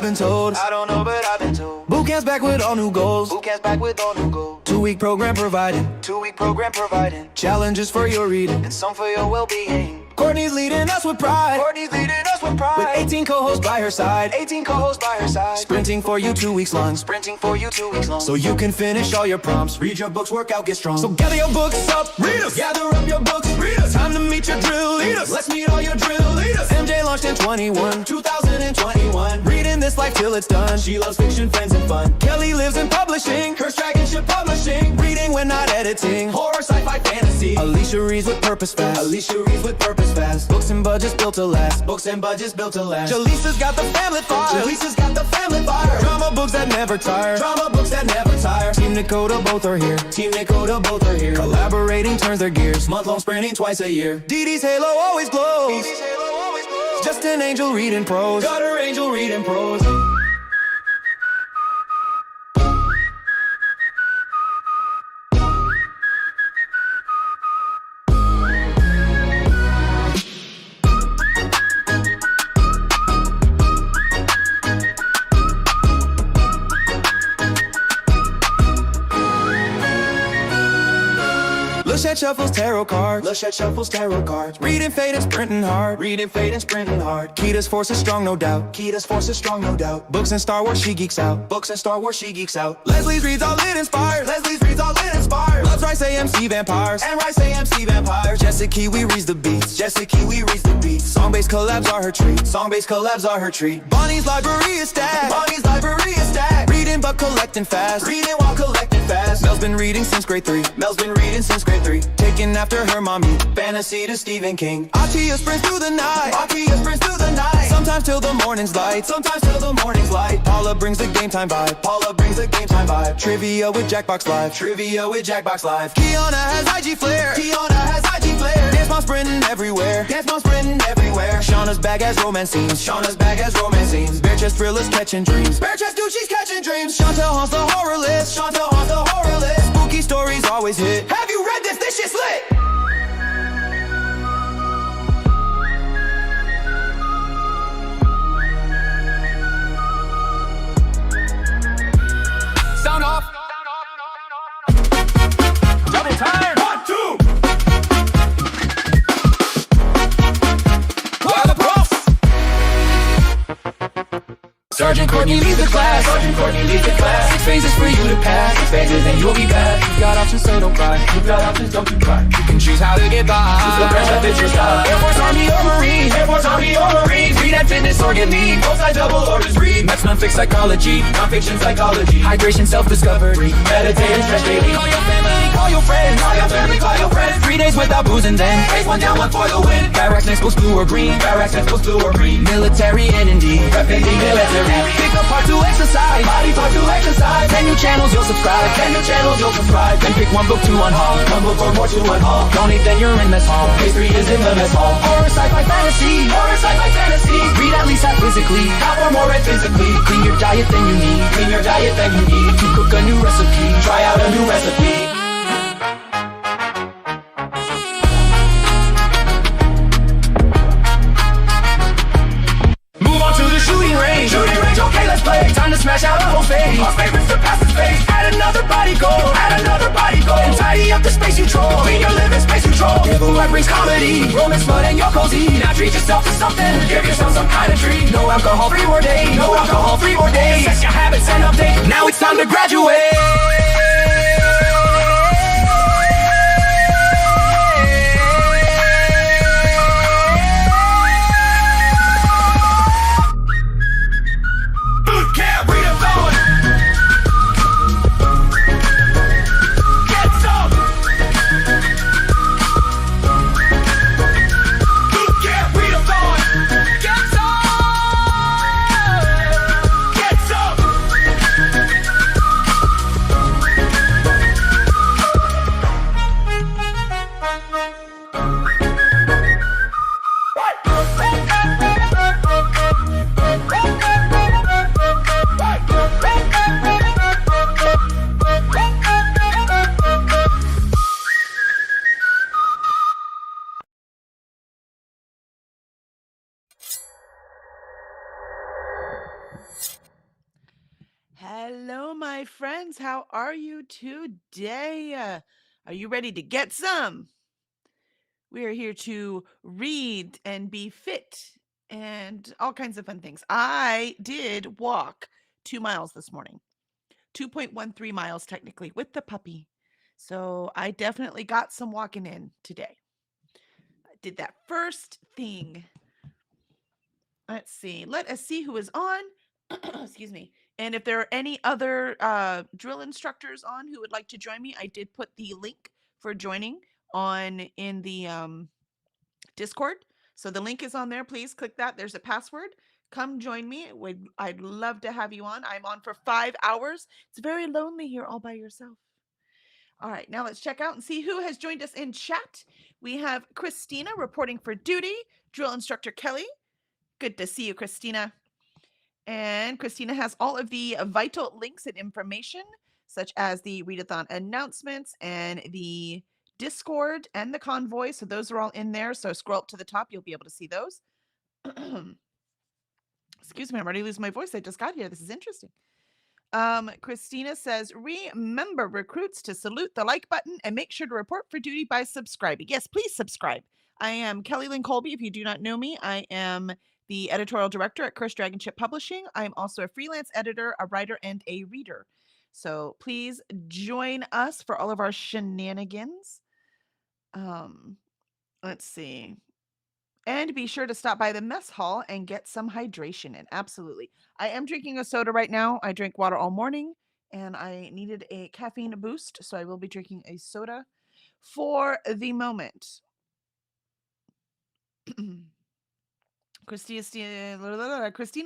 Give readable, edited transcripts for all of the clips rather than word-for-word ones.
I've been told. I don't know, but I've been told. Boot camp's back with all new goals. Boot camp's back with all new goals. 2-week program providing. 2-week program providing. Challenges for your reading. And some for your well-being. Courtney's leading us with pride. Courtney's leading us with pride. With 18 co-hosts by her side. 18 co-hosts by her side. Sprinting for you 2 weeks long. Sprinting for you 2 weeks long. So you can finish all your prompts. Read your books, work out, get strong. So gather your books up, read us. Gather up your books, read us. Time to meet your drill leaders. Let's meet all your drill leaders. MJ launched in 2021. Reading this life till it's done. She loves fiction, friends, and fun. Kelly lives in publishing. Her dragonship publishing. Reading when not editing. Horror, sci-fi, fantasy. Alicia reads with purpose fast. Books and budgets built to last. Jaleesa's got the family fire. Drama books that never tire. Team Dakota, both are here. Collaborating turns their gears. Month-long sprinting twice a year. Dee Dee's halo always glows. Just an angel reading prose. Got her angel reading prose. Lushette shuffles tarot cards. Reading fate and sprinting hard. Kita's force is strong, no doubt. Books and Star Wars, she geeks out. Leslie's reads all it inspires. Loves Rice AMC vampires. Jessica Kiwi reads the beats. Song-based collabs are her treat. Bonnie's library is stacked. Reading but collecting fast. Mel's been reading since grade 3. Taking after her mommy. Fantasy to Stephen King. Atia sprints through the night. Sometimes till the morning's light. Paula brings the game time vibe. Trivia with Jackbox Live. Kiana has IG flair. Dance mom sprinting everywhere. Shauna's bag has romance scenes. Bare chest thrillers catching dreams. Chantel haunts the horror list. Spooky stories always hit. Have you read this? This shit's lit. Sound off. Double time. 1, 2. Where are the props? Sergeant Courtney leads the class. 6 phases for you to pass. 6 phases and you'll be back. You've got options, so don't cry. Don't you cry. You can choose how to get by. Choose the branch that fits your style. Air Force, Army, or Marines. Read at fitness or get lean. Multi-double or just read. Maths, non-fiction psychology. Hydration, self-discovery. Meditate and stretch daily. Call your family, call your friends. 3 days without booze and then raise one down, one for the win. Barracks next goes blue or green. Military and indeed. Representing military. Pick up part to exercise. Body part to exercise. 10 new channels you'll subscribe. Then pick one book to unhaul. Donate, then you're in mess hall. Phase 3 is in the mess hall. Horror, sci-fi, fantasy. Read at least half physically. Half or more read physically. Clean your diet, then you need. To cook a new recipe. Try out a new recipe. Shooting range, okay, let's play. Time to smash out a whole phase. Our favorites to pass the space. Add another body goal. And tidy up the space you troll. Clean your living space control. Giveaway brings comedy. Romance, fun, and you're cozy. Now treat yourself to something. Give yourself some kind of treat. No alcohol, 3 more days. Assess your habits and update. Now it's time to graduate. Boot Camp Readathon. Get some. Boot Camp Readathon. Get some. my friends. How are you today? Are you ready to get some? We are here to read and be fit and all kinds of fun things. I did walk 2 miles this morning, 2.13 miles technically, with the puppy. So I definitely got some walking in today. I did that first thing. Let's see. Let us see who is on. Excuse me. And if there are any other drill instructors on who would like to join me, I did put the link for joining on in the Discord. So the link is on there. Please click that. There's a password. Come join me. I'd love to have you on. I'm on for 5 hours. It's very lonely here all by yourself. All right, now let's check out and see who has joined us in chat. We have Christina reporting for duty, drill instructor Kelly. Good to see you, Christina. And Christina has all of the vital links and information, such as the readathon announcements and the Discord and the convoy. So those are all in there. So scroll up to the top, you'll be able to see those. Excuse me, I'm ready to lose my voice. I just got here. This is interesting. Christina says, remember, recruits, to salute the like button and make sure to report for duty by subscribing. Yes, please subscribe. I am Kelly Lynn Colby. If you do not know me, I am the editorial director at Cursed Dragon Ship Publishing. I'm also a freelance editor, a writer, and a reader. So please join us for all of our shenanigans. Let's see. And be sure to stop by the mess hall and get some hydration in. Absolutely. I am drinking a soda right now. I drank water all morning and I needed a caffeine boost. So I will be drinking a soda for the moment. Christina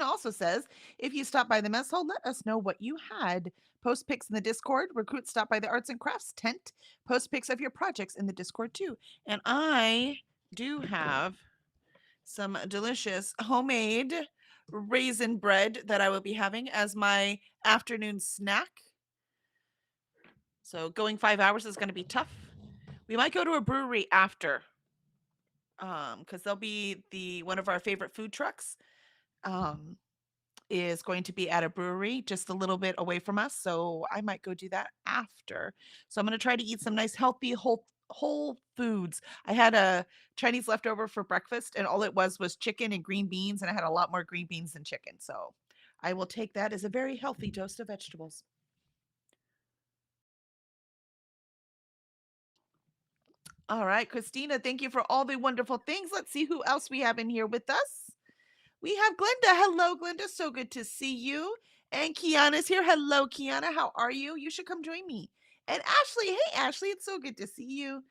also says, if you stop by the mess hall, let us know what you had. Post pics in the Discord. Recruits, stop by the arts and crafts tent. Post pics of your projects in the Discord too. And I do have some delicious homemade raisin bread that I will be having as my afternoon snack. So going 5 hours is going to be tough. We might go to a brewery after, because there'll be one of our favorite food trucks is going to be at a brewery just a little bit away from us. So I might go do that after. So I'm going to try to eat some nice, healthy, whole foods. I had a Chinese leftover for breakfast and all it was chicken and green beans. And I had a lot more green beans than chicken. So I will take that as a very healthy dose of vegetables. All right, Christina, thank you for all the wonderful things. Let's see who else we have in here with us. We have Glenda. Hello, Glenda. So good to see you. And Kiana's here. Hello, Kiana. How are you? You should come join me. And Ashley. Hey, Ashley. It's so good to see you.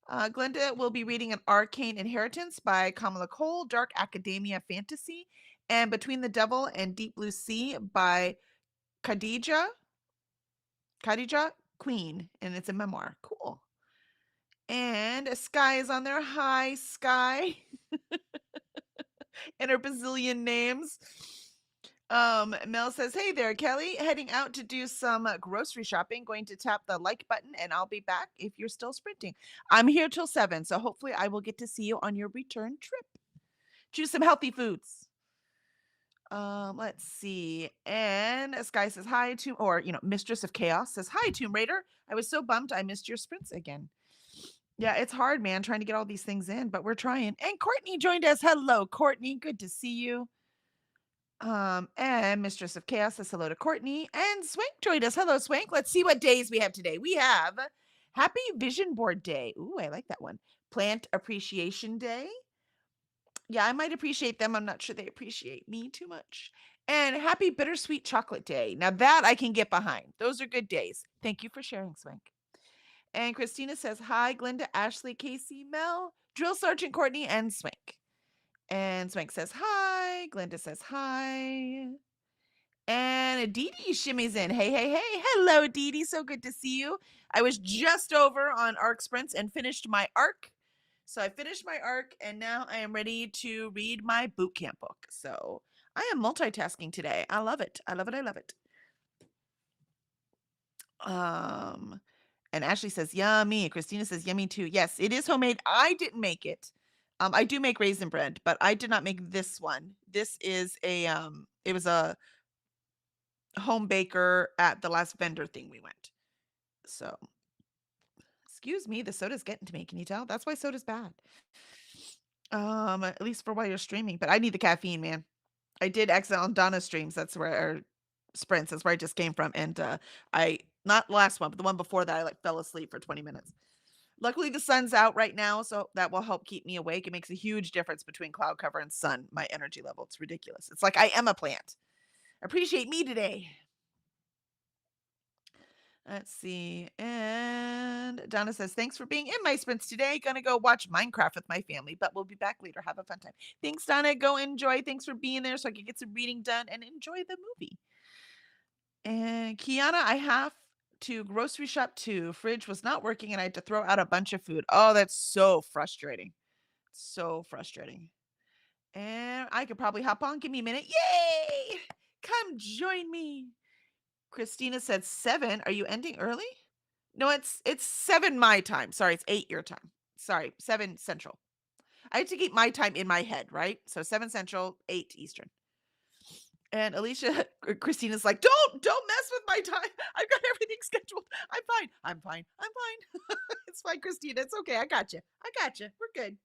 Glenda will be reading An Arcane Inheritance by Kamala Cole, Dark Academia Fantasy, and Between the Devil and Deep Blue Sea by Khadija Queen. And it's a memoir. Cool. And Sky is on there. Hi, Sky. And her bazillion names. Mel says, hey there, Kelly. Heading out to do some grocery shopping. Going to tap the like button and I'll be back if you're still sprinting. I'm here till 7, so hopefully I will get to see you on your return trip. Choose some healthy foods. Let's see. And Sky says, hi, Mistress of Chaos says, hi, Tomb Raider. I was so bummed I missed your sprints again. Yeah, it's hard, man, trying to get all these things in, but we're trying. And Courtney joined us. Hello, Courtney. Good to see you. And Mistress of Chaos says hello to Courtney. And Swank joined us. Hello, Swank. Let's see what days we have today. We have Happy Vision Board Day. Ooh, I like that one. Plant Appreciation Day. Yeah, I might appreciate them. I'm not sure they appreciate me too much. And Happy Bittersweet Chocolate Day. Now that I can get behind. Those are good days. Thank you for sharing, Swank. And Christina says, hi, Glenda, Ashley, Casey, Mel, Drill Sergeant Courtney, and Swank. And Swank says, hi. Glenda says, hi. And Aditi shimmies in. Hey, hey, hey. Hello, Aditi. So good to see you. I was just over on ARC Sprints and finished my ARC. So I finished my ARC, and now I am ready to read my boot camp book. So I am multitasking today. I love it. I love it. I love it. And Ashley says, yummy. Christina says, yummy too. Yes, it is homemade. I didn't make it. I do make raisin bread, but I did not make this one. This is it was a home baker at the last vendor thing we went. So, excuse me, the soda's getting to me. Can you tell? That's why soda's bad. At least for while you're streaming. But I need the caffeine, man. I did exit on Donna's streams. That's where or sprints. That's where I just came from. And I not the last one, but the one before that, I like fell asleep for 20 minutes. Luckily, the sun's out right now, so that will help keep me awake. It makes a huge difference between cloud cover and sun. My energy level. It's ridiculous. It's like I am a plant. Appreciate me today. Let's see. And Donna says, thanks for being in my sprints today. Gonna go watch Minecraft with my family, but we'll be back later. Have a fun time. Thanks, Donna. Go enjoy. Thanks for being there so I can get some reading done and enjoy the movie. And Kiana, I have to grocery shop too. Fridge was not working and I had to throw out a bunch of food. Oh, that's so frustrating. So frustrating. And I could probably hop on. Give me a minute. Yay! Come join me. Christina said 7. Are you ending early? No, it's 7 my time. Sorry, it's 8 your time. Sorry, 7 Central. I have to keep my time in my head, right? So 7 Central, 8 Eastern. And Alicia, Christina's like, don't mess with my time. I've got everything scheduled. I'm fine. It's fine, Christina. It's okay. I got you. We're good.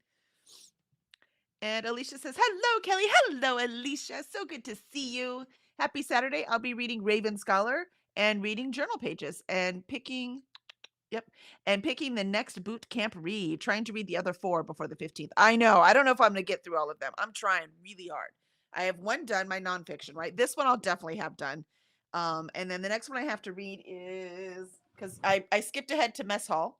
And Alicia says, hello, Kelly. Hello, Alicia. So good to see you. Happy Saturday. I'll be reading Raven Scholar and reading journal pages and picking the next boot camp read, trying to read the other 4 before the 15th. I know. I don't know if I'm going to get through all of them. I'm trying really hard. I have one done, my nonfiction, right? This one I'll definitely have done. And then the next one I have to read is, because I skipped ahead to mess hall.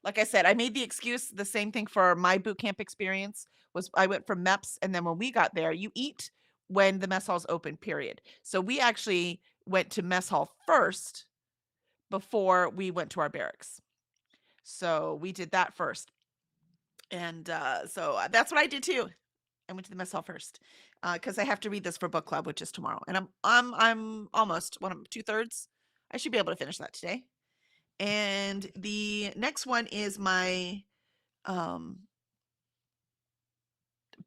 Like I said, I made the excuse, the same thing for my boot camp experience, was I went from MEPS, and then when we got there, you eat when the mess hall's open, period. So we actually went to mess hall first before we went to our barracks. So we did that first. And so that's what I did too. I went to the mess hall first because I have to read this for book club, which is tomorrow. And I'm almost 2/3. I should be able to finish that today. And the next one is my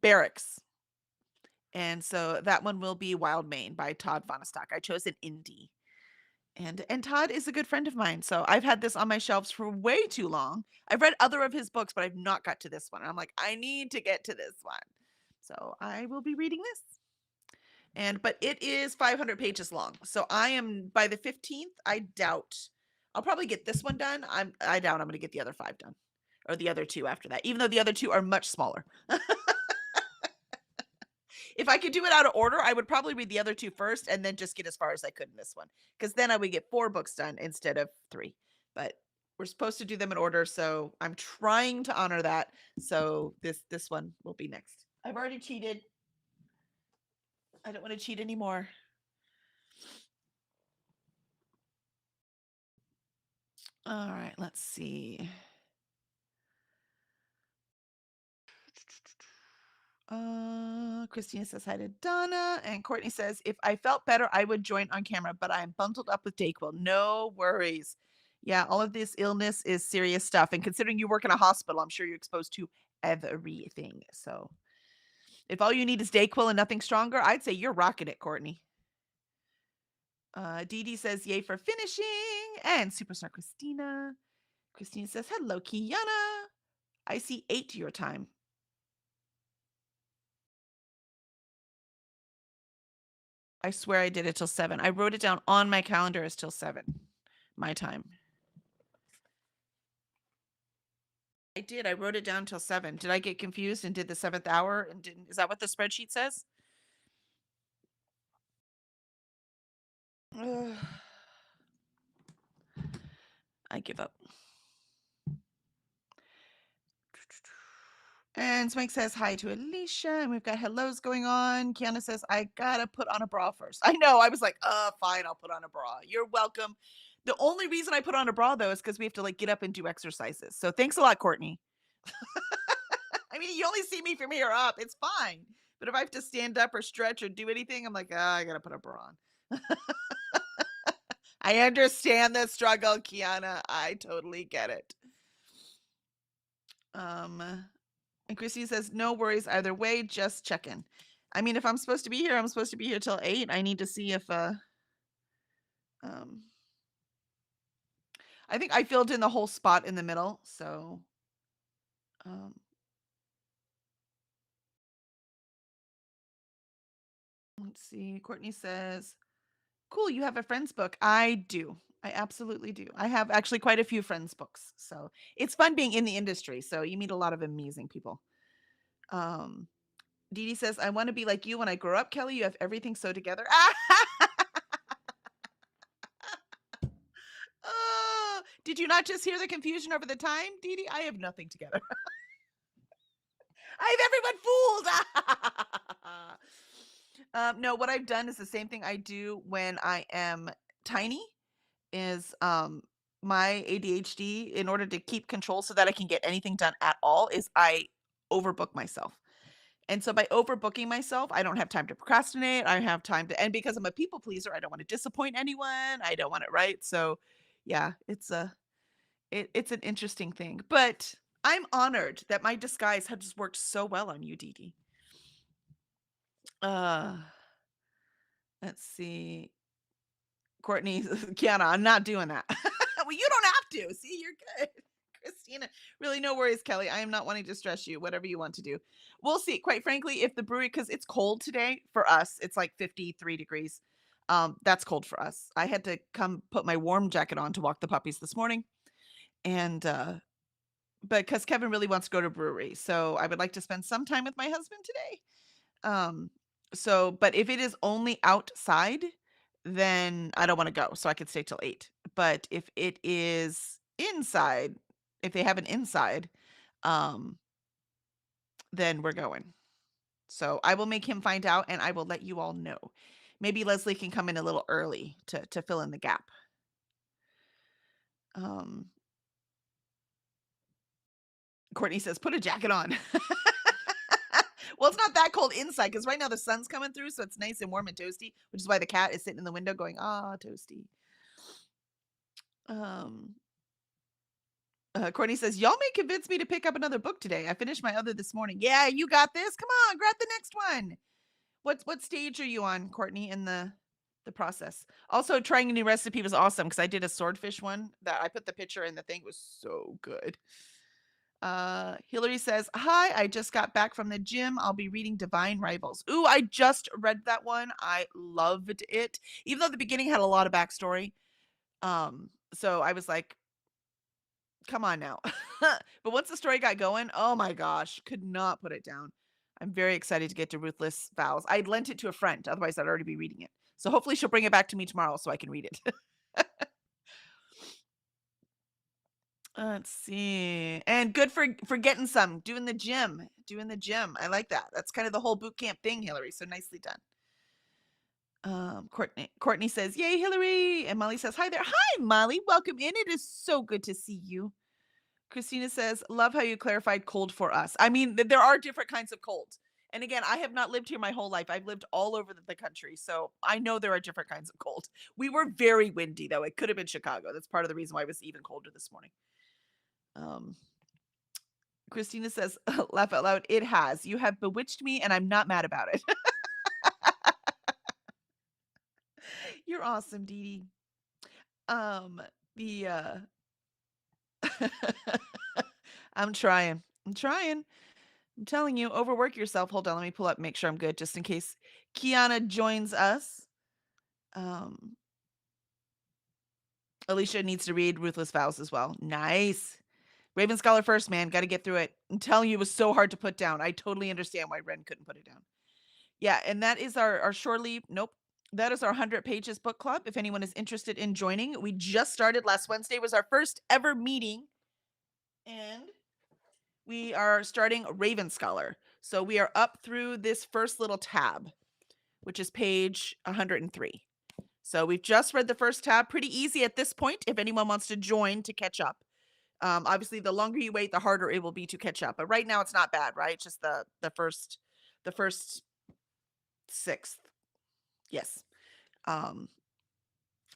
barracks. And so that one will be Wild Main by Todd Vonnestock. I chose an indie. And Todd is a good friend of mine. So I've had this on my shelves for way too long. I've read other of his books, but I've not got to this one. And I'm like, I need to get to this one. So I will be reading this. But it is 500 pages long. So I am, by the 15th, I doubt I'll probably get this one done. I doubt I'm going to get the other 5 done, or the other 2 after that, even though the other 2 are much smaller. If I could do it out of order, I would probably read the other 2 first and then just get as far as I could in this one, because then I would get 4 books done instead of 3. But we're supposed to do them in order, so I'm trying to honor that. So this one will be next. I've already cheated. I don't want to cheat anymore. All right, let's see. Christina says hi to Donna, and Courtney says, if I felt better, I would join on camera, but I'm bundled up with Dayquil. No worries. Yeah, all of this illness is serious stuff. And considering you work in a hospital, I'm sure you're exposed to everything. So if all you need is Dayquil and nothing stronger, I'd say you're rocking it, Courtney. Dee Dee says, yay for finishing. And Superstar Christina. Christina says, hello, Kiana. I see 8 your time. I swear I did it till 7. I wrote it down on my calendar as till 7, my time. I did. I wrote it down till 7. Did I get confused and did the 7th hour and didn't? Is that what the spreadsheet says? Ugh. I give up. And Smike says hi to Alicia, and we've got hellos going on. Kiana says, I gotta put on a bra first. I know. I was like, fine, I'll put on a bra. You're welcome. The only reason I put on a bra, though, is because we have to like get up and do exercises. So thanks a lot, Courtney. I mean, you only see me from here up. It's fine. But if I have to stand up or stretch or do anything, I'm like, I gotta put a bra on. I understand the struggle, Kiana. I totally get it. And Christine says, no worries either way, just checking. I mean, if I'm supposed to be here, I'm supposed to be here till 8. I need to see if Um, I think I filled in the whole spot in the middle. So, um, let's see. Courtney says, cool, you have a friend's book. I do. I absolutely do. I have actually quite a few friends' books. So it's fun being in the industry. So you meet a lot of amazing people. Um, Dee Dee says, I want to be like you when I grow up, Kelly. You have everything so together. Oh, did you not just hear the confusion over the time, Dee Dee? I have nothing together. I have everyone fooled. No, what I've done is the same thing I do when I am tiny is my ADHD, in order to keep control so that I can get anything done at all, is I overbook myself. And so by overbooking myself, I don't have time to procrastinate. I have time to, and because I'm a people pleaser, I don't want to disappoint anyone. I don't want it right. So yeah, it's an interesting thing. But I'm honored that my disguise has just worked so well on you, Dee Dee. Uh let's see. Courtney, Kiana, I'm not doing that. Well, you don't have to. See, you're good. Christina, really no worries, Kelly. I am not wanting to stress you. Whatever you want to do. We'll see. Quite frankly, if the brewery, because it's cold today for us, it's like 53 degrees. That's cold for us. I had to come put my warm jacket on to walk the puppies this morning. And but because Kevin really wants to go to a brewery. So I would like to spend some time with my husband today. Um, so, but if it is only outside, then I don't want to go. So I could stay till 8. But if it is inside, if they have an inside, um, then we're going. So I will make him find out and I will let you all know. Maybe Leslie can come in a little early to fill in the gap. Um, Courtney says, put a jacket on. Well, it's not that cold inside because right now the sun's coming through, so it's nice and warm and toasty, which is why the cat is sitting in the window going, ah, toasty. Courtney says, y'all may convince me to pick up another book today. I finished my other this morning. Yeah, you got this. Come on, grab the next one. What stage are you on, Courtney, in the process? Also, trying a new recipe was awesome because I did a swordfish one that I put the picture in the thing. It was so good. Hillary says, hi, I just got back from the gym. I'll be reading Divine Rivals. Ooh, I just read that one. I loved it. Even though the beginning had a lot of backstory. So I was like, come on now. But once the story got going, oh my gosh, could not put it down. I'm very excited to get to Ruthless Vows. I'd lent it to a friend, otherwise I'd already be reading it. So hopefully she'll bring it back to me tomorrow so I can read it. Let's see. And good for getting some, doing the gym. I like that. That's kind of the whole boot camp thing, Hillary. So nicely done. Courtney says, yay, Hillary. And Molly says, hi there. Hi, Molly. Welcome in. It is so good to see you. Christina says, love how you clarified cold for us. I mean, there are different kinds of cold. And again, I have not lived here my whole life. I've lived all over the country. So I know there are different kinds of cold. We were very windy, though. It could have been Chicago. That's part of the reason why it was even colder this morning. Christina says, laugh out loud. It has. You have bewitched me, and I'm not mad about it. You're awesome, Dee Dee. The I'm trying. I'm telling you, overwork yourself. Hold on, let me pull up, make sure I'm good, just in case Kiana joins us. Alicia needs to read Ruthless Vows as well. Nice. Raven Scholar first, man. Got to get through it. I'm telling you, it was so hard to put down. I totally understand why Ren couldn't put it down. Yeah, and that is our shore leave. Nope. That is our 100 Pages book club. If anyone is interested in joining, we just started. Last Wednesday was our first ever meeting. And we are starting Raven Scholar. So we are up through this first little tab, which is page 103. So we've just read the first tab. Pretty easy at this point if anyone wants to join to catch up. Obviously, the longer you wait, the harder it will be to catch up. But right now, it's not bad, right? It's just the first sixth. Yes.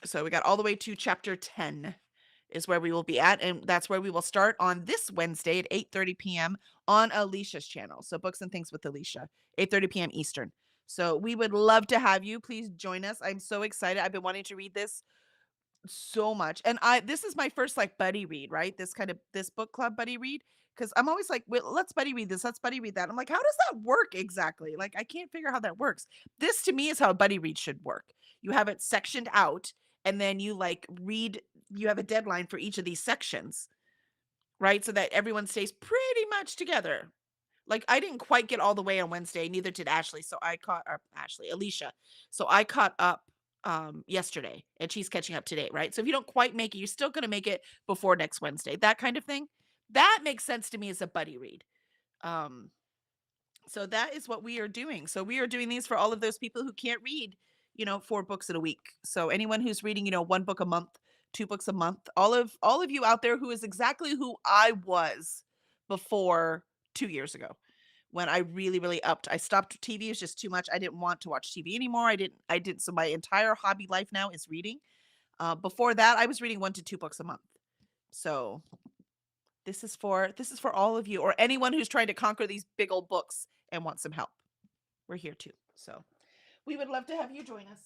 So we got all the way to chapter 10 is where we will be at. And that's where we will start on this Wednesday at 8:30 p.m. on Alicia's channel. So Books and Things with Alicia, 8:30 p.m. Eastern. So we would love to have you. Please join us. I'm so excited. I've been wanting to read this so much. And this is my first like buddy read, right? This book club buddy read. Cause I'm always like, well, let's buddy read this, let's buddy read that. I'm like, how does that work exactly? Like, I can't figure out how that works. This to me is how a buddy read should work. You have it sectioned out, and then you like read, you have a deadline for each of these sections, right? So that everyone stays pretty much together. Like, I didn't quite get all the way on Wednesday, neither did Ashley. So I caught or Ashley, Alicia. So I caught up yesterday, and she's catching up today, right? So if you don't quite make it, you're still gonna make it before next Wednesday. That kind of thing. That makes sense to me as a buddy read. Um, so that is what we are doing. So we are doing these for all of those people who can't read, 4 books in a week. So anyone who's reading, 1 book a month, 2 books a month, all of you out there who is exactly who I was before 2 years ago when I really, really upped. I stopped TV. It was just too much. I didn't want to watch TV anymore. I didn't. So my entire hobby life now is reading. Before that, I was reading 1 to 2 books a month. So this is for all of you or anyone who's trying to conquer these big old books and want some help. We're here too. So we would love to have you join us.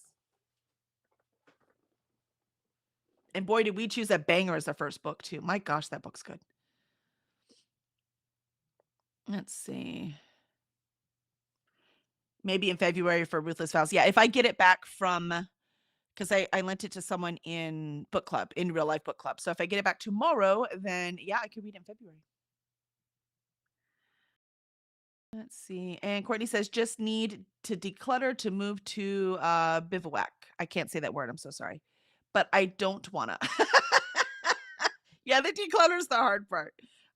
And boy, did we choose a banger as our first book too. My gosh, that book's good. Let's see. Maybe in February for Ruthless Vows. Yeah, if I get it back from, because I lent it to someone in book club, in real life book club. So if I get it back tomorrow, then yeah, I could read it in February. Let's see. And Courtney says, just need to declutter to move to bivouac. I can't say that word. I'm so sorry. But I don't want to. Yeah, the declutter is the hard part.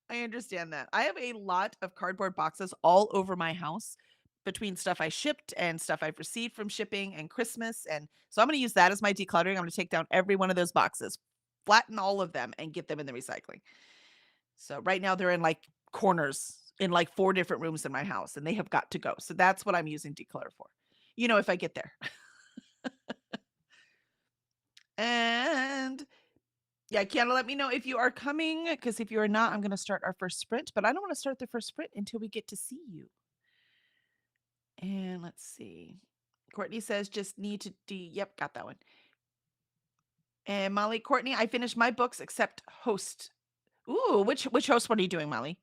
I understand that. I have a lot of cardboard boxes all over my house between stuff I shipped and stuff I've received from shipping and Christmas. And so I'm going to use that as my decluttering. I'm going to take down every one of those boxes, flatten all of them, and get them in the recycling. So right now they're in like corners in like 4 different rooms in my house, and they have got to go. So that's what I'm using declutter for, if I get there. And yeah, Kiana, let me know if you are coming, because if you are not, I'm going to start our first sprint, but I don't want to start the first sprint until we get to see you. And let's see. Courtney says, just need to yep, got that one. And Molly, Courtney, I finished my books except host. Ooh, which host one are you doing, Molly?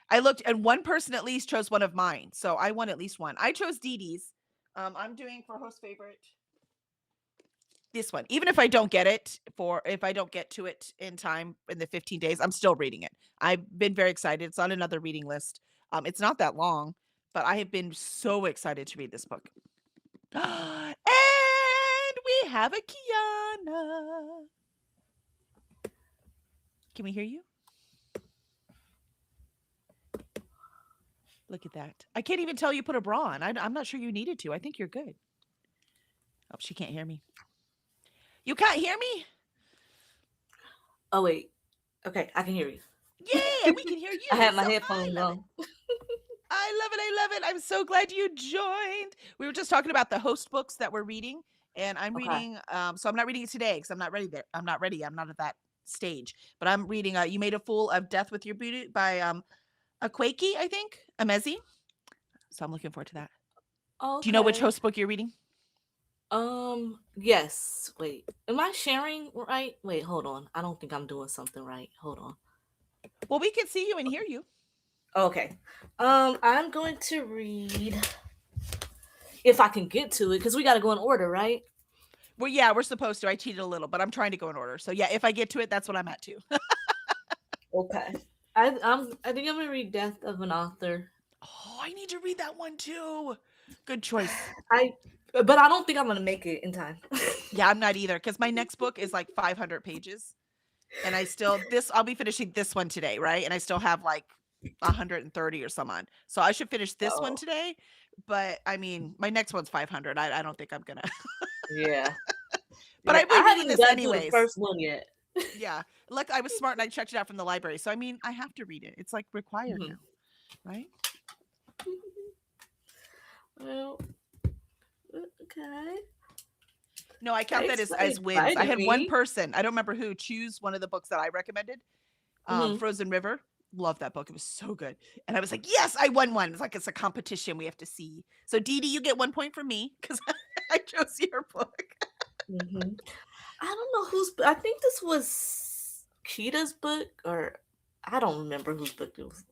I looked, and one person at least chose one of mine. So I won at least one. I chose Dee Dee's. I'm doing for host favorite this one. Even if I don't get it, if I don't get to it in time in the 15 days, I'm still reading it. I've been very excited. It's on another reading list. It's not that long, but I have been so excited to read this book. And we have a Kiana. Can we hear you? Look at that. I can't even tell you put a bra on. I'm not sure you needed to. I think you're good. Oh, she can't hear me. You can't hear me? Oh, wait. Okay, I can hear you. Yeah, we can hear you. I had my So headphones I love on. it. I love it. I love it. I'm so glad you joined. We were just talking about the host books that we're reading, and I'm Okay. reading. So I'm not reading it today because I'm not ready there. I'm not ready. I'm not at that stage. But I'm reading. You Made a Fool of Death with Your Beauty by Akwaeke, I think, Amezi. So I'm looking forward to that. Okay. Do you know which host book you're reading? Yes. Wait. Am I sharing right? Wait, hold on. I don't think I'm doing something right. Hold on. Well, we can see you and hear you. Okay. I'm going to read, if I can get to it, because we got to go in order, right? Well, yeah, we're supposed to. I cheated a little, but I'm trying to go in order. So yeah, if I get to it, that's what I'm at too. Okay. I think I'm gonna read Death of an Author. Oh, I need to read that one too. Good choice. But I don't think I'm gonna make it in time. Yeah, I'm not either, because my next book is like 500 pages, and I'll be finishing this one today, right? And I still have like 130 or some on, so I should finish this one today. But I mean, my next one's 500. I don't think I'm gonna. Yeah. But Yeah, I've been reading this gotten to anyways. the first one yet. Yeah, look, I was smart and I checked it out from the library, so I mean, I have to read it. It's like required now, right? Well, okay. No, I count that as wins. I had one person, I don't remember who, choose one of the books that I recommended. Frozen River. Love that book. It was so good. And I was like, yes, I won one. It's like it's a competition we have to see. So Dee Dee, you get 1 point from me because I chose your book. I don't know I think this was Kita's book, or I don't remember whose book it was.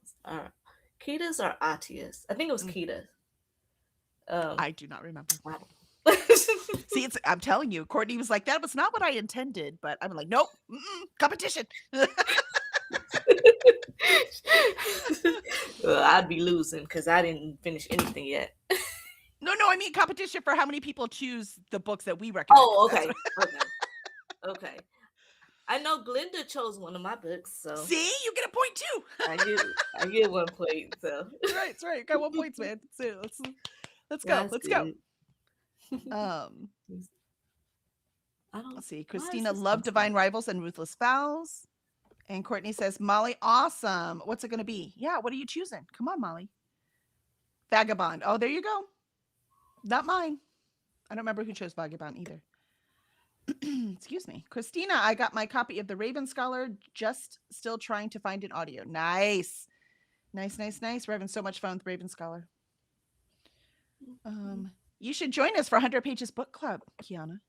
Kita's or Atia's. I think it was Mm, Kita's. Um, I do not remember. I don't. See, I'm telling you, Courtney was like, that was not what I intended, but I'm like, nope, competition. Well, I'd be losing because I didn't finish anything yet. No, I mean competition for how many people choose the books that we recommend. Oh, That's okay. what- Okay. I know Glenda chose one of my books, so See, you get a point too. I get 1 point. So That's right. You got 1 point, man. So let's go. that's Let's go. good. Um, I don't. let's see. Why is Christina this loved not Divine Rivals and Ruthless Vows. And Courtney says, Molly, awesome. What's it going to be? Yeah, what are you choosing? Come on, Molly. Vagabond. Oh, there you go. Not mine. I don't remember who chose Vagabond either. Excuse me. Christina, I got my copy of The Raven Scholar, just still trying to find an audio. Nice. Nice. We're having so much fun with Raven Scholar. You should join us for 100 Pages Book Club, Kiana.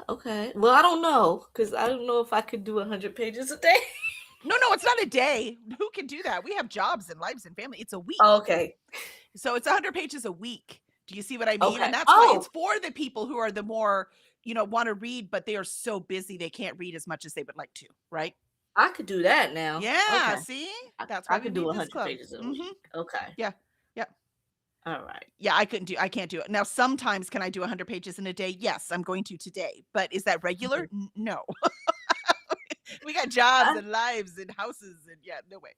Okay. Well, I don't know because I don't know if I could do 100 pages a day. No, it's not a day. Who can do that? We have jobs and lives and family. It's a week. Okay. So it's 100 pages a week. Do you see what I mean? Okay. And that's why it's for the people who are the more, want to read, but they are so busy they can't read as much as they would like to, right? I could do that now. Yeah, Okay. see? That's why I we could do need this 100 club. pages a week. Okay. Yeah. All right. Yeah, I can't do it. Now, sometimes can I do 100 pages in a day? Yes, I'm going to today. But is that regular? No. We got jobs and lives and houses and no way.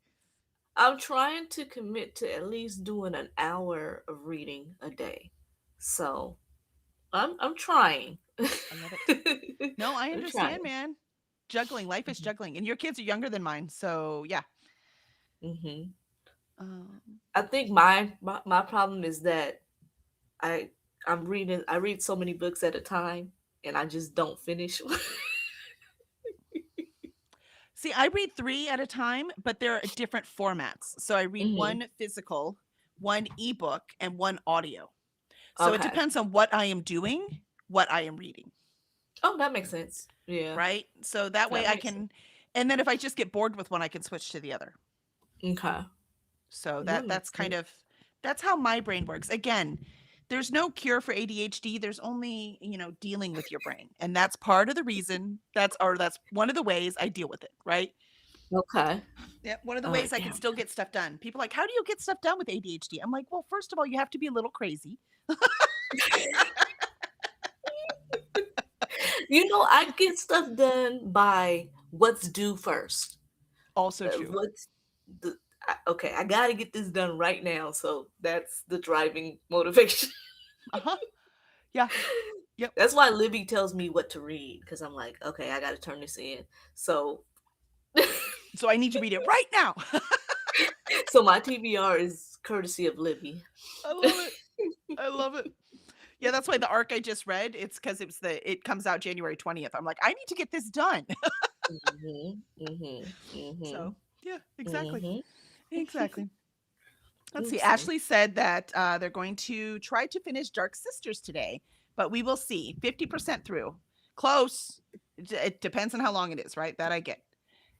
I'm trying to commit to at least doing an hour of reading a day. So I'm trying. I love it. No, I understand, man. Juggling. Life is juggling. And your kids are younger than mine. So yeah. Mm-hmm. I think my problem is that I read so many books at a time and I just don't finish. See, I read 3 at a time, but they're different formats. So I read 1 physical, 1 ebook, and 1 audio. So it depends on what I am doing, what I am reading. Oh, that makes sense. Yeah. Right? So that way I can, and then if I just get bored with one, I can switch to the other. Okay. So that's kind of, that's how my brain works. Again, there's no cure for ADHD. There's only, dealing with your brain. And that's part of the reason that's one of the ways I deal with it. Right. Okay. Yeah. One of the ways I can still get stuff done. People are like, how do you get stuff done with ADHD? I'm like, well, first of all, you have to be a little crazy. I get stuff done by what's due first. Also true. Okay, I got to get this done right now. So that's the driving motivation. Yeah. Yep. That's why Libby tells me what to read because I'm like, okay, I got to turn this in. So I need to read it right now. So my TBR is courtesy of Libby. I love it. Yeah, that's why the arc I just read, it's because it comes out January 20th. I'm like, I need to get this done. So yeah, exactly. Exactly. Let's see. Ashley said that they're going to try to finish Dark Sisters today, but we will see. 50% through. Close. It depends on how long it is, right? That I get.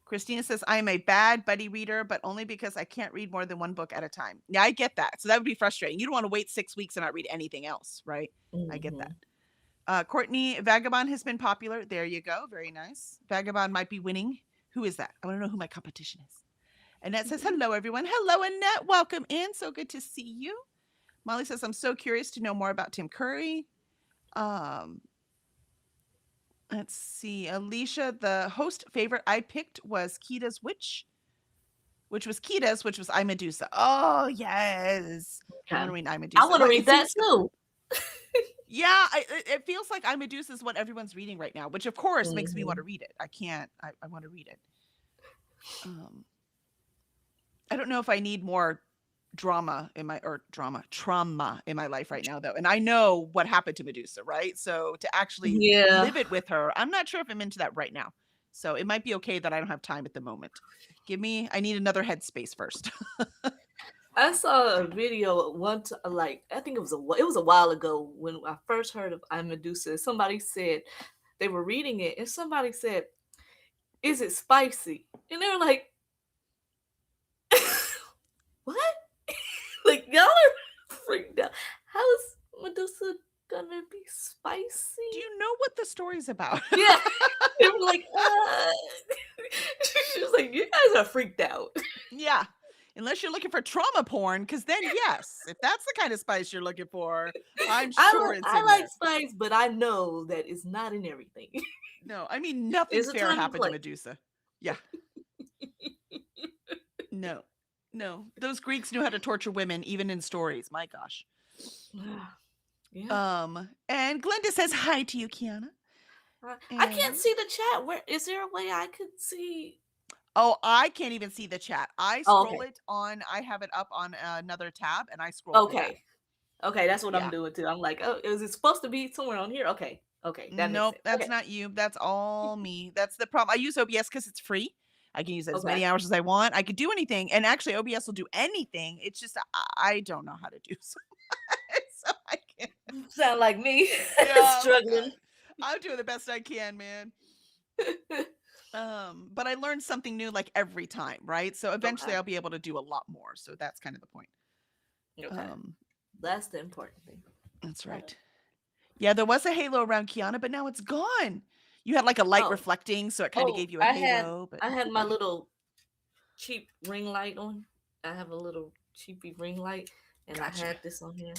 Christina says, I am a bad buddy reader, but only because I can't read more than 1 book at a time. Yeah, I get that. So that would be frustrating. You don't want to wait 6 weeks and not read anything else, right? I get that. Courtney, Vagabond has been popular. There you go. Very nice. Vagabond might be winning. Who is that? I want to know who my competition is. Annette says, hello, everyone. Hello, Annette. Welcome in. So good to see you. Molly says, I'm so curious to know more about Tim Curry. Let's see. Alicia, the host favorite I picked was Kita's Witch, which was I Medusa. Oh, yes. Okay. I want to read I Medusa. I want to read that too. Yeah, it feels like I Medusa is what everyone's reading right now, which of course makes me want to read it. I want to read it. I don't know if I need more trauma in my life right now though. And I know what happened to Medusa, right? So to actually live it with her, I'm not sure if I'm into that right now. So it might be okay that I don't have time at the moment. I need another headspace first. I saw a video like I think it was a while ago when I first heard of I Medusa. Somebody said they were reading it, and somebody said, "Is it spicy?" And they were like, "What?" Like y'all are freaked out. How is Medusa gonna be spicy? Do you know what the story's about? Yeah, they were like, she was like, "You guys are freaked out." Yeah. Unless you're looking for trauma porn, because then yes, if that's the kind of spice you're looking for, I'm sure it's I in like there. spice, but I know that it's not in everything. No, I mean nothing There's a fair time and happened to place. Medusa. Yeah. No. Those Greeks knew how to torture women, even in stories. My gosh. Yeah. And Glenda says hi to you, Kiana. I can't see the chat. Where is there a way I could see? Oh, I can't even see the chat. I Oh, scroll okay. it on. I have it up on another tab, and I scroll through that. Okay, that's what Yeah. I'm doing too. I'm like, oh, is it supposed to be somewhere on here? Okay, that makes Nope, sense. that's Okay. not you. That's all me. That's the problem. I use OBS because it's free. I can use it as many Okay. hours as I want. I could do anything, and actually, OBS will do anything. It's just I don't know how to do so much, so I can't. Sound like me. Yeah, Struggling. I'm doing the best I can, man. But I learned something new like every time, right? So eventually Okay. I'll be able to do a lot more. So that's kind of the point. Okay. That's the important thing. That's right. Yeah, there was a halo around Kiana, but now it's gone. You had like a light reflecting, so it kind of gave you a halo. I had my little cheap ring light on. I have a little cheapy ring light, and Gotcha. I had this on here,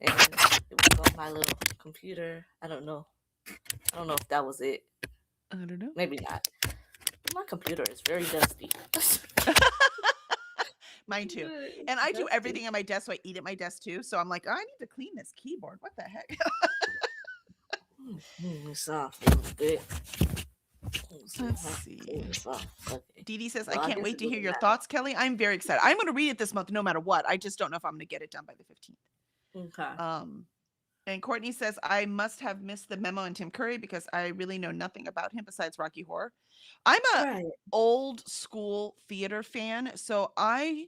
and it was on my little computer. I don't know if that was it. I don't know. Maybe not. My computer is very dusty. Mine too. And I do everything on my desk, so I eat at my desk too. So I'm like, oh, I need to clean this keyboard. What the heck? It's off a little bit. Let's see. Okay. Dee Dee says, Well, I I can't guess wait it to hear doesn't your matter. thoughts, Kelly. I'm very excited. I'm going to read it this month no matter what. I just don't know if I'm going to get it done by the 15th. Okay. And Courtney says, I must have missed the memo on Tim Curry because I really know nothing about him besides Rocky Horror. I'm a old school theater fan, so I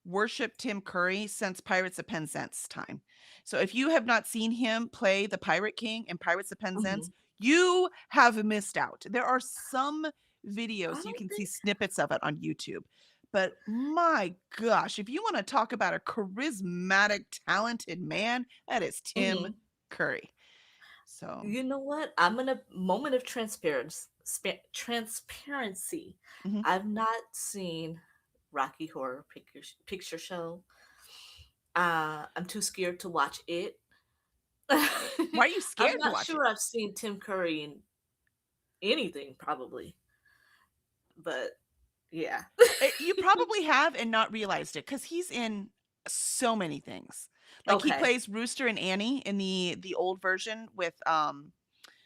worship Tim Curry since Pirates of Penzance time. So if you have not seen him play the Pirate King in Pirates of Penzance, you have missed out. There are some videos you can see snippets of it on YouTube. But my gosh, if you want to talk about a charismatic, talented man, that is Tim Curry. So you know what? I'm in a moment of transparency. I've not seen Rocky Horror Picture Show. I'm too scared to watch it. Why are you scared I'm to not watch sure I've seen Tim Curry in anything, probably. But yeah. You probably have and not realized it because he's in so many things. Like he plays Rooster and Annie in the old version with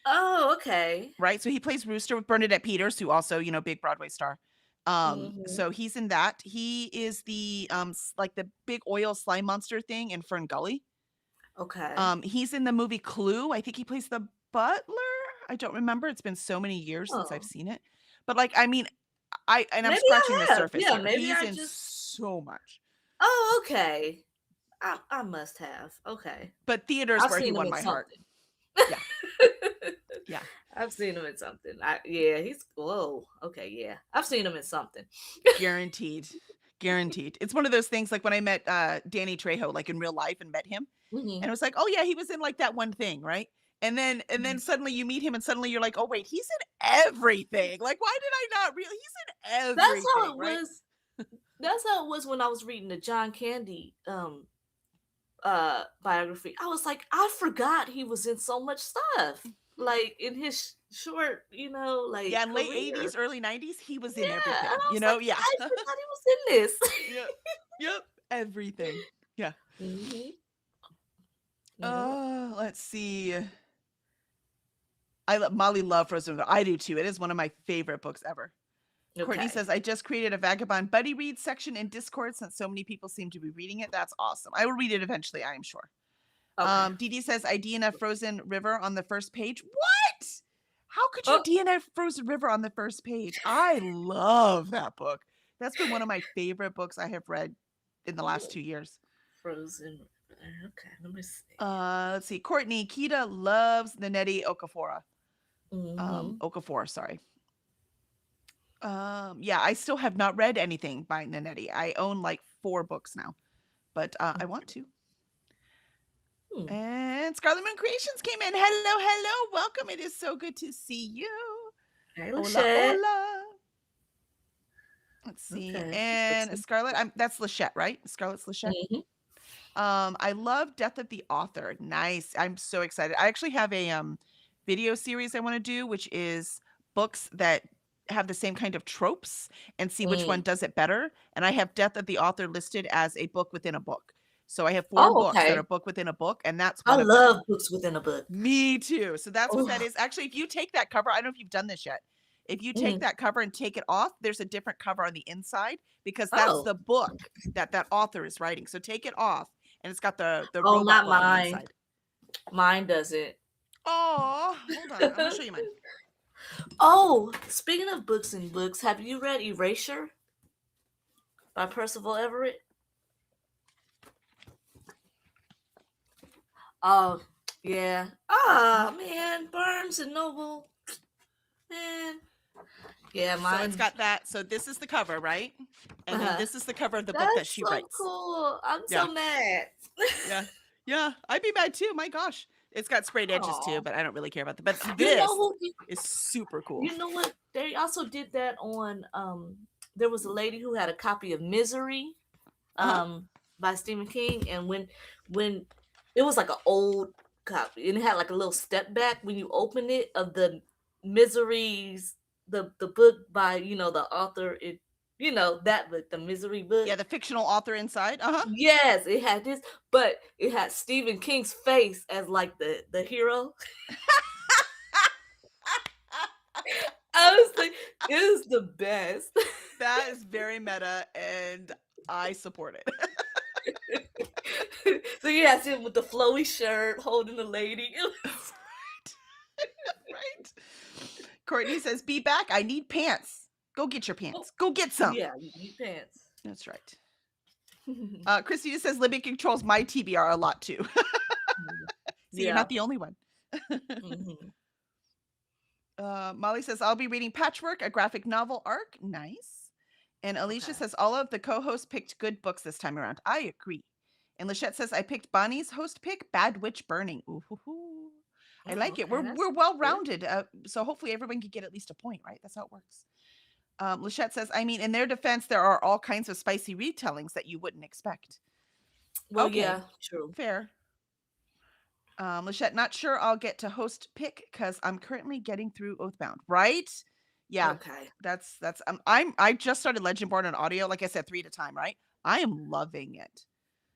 Oh, okay. Right, so he plays Rooster with Bernadette Peters, who also, you know, big Broadway star. So he's in that. He is the like the big oil slime monster thing in Fern Gully. Okay. He's in the movie Clue. I think he plays the butler. I don't remember. It's been so many years since I've seen it. But like, I mean, I'm scratching the surface. Yeah, here. maybe he's I in just so much. Oh, okay. I must have. Okay. But theater's where he won my heart. Yeah. Yeah. I've seen him in something. He's okay, yeah. I've seen him in something. Guaranteed. It's one of those things like when I met Danny Trejo like in real life and met him. And it was like, oh yeah, he was in like that one thing, right? And then suddenly you meet him and suddenly you're like, oh wait, he's in everything. Like, why did I not realize he's in everything? That's how it was. That's how it was when I was reading the John Candy biography. I was like, I forgot he was in so much stuff. Like in his short, you know, like in late 80s, early 90s, he was in everything. You know, like, I forgot he was in this. Yep, everything. Yeah. Let's see. Molly love Frozen. I do too. It is one of my favorite books ever. Courtney says, I just created a Vagabond Buddy Read section in Discord since so many people seem to be reading it. That's awesome. I will read it eventually, I am sure. Dee Dee says, I DNF Frozen River on the first page. What? How could you DNF Frozen River on the first page? I love that book. That's been one of my favorite books I have read in the last 2 years. Frozen. Okay, let me see. Let's see. Courtney, Kita loves Nnedi Okafor. Mm-hmm. Okafor, sorry. Yeah, I still have not read anything by Nnedi. I own like 4 books now, but I want to. Hmm. And Scarlet Moon Creations came in. Hello, hello. Welcome. It is so good to see you. Hey, Hola, Lachette. hola. Let's see. Okay. And Scarlet, that's Lachette, right? Scarlet's Lachette. Mm-hmm. I love Death of the Author. Nice. I'm so excited. I actually have a video series I want to do, which is books that have the same kind of tropes and see which one does it better. And I have Death of the Author listed as a book within a book. So I have 4 Oh, books that okay. are book within a book, and that's I one of them. love books within a book. Me too. So that's what that Oh. is. Actually, if you take that cover, I don't know if you've done this yet. If you take Mm. that cover and take it off, there's a different cover on the inside because that's Oh. the book that author is writing. So take it off, and it's got the Oh, robot not book on the mine. inside. Mine doesn't. Oh, hold on. I'm gonna show you mine. Oh, speaking of books and books, have you read Erasure by Percival Everett? Oh, yeah. Ah, man, Barnes and Noble. Man. Yeah, mine. So it's got that. So this is the cover, right? And then this is the cover of the book that she so writes. Cool. I'm so mad. Yeah. I'd be mad too. My gosh. It's got sprayed edges too, Aw. but I don't really care about that. But You this know who? is super cool. You know what? They also did that on. There was a lady who had a copy of Misery, by Stephen King, and when it was like an old copy, and it had like a little step back when you open it of the Miseries, the book by the author. That book, the Misery book. Yeah, the fictional author inside. Yes, it had this, but it had Stephen King's face as like the hero. Honestly, it is the best. That is very meta, and I support it. So yeah, him with the flowy shirt, holding the lady. Right. Courtney says, "Be back. I need pants. Go get your pants. Go get some." Yeah, you need pants. That's right. Christina says, "Libby controls my TBR a lot too." So you're not the only one. Molly says, "I'll be reading Patchwork, a graphic novel arc." Nice. And Alicia says, "All of the co-hosts picked good books this time around." I agree. And Lachette says, "I picked Bonnie's host pick, Bad Witch Burning." Ooh, I like it. We're well rounded. So hopefully everyone can get at least a point, right? That's how it works. Lachette says, "I mean, in their defense, there are all kinds of spicy retellings that you wouldn't expect." Well, yeah, true. Fair. Lachette, "Not sure I'll get to host pick because I'm currently getting through Oathbound." Right? Yeah. Okay. That's I just started Legendborn on audio, like I said, 3 at a time, right? I am loving it.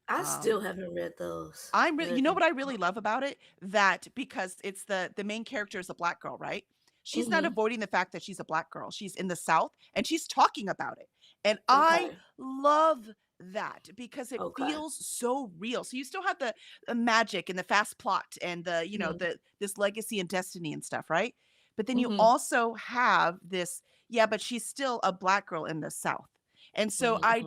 I still haven't read those. I'm really, you know what I really love about it? That because it's the main character is a Black girl, right? She's not avoiding the fact that she's a Black girl. She's in the South and she's talking about it. And I love that because it feels so real. So you still have the magic and the fast plot and the this legacy and destiny and stuff, right? But then you also have this, but she's still a Black girl in the South. And so I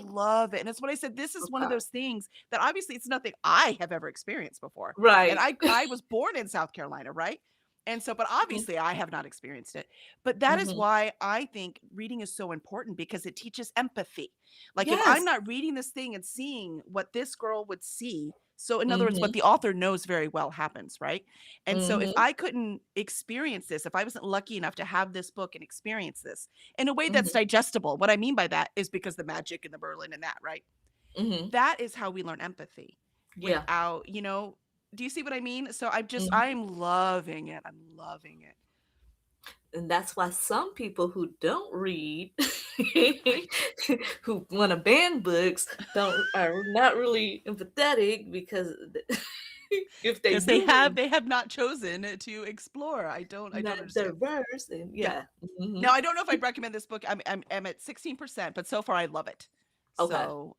love it. And it's what I said, this is one of those things that obviously it's nothing I have ever experienced before. Right. And I was born in South Carolina, right? And so, but obviously I have not experienced it. But that is why I think reading is so important because it teaches empathy. Like if I'm not reading this thing and seeing what this girl would see, so in other words, what the author knows very well happens, right? And so if I couldn't experience this, if I wasn't lucky enough to have this book and experience this in a way that's digestible, what I mean by that is because the magic and the Merlin and that, right? That is how we learn empathy. Without, do you see what I mean? So I'm loving it. I'm loving it. And that's why some people who don't read, who want to ban books, are not really empathetic because if they have not chosen to explore. I don't understand. Diverse and Now I don't know if I'd recommend this book. I'm at 16%, but so far I love it. Okay. So,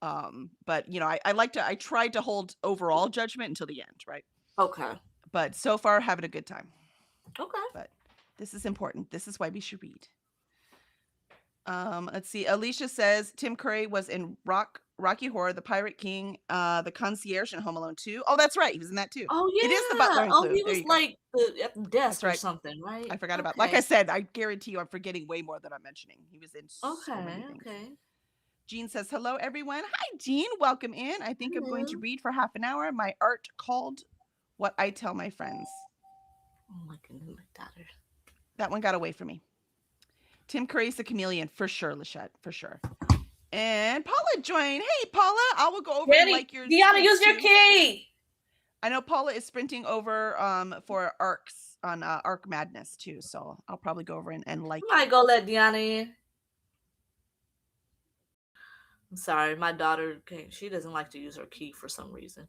but I tried to hold overall judgment until the end, right? Okay. But so far having a good time. Okay. But this is important. This is why we should read. Let's see. Alicia says Tim Curry was in Rock Rocky Horror, The Pirate King, The Concierge, and Home Alone 2. Oh, that's right. He was in that too. Oh It is the yeah. butler and Oh, Clue. he There was you go. like at the That's desk or right. something, right? I forgot about. Like I Okay. said, I guarantee you, I'm forgetting way more than I'm mentioning. He was in so many Okay. things. Okay. Jean says, "Hello, everyone. Hi, Jean. Welcome in. I think I'm going to Hello. read for half an hour my art called What I Tell My Friends." Oh my goodness, my daughter. That one got away from me. Tim Curry's the chameleon, for sure, Lachette, for sure. And Paula joined. Hey, Paula, I will go over and Danny, like your Deanna, sprints use your too. key. I know Paula is sprinting over for ARCs on ARC Madness too, so I'll probably go over and like. I might go let Deanna in. I'm sorry, my daughter she doesn't like to use her key for some reason.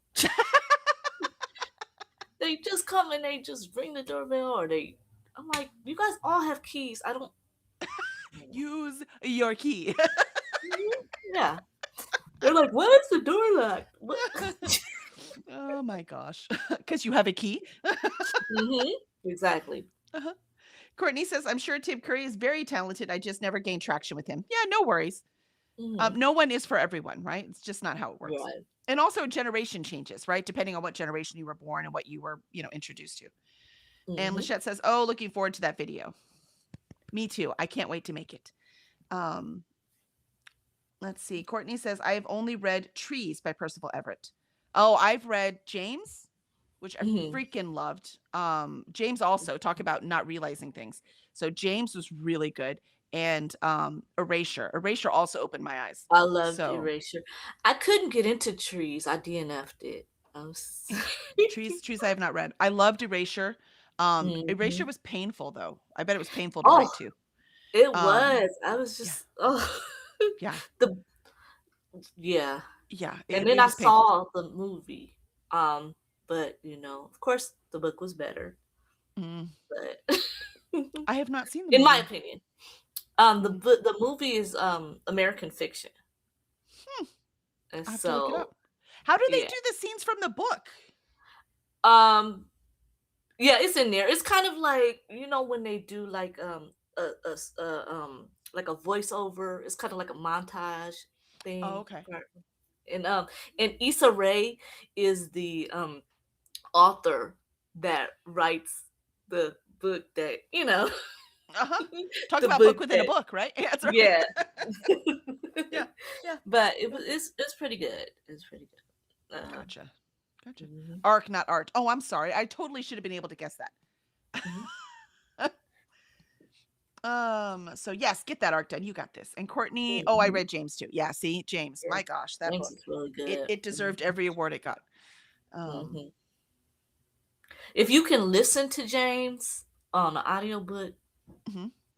They just come and they just ring the doorbell, or I'm like, you guys all have keys. I don't Use your key. Yeah. They're like, why is the door locked? What? Oh my gosh. Because you have a key. Exactly. Courtney says, "I'm sure Tim Curry is very talented. I just never gained traction with him." Yeah, no worries. No one is for everyone, right? It's just not how it works. Right. And also generation changes, right? Depending on what generation you were born and what you were, introduced to. And Lachette says, "Oh, looking forward to that video." Me too. I can't wait to make it. Let's see. Courtney says, "I have only read Trees by Percival Everett." Oh, I've read James, which I freaking loved. James also talk about not realizing things. So James was really good. And Erasure. Erasure also opened my eyes. I loved Erasure. I couldn't get into Trees. I DNF'd it. Trees I have not read. I loved Erasure. Erasure was painful though. I bet it was painful to write too. It was. I was just yeah. Yeah. And It then I was painful. saw the movie. But of course the book was better. But I have not seen the movie. In my opinion. The movie is American fiction. And I have to look it up. How do they do the scenes from the book? Yeah, it's in there. It's kind of like, when they do like like a voiceover. It's kind of like a montage thing. Oh, okay. And Issa Rae is the author that writes the book that Talk about book within a book, right? Yeah, that's right. Yeah. But it's pretty good. It's pretty good. Gotcha. Arc, not art. Oh, I'm sorry. I totally should have been able to guess that. So yes, get that arc done. You got this. And Courtney, I read James too. Yeah, see, James. Yeah. My gosh, that James book is really good. It deserved every award it got. If you can listen to James on an audiobook,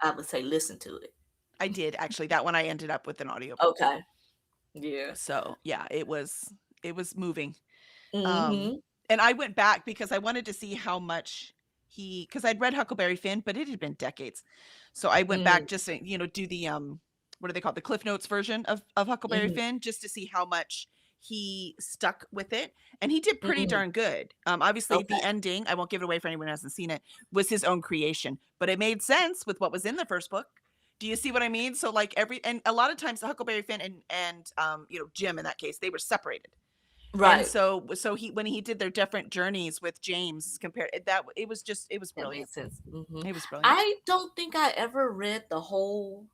I would say listen to it. I did actually. That one I ended up with an audiobook. Okay. Yeah. So yeah, it was moving. And I went back because I wanted to see how much because I'd read Huckleberry Finn, but it had been decades. So I went back just to, do the what do they call it? The Cliff Notes version of Huckleberry Finn, just to see how much he stuck with it. And he did pretty darn good. Obviously the ending, I won't give it away for anyone who hasn't seen it, was his own creation, but it made sense with what was in the first book. Do you see what I mean? So like and a lot of times Huckleberry Finn and Jim in that case, they were separated. Right. And so when he did their different journeys with James compared it was brilliant. That makes sense. It was brilliant. I don't think I ever read the whole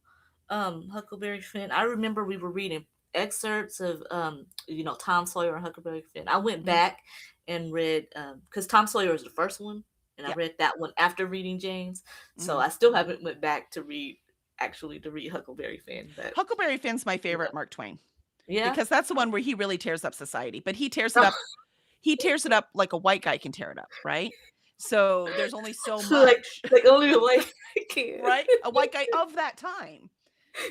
Huckleberry Finn. I remember we were reading excerpts of Tom Sawyer and Huckleberry Finn. I went back and read because Tom Sawyer was the first one, and I read that one after reading James. So I still haven't went back to read Huckleberry Finn. But Huckleberry Finn's my favorite Mark Twain. Yeah. Because that's the one where he really tears up society, but he tears it up. He tears it up like a white guy can tear it up, right? So there's only so much. like only a white guy can. Right? A white guy of that time.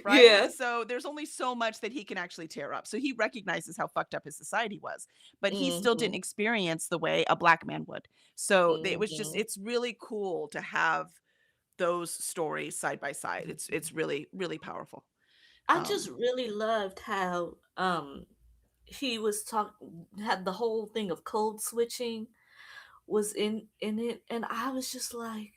Right? Yeah. So there's only so much that he can actually tear up. So he recognizes how fucked up his society was, but he still didn't experience the way a black man would. So it was it's really cool to have those stories side by side. It's really, really powerful. I just really loved how he was had the whole thing of code switching was in it, and I was just like,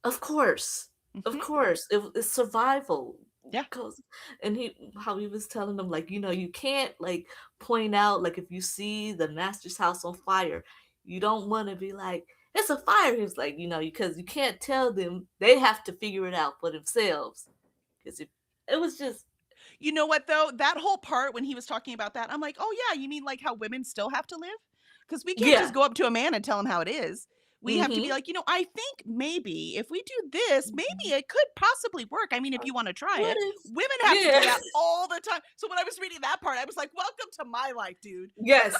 of course, it's survival. Yeah. Cause, and how he was telling them, like, you can't like point out, like, if you see the master's house on fire, you don't want to be like, it's a fire. He was like, because you can't tell them, they have to figure it out for themselves. Because if it was just, You know what though? That whole part when he was talking about that, I'm like, "Oh yeah, you mean like how women still have to live? Because we can't just yeah, go up to a man and tell him how it is. We have to be mm-hmm, like, I think maybe if we do this, maybe it could possibly work. I mean, if you want to try what it." if, Women have to do yeah, that all the time. So when I was reading that part, I was like, "Welcome to my life, dude." yes,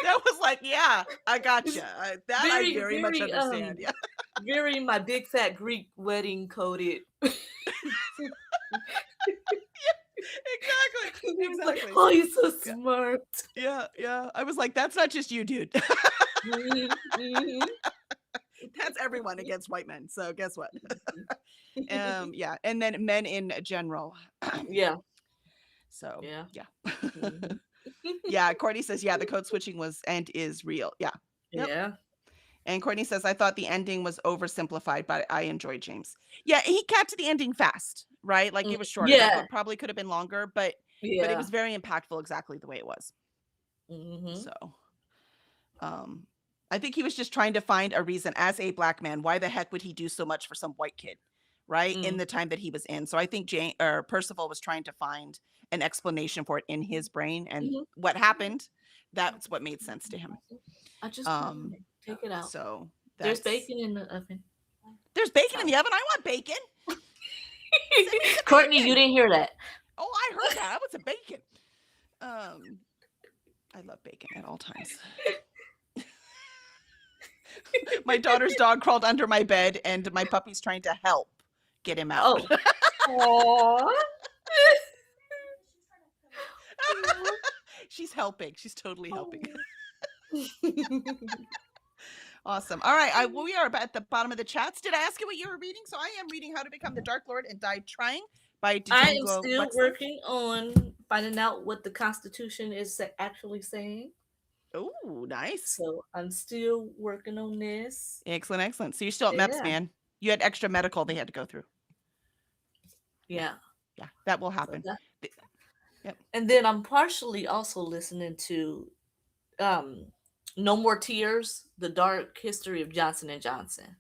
That was like, "Yeah, I gotcha. That I very, very much very, understand." Yeah. very my big fat Greek wedding coded. Exactly. He was like, Exactly. "Oh, you're so Yeah. smart." Yeah, yeah. I was like, "That's not just you, dude." Mhm, mhm. That's everyone against white men. So guess what? Yeah, and then men in general. Yeah, So yeah. yeah. Mhm. Yeah, Courtney says, yeah, the code switching was and is real. Yeah. Yep. Yeah. And Courtney says, I thought the ending was oversimplified, but I enjoyed James. Yeah, he got to the ending fast, right? Like Mm, it was shorter. That yeah, book probably could have been longer, but it yeah. was very impactful exactly the way it was. Mhm. So um I think he was just trying to find a reason as a black man. Why the heck would he do so much for some white kid? Right? In Mm, the time that he was in. So I think Jane or Percival was trying to find an explanation for it in his brain. And mhm. what happened, that's what made sense to him. I just Um, take it out. so There's that's bacon in the oven. there's bacon in Sorry. the oven. I want bacon. Send me some Courtney, you bacon. didn't hear that. Oh, I heard that. I want some bacon. Um, I love bacon at all times. My daughter's dog crawled under my bed and my puppy's trying to help get him out. Oh. Aw. She's helping. She's totally helping. Oh. Awesome. All right. We are at the bottom of the chats. Did I ask you what you were reading? So I am reading How to Become the Dark Lord and Die Trying by I am Django still Wexler. working on finding out what the Constitution is actually saying. Oh, nice. So I'm still working on this. Excellent, excellent. So you're still at MEPS, Yeah. man. You had extra medical they had to go through. Yeah. Yeah, that will So happen. that, Yep. and then I'm partially also listening to um No More Tears, The Dark History of Johnson and Johnson.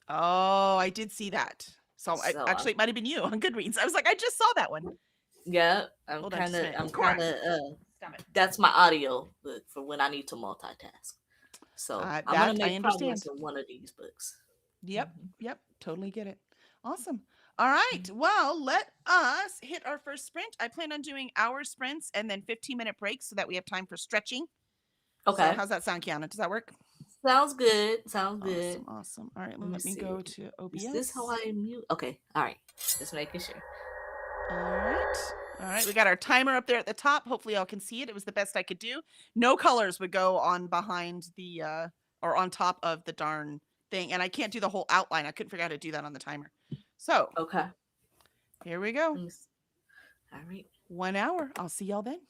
Oh, I did see that. So So actually, it might have been you on Goodreads. I was like, I just saw that one. yeah, Hold on just a minute. I'm Court. kind of Stop it. that's my audio book for when I need to multitask. So I'm gonna That I make understand. progress in one of these books. Yep. Mhm. Yep. Totally get it. Awesome. All right. Well, let us hit our first sprint. I plan on doing hour sprints and then 15-minute breaks so that we have time for stretching. So Okay, how's that sound, Kiana? Does that work? sounds good. Sounds good. Awesome. Awesome. All right. Let me Let me see. go to Is OBS. this how I mute? Okay, all right. Just making sure. All right. All right. We got our timer up there at the top. Hopefully y'all can see it. It was the best I could do. No colors would go on behind the or on top of the darn thing. And I can't do the whole outline. I couldn't figure out how to do that on the timer. So Okay. here we go. Let me see. All right. 1 hour. I'll see y'all then.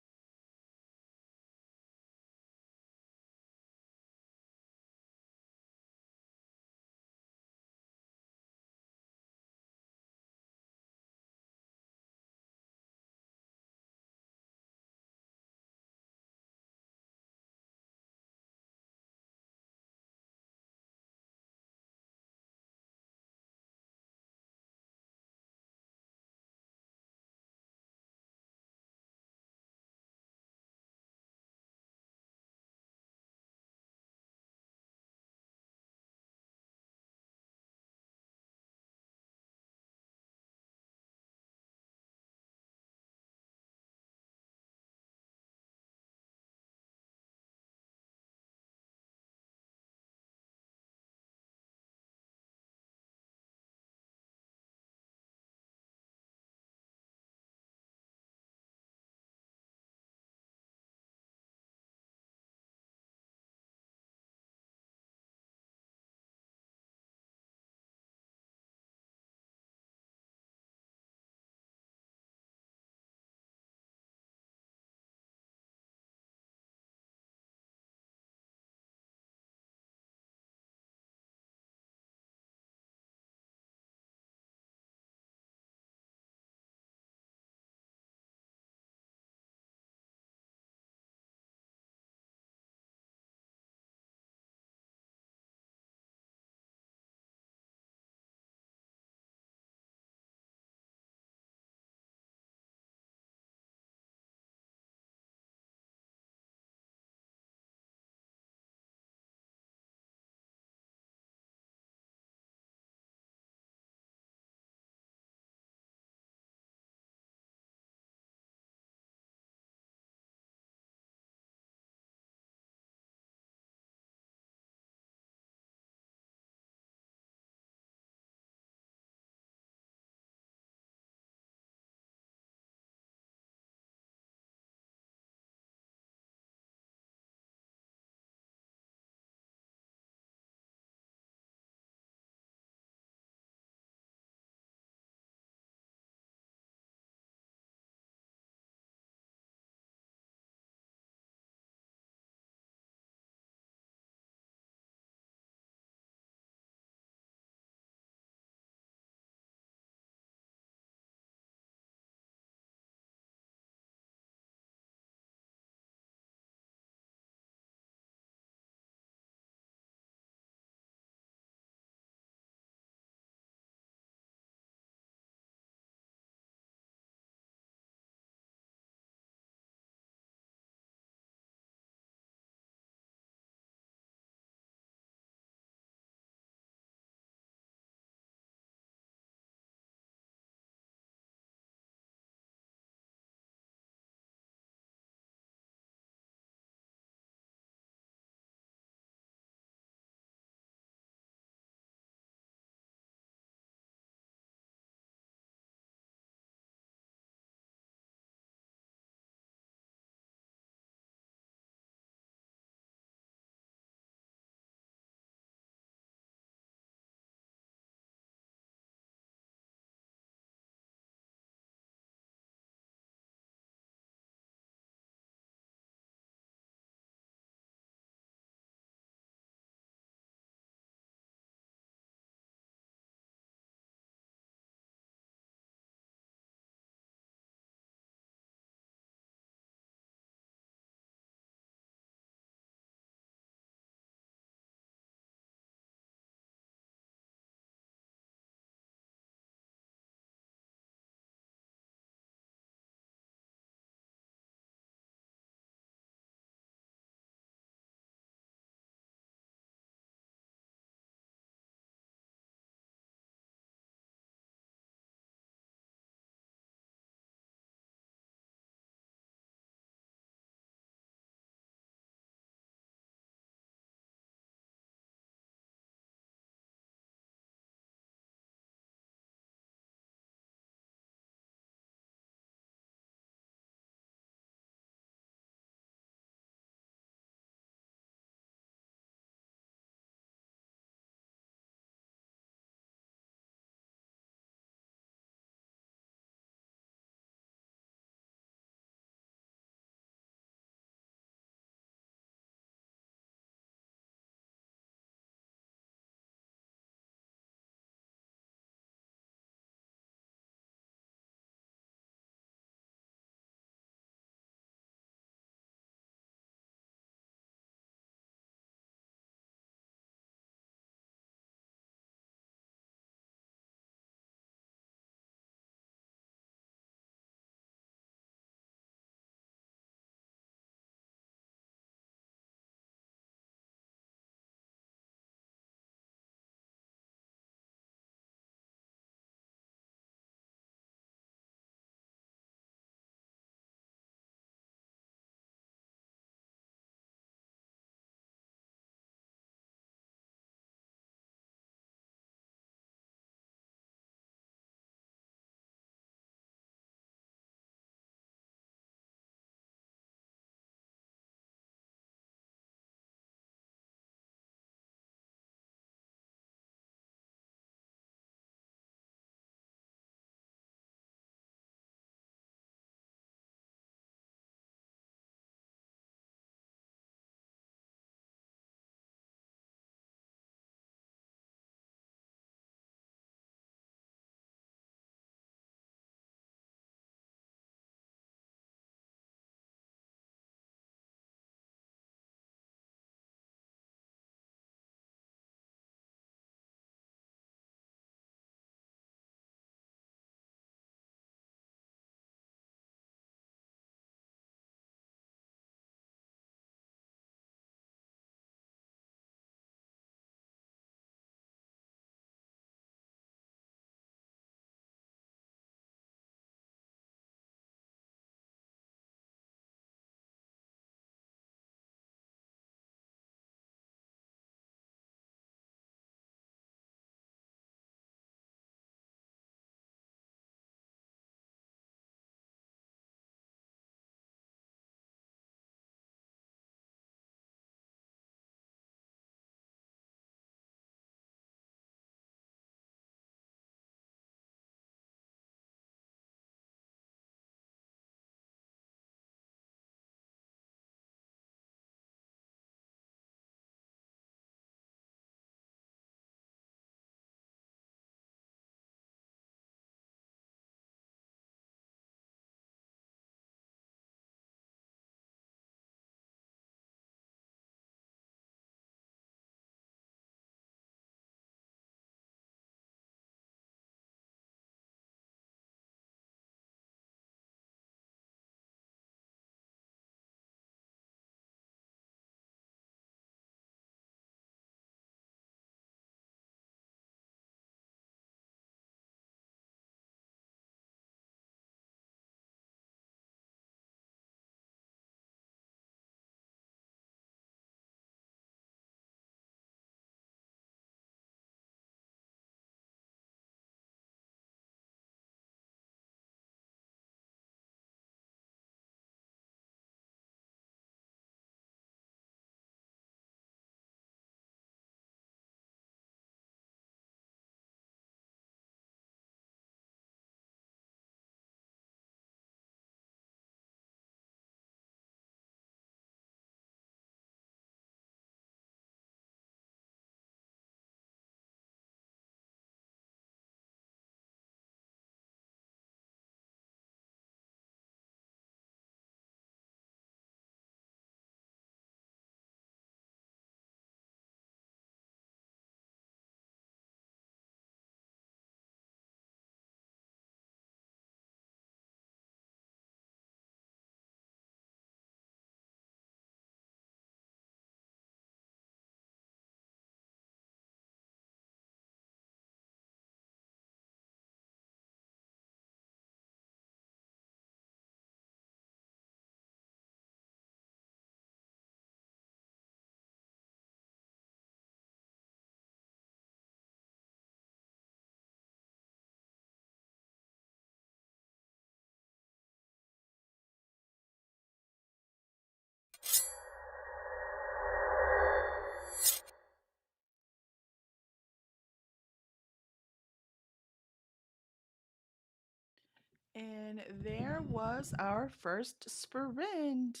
And there was our first sprint.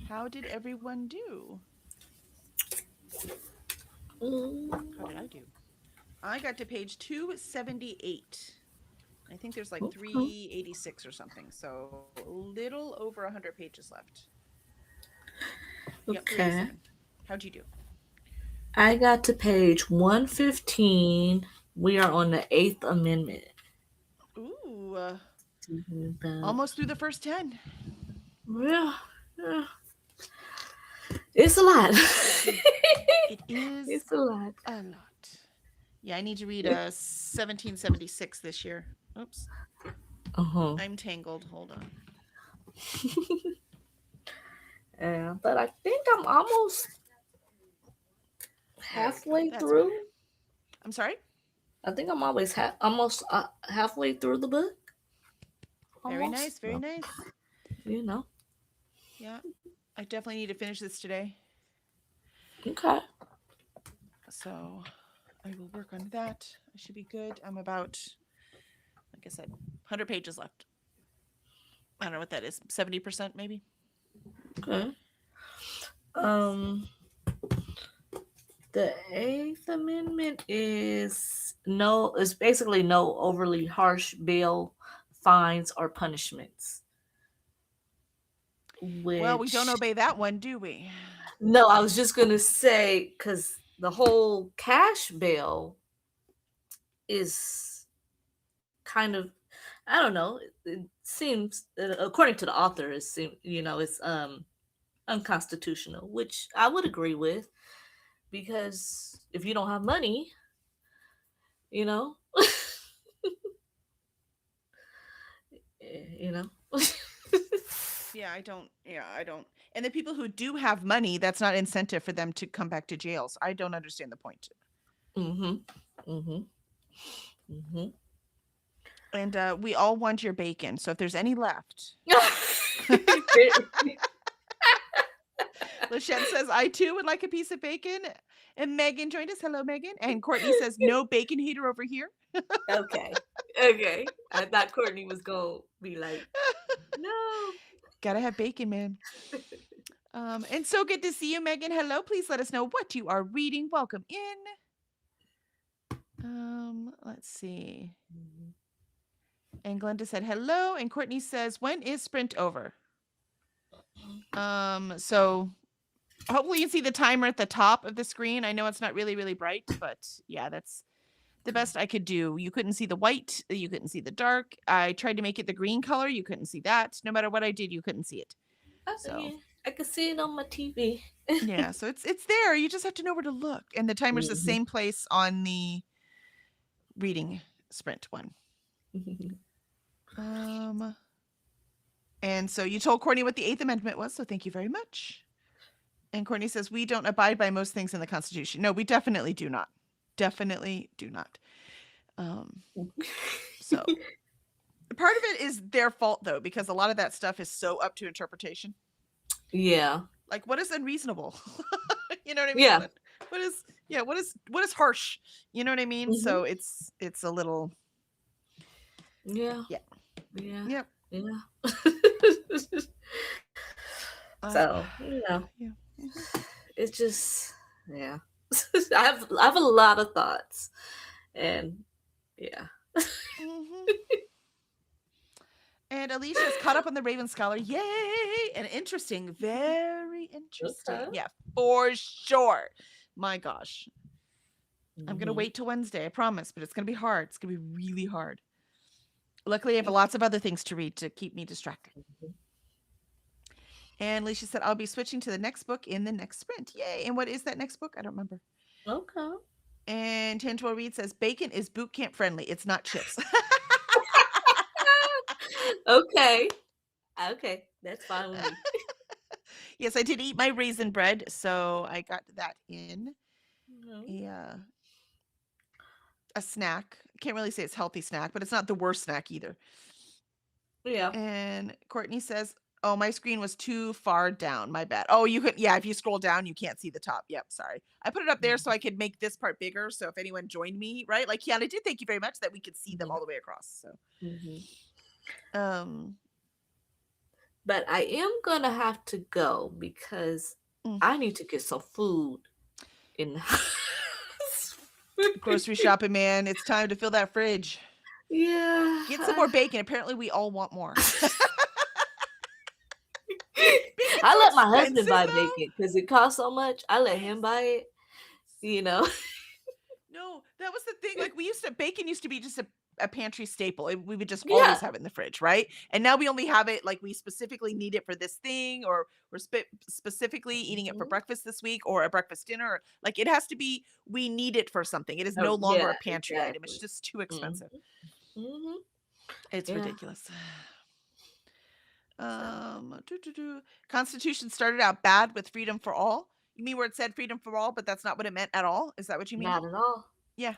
How did everyone do? How did I do? I got to page 278. I think there's like Okay. 386 or something. So a little over 100 pages left. Yep, Okay. 387. How'd you do? I got to page 115. We are on the Eighth Amendment. Ooh, About- almost through the first 10. Yeah, yeah. It's a lot. It is It's a lot. a lot. Yeah, I need to read 1776 this year. Oops, Uh-huh. I'm tangled. Hold on. Yeah, but I think I'm almost halfway That's through. better. I'm sorry? I think I'm always almost halfway through the book. Very Almost. nice, very nice. You know. Yeah, I definitely need to finish this today. Okay. So I will work on that. I should be good. I'm about, like I said, 100 pages left. I don't know what that is. 70% maybe? Okay. The Eighth Amendment is basically no overly harsh bail, fines, or punishments. Well, we don't Which- obey that one, do we? No, I was just gonna say because the whole cash bail is kind of, I don't know. It seems, according to the author, it's unconstitutional, which I would agree with, because if you don't have money, you know, you know. Yeah, I don't. And the people who do have money, that's not incentive for them to come back to jails. I don't understand the point. And we all want your bacon. So if there's any left, Lachette says, I too would like a piece of bacon. And Megan joined us. Hello, Megan. And Courtney says, no bacon heater over here. Okay. I thought Courtney was gonna be like, no. Gotta have bacon, man. And so good to see you, Megan. Hello. Please let us know what you are reading. Welcome in. Let's see. And Glenda said hello. And Courtney says, when is sprint over? So hopefully you can see the timer at the top of the screen. I know it's not really, really bright, but yeah, that's the best I could do. You couldn't see the white. You couldn't see the dark. I tried to make it the green color. You couldn't see that. No matter what I did, you couldn't see it. So Yeah, I can see it on my TV. yeah, so it's there. You just have to know where to look. And the timer's the same place on the reading sprint one. And so you told Courtney what the Eighth Amendment was, so thank you very much. And Courtney says, we don't abide by most things in the Constitution. No, we definitely do not. Definitely do not. So part of it is their fault, though, because a lot of that stuff is so up to interpretation. Yeah. Like, what is unreasonable? You know what I mean? Yeah. What is harsh? You know what I mean? So it's a little. Yeah. Yeah. Yeah. Yep. Yeah. So it's just, yeah. I have a lot of thoughts, and yeah. And Alicia's caught up on the Raven Scholar. Yay! And interesting. Very interesting. Okay. Yeah, for sure. My gosh. I'm going to wait till Wednesday, I promise, but it's going to be hard. It's going to be really hard. Luckily, I have lots of other things to read to keep me distracted. And Alicia said, I'll be switching to the next book in the next sprint. Yay. And what is that next book? I don't remember. Okay. And Tangible Reed says, bacon is boot camp friendly. It's not chips. Okay. That's fine with me. Yes, I did eat my raisin bread, so I got that in. A snack. Can't really say it's healthy snack, but it's not the worst snack either. Yeah. And Courtney says, oh, my screen was too far down. My bad. Oh, you could, if you scroll down, you can't see the top. Yep, sorry. I put it up there so I could make this part bigger. So if anyone joined me, right? Like Kiana did, thank you very much that we could see them all the way across. So Um, But I am gonna have to go because mm, I need to get some food in the house. grocery shopping, man. It's time to fill that fridge. Yeah. Get some more bacon. Apparently, we all want more. Bacon's I so let my husband expensive, buy though. bacon because it costs so much. I let him buy it, you know. No, that was the thing. Like bacon used to be just a pantry staple. We would just always Yeah. have it in the fridge, right? And now we only have it like we specifically need it for this thing, or we're specifically eating it for Mhm. breakfast this week, or a breakfast dinner. Like it has to be, we need it for something. It is no Oh, longer a yeah, pantry item. It's exactly. just too Mhm. expensive. Mhm. It's Yeah. ridiculous. So, Constitution started out bad with freedom for all. You mean where it said freedom for all, but that's not what it meant at all? Is that what you mean? not at all. Yeah.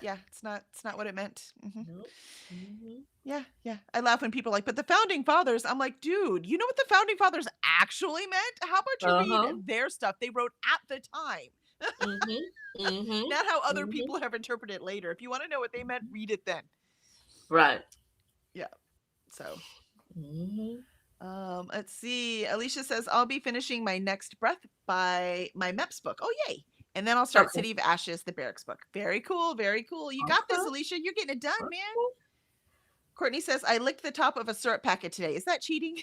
Yeah, it's not what it meant. Nope. Mhm. Yeah, yeah. I laugh when people are like, but the founding fathers, I'm like, dude, you know what the founding fathers actually meant? How about you read Uh-huh. their stuff they wrote at the time? Mhm. Mhm. Not how other Mhm. people have interpreted it later. If you want to know what they meant, read it then. Right. Yeah. So, Mhm. let's see. Alicia says, I'll be finishing my next breath by my MEPS book. Oh, yay. And then I'll start Okay. City of Ashes, the Barracks book. Very cool. Very cool. You got this, Okay. Alicia. You're getting it done, man. Okay. Courtney says, I licked the top of a syrup packet today. Is that cheating?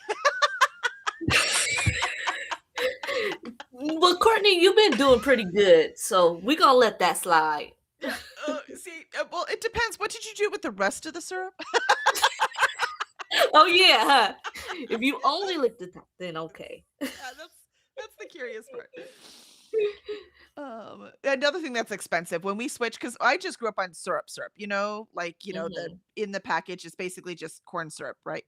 Well, Courtney, you've been doing pretty good, so we're gonna let that slide. Yeah. See, well, it depends. What did you do with the rest of the syrup? Oh yeah, huh? If you only lick the top, then okay. Yeah, that's the curious part. Another thing that's expensive when we switch, because I just grew up on syrup, like the Mhm. in the package is basically just corn syrup, right?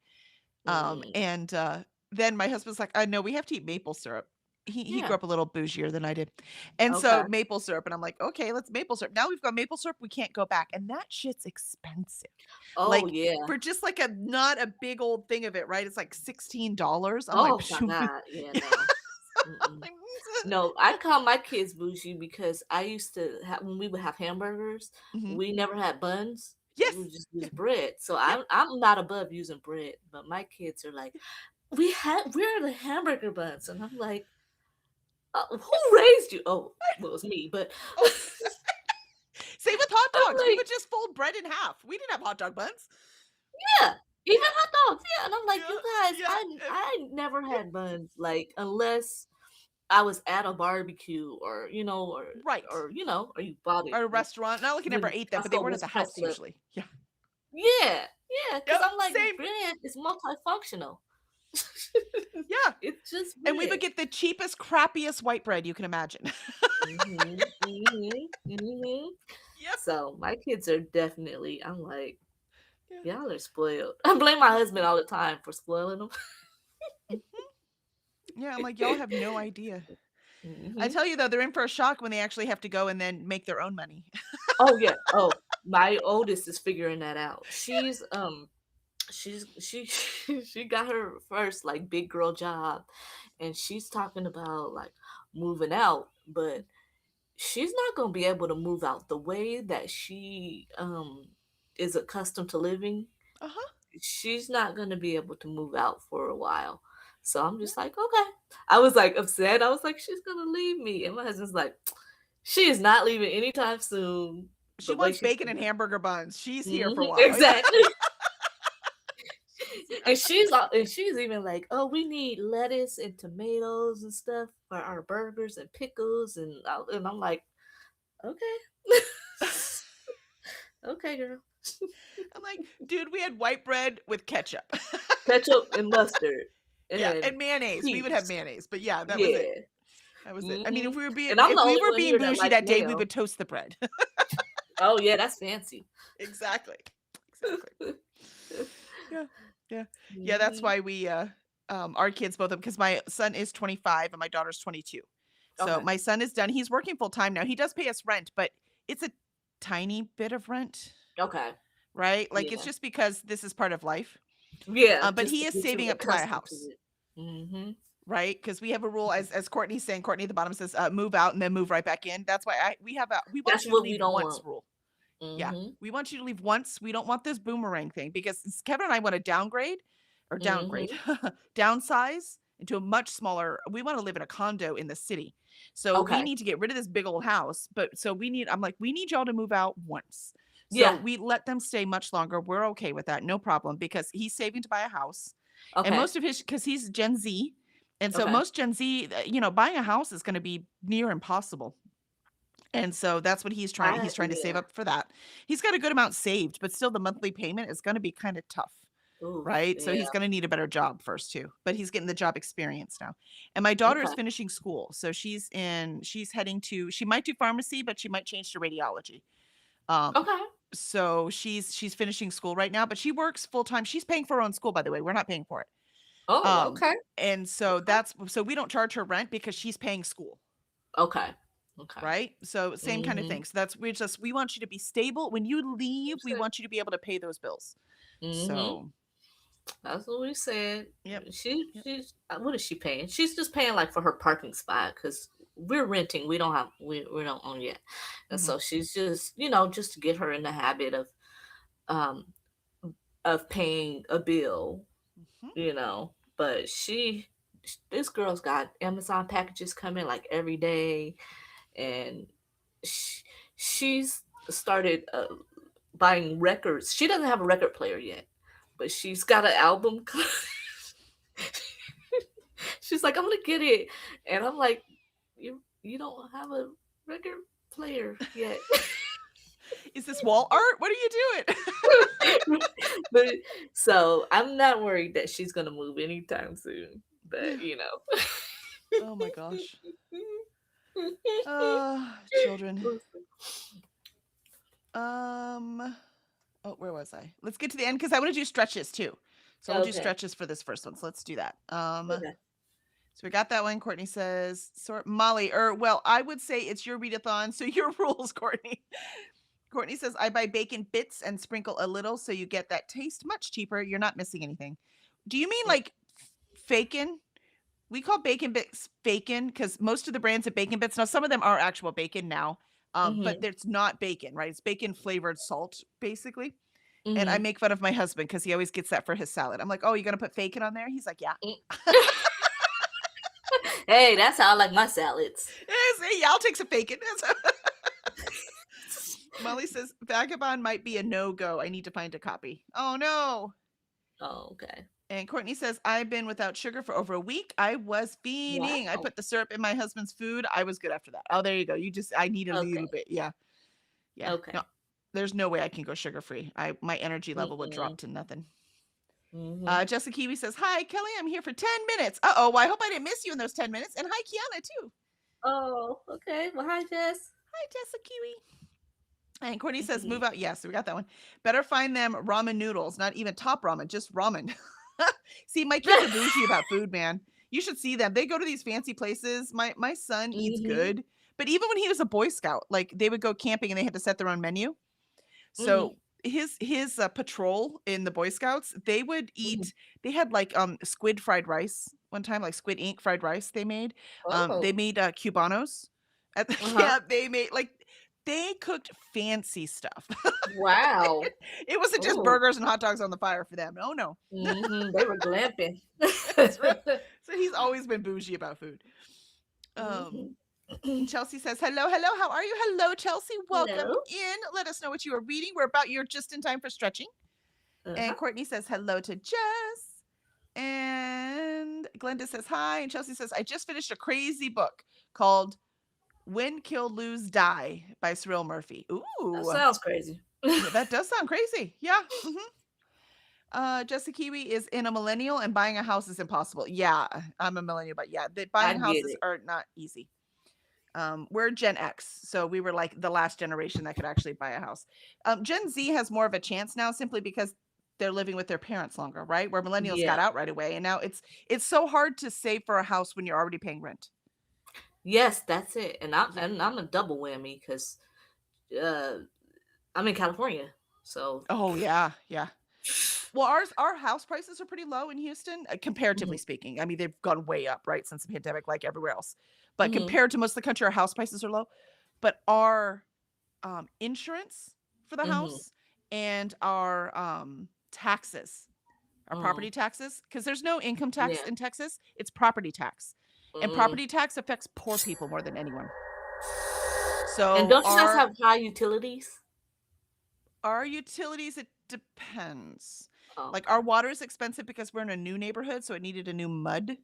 Mm. And then my husband's like, I know we have to eat maple syrup. He grew Yeah. up a little bougier than I did. And Okay. so maple syrup, and I'm like, okay, let's maple syrup. Now we've got maple syrup, we can't go back. And that shit's expensive. Oh Like yeah. for just like a not a big old thing of it, right? It's like $16. I'm like, Oh my God. Yeah. No. Mm-mm. like, No, I call my kids bougie because I used to have when we would have hamburgers, mhm. we never had buns. Yes. We would just Yeah. use bread. So Yep. I'm not above using bread, but my kids are like, we're the hamburger buns, and I'm like, who raised you? Oh, well, it was me, but Oh, same with hot I'm dogs. We like, would just fold bread in half. We didn't have hot dog buns. yeah, even Yeah. hot dogs, yeah. And I'm like, you guys, Yeah. Yeah. I never had buns, like unless I was at a barbecue or Right. or you bought it Or a like restaurant. Not like I never when ate them, but they Costco weren't at was the house prepped up. usually. Yeah. Yeah, yeah, because Yep. I'm like, Same. bread is multifunctional. Yeah. It's just And we bread. would get the cheapest, crappiest white bread you can imagine. Mhm, mhm, mhm. Yep. So my kids are definitely. I'm like, Yeah. y'all are spoiled. I blame my husband all the time for spoiling them. Mhm. Yeah. I'm like, y'all have no idea. I Mhm. tell you though, they're in for a shock when they actually have to go and then make their own money. Oh yeah. Oh, my oldest is figuring that out. She she got her first like big girl job, and she's talking about like moving out, but she's not going to be able to move out the way that she is accustomed to living. Uh-huh. She's not going to be able to move out for a while. So I'm just like, okay. I was like upset. I was like, she's going to leave me. And my husband's like, she is not leaving anytime soon. She The way wants she's bacon and hamburger buns. She's here for a Mhm, while. exactly. And she's even like, oh, we need lettuce and tomatoes and stuff for our burgers and pickles and I'm like, okay. Okay, girl. I'm like, dude, we had white bread with ketchup. Ketchup and mustard Yeah, and and mayonnaise. We would have peace. mayonnaise, but yeah, that was it. Yeah. That was it. I mean, Mhm. And I'm the if we only were one being here that bougie likes that day, we mayo. would toast the bread. Oh yeah, that's fancy. Exactly. Exactly. Yeah. Yeah. Yeah, that's Mhm. why we our kids both of because my son is 25 and my daughter's 22. So Okay. my son is done. He's working full time now. He does pay us rent, but it's a tiny bit of rent, Okay. right? Like it's Yeah. just because this is part of life. Yeah, But just he to is get you saving up to buy a accustomed to house. it. Mhm. Right, because we have a rule as Courtney's saying, Courtney at the bottom says, move out and then move right back in. That's why we have we want That's you to what we leave don't once want. rule. Yeah. Mhm. We want you to leave once. We don't want this boomerang thing because Kevin and I want to downgrade, Mhm. downsize into a much smaller. We want to live in a condo in the city. So we Okay. need to get rid of this big old house. But so I'm like, we need y'all to move out once. So Yeah. we let them stay much longer. We're okay with that. No problem because he's saving to buy a house. And Okay. most of because he's Gen Z. And so Okay. most Gen Z, buying a house is going to be near impossible. And so that's what he's trying to save Yeah. up for that. He's got a good amount saved, but still the monthly payment is going to be kind of tough, Oof. right? So Yeah. he's going to need a better job first too. But he's getting the job experience now. And my daughter is Okay. finishing school. So she might do pharmacy, but she might change to radiology. Um Okay. so she's finishing school right now, but she works full time. She's paying for her own school, by the way. We're not paying for it. Oh, Um okay. and so Okay. so we don't charge her rent because she's paying school. Okay. Okay. Right? So same kind of Mhm. thing. So we want you to be stable. When you leave, we want you to be able to pay those bills. Mhm. So, That's what we said. yep. Yep. She's what is she paying? She's just paying like for her parking spot because we're renting. We don't own yet, and Mhm. so she's just just to get her in the habit um of paying a bill, Mhm. But this girl's got Amazon packages coming like every day, and sh she's started buying records. She doesn't have a record player yet, but she's got an album. She's like, I'm gonna get it, and I'm like, you don't have a record player yet. Is this wall art? What are you doing? But so I'm not worried that she's gonna move anytime soon. But Oh my gosh. Children. Where was I? Let's get to the end because I want to do stretches too. So we'll do Okay. stretches for this first one. So let's do that. Okay. So we got that one. Courtney says, Molly, well, I would say it's your readathon, so your rules, Courtney. Courtney says, I buy bacon bits and sprinkle a little so you get that taste much cheaper. You're not missing anything. Do you mean like fakin? We call bacon bits bacon because most of the brands of bacon bits, now some of them are actual bacon now, but Mhm. it's not bacon, right? It's bacon flavored salt, basically. And I Mhm. make fun of my husband because he always gets that for his salad. I'm like, oh, you're going to put bacon on there? He's like, yeah. Mm. Hey, that's how I like my salads. Yes, yeah, I'll take some bacon. Molly says, Vagabond might be a no-go. I need to find a copy. Oh, no. Oh, okay. And Courtney says, I've been without sugar for over a week. I was fiending. I Wow. put the syrup in my husband's food. I was good after that. Oh, there you go. I need a Okay. little bit. Yeah. Yeah. No, Okay. there's no way I can go sugar-free. My energy level would drop Mm-mm. to nothing. Mhm. Jessica Kiwi says, hi, Kelly. I'm here for 10 minutes. Uh-oh. Well, I hope I didn't miss you in those 10 minutes. And hi, Kiana, too. Oh, okay. Well, hi, Jess. Hi, Jessica Kiwi. And Courtney says, move out. Yes, we got that one. Better find them ramen noodles, not even top ramen, just ramen. See, my kids are bougie about food, man. You should see them. They go to these fancy places. My son eats Mhm. good, but even when he was a Boy Scout, like they would go camping and they had to set their own menu. Mhm. So his patrol in the Boy Scouts, they would Mhm. eat. They had like squid fried rice one time, like squid ink fried rice. They made. They Oh. made cubanos. Uh-huh. Yeah, they cooked fancy stuff. Wow. It wasn't just Oh. burgers and hot dogs on the fire for them. Oh no. Mhm. They were glamping. That's right. So he's always been bougie about food. Um, Mhm. and Chelsea says, hello, hello. How are you? Hello, Chelsea. Welcome Hello. in. Let us know what you are reading. You're just in time for stretching. Uh-huh. And Courtney says, hello to Jess. And Glenda says, hi. And Chelsea says, I just finished a crazy book called Win, Kill, Lose, Die by Cyril Murphy. That Ooh, sounds crazy. yeah, that does sound crazy. Yeah. Jessica Kiwi is in a millennial and buying a house is impossible. Yeah, I'm a millennial, but yeah, I buying get houses it. are not easy. We're Gen X, so we were like the last generation that could actually buy a house. Gen Z has more of a chance now simply because they're living with their parents longer, right? Where millennials Yeah. got out right away. And now it's so hard to save for a house when you're already paying rent. Yes, that's it. And I'm Yeah. and I'm a double whammy because uh I'm in California. So Oh yeah, yeah. Well, our house prices are pretty low in Houston, comparatively Mhm. speaking. I mean, they've gone way up, right, since the pandemic, like everywhere else. But Mhm. compared to most of the country, our house prices are low. But our insurance for the Mhm. house and our taxes, our property Mm. taxes, because there's no income tax Yeah. in Texas. It's property tax. And Mm. property tax affects poor people more than anyone. And So don't you guys have high utilities? our utilities, it depends. Like Okay. our water is expensive because we're in a new neighborhood, so it needed a new mud.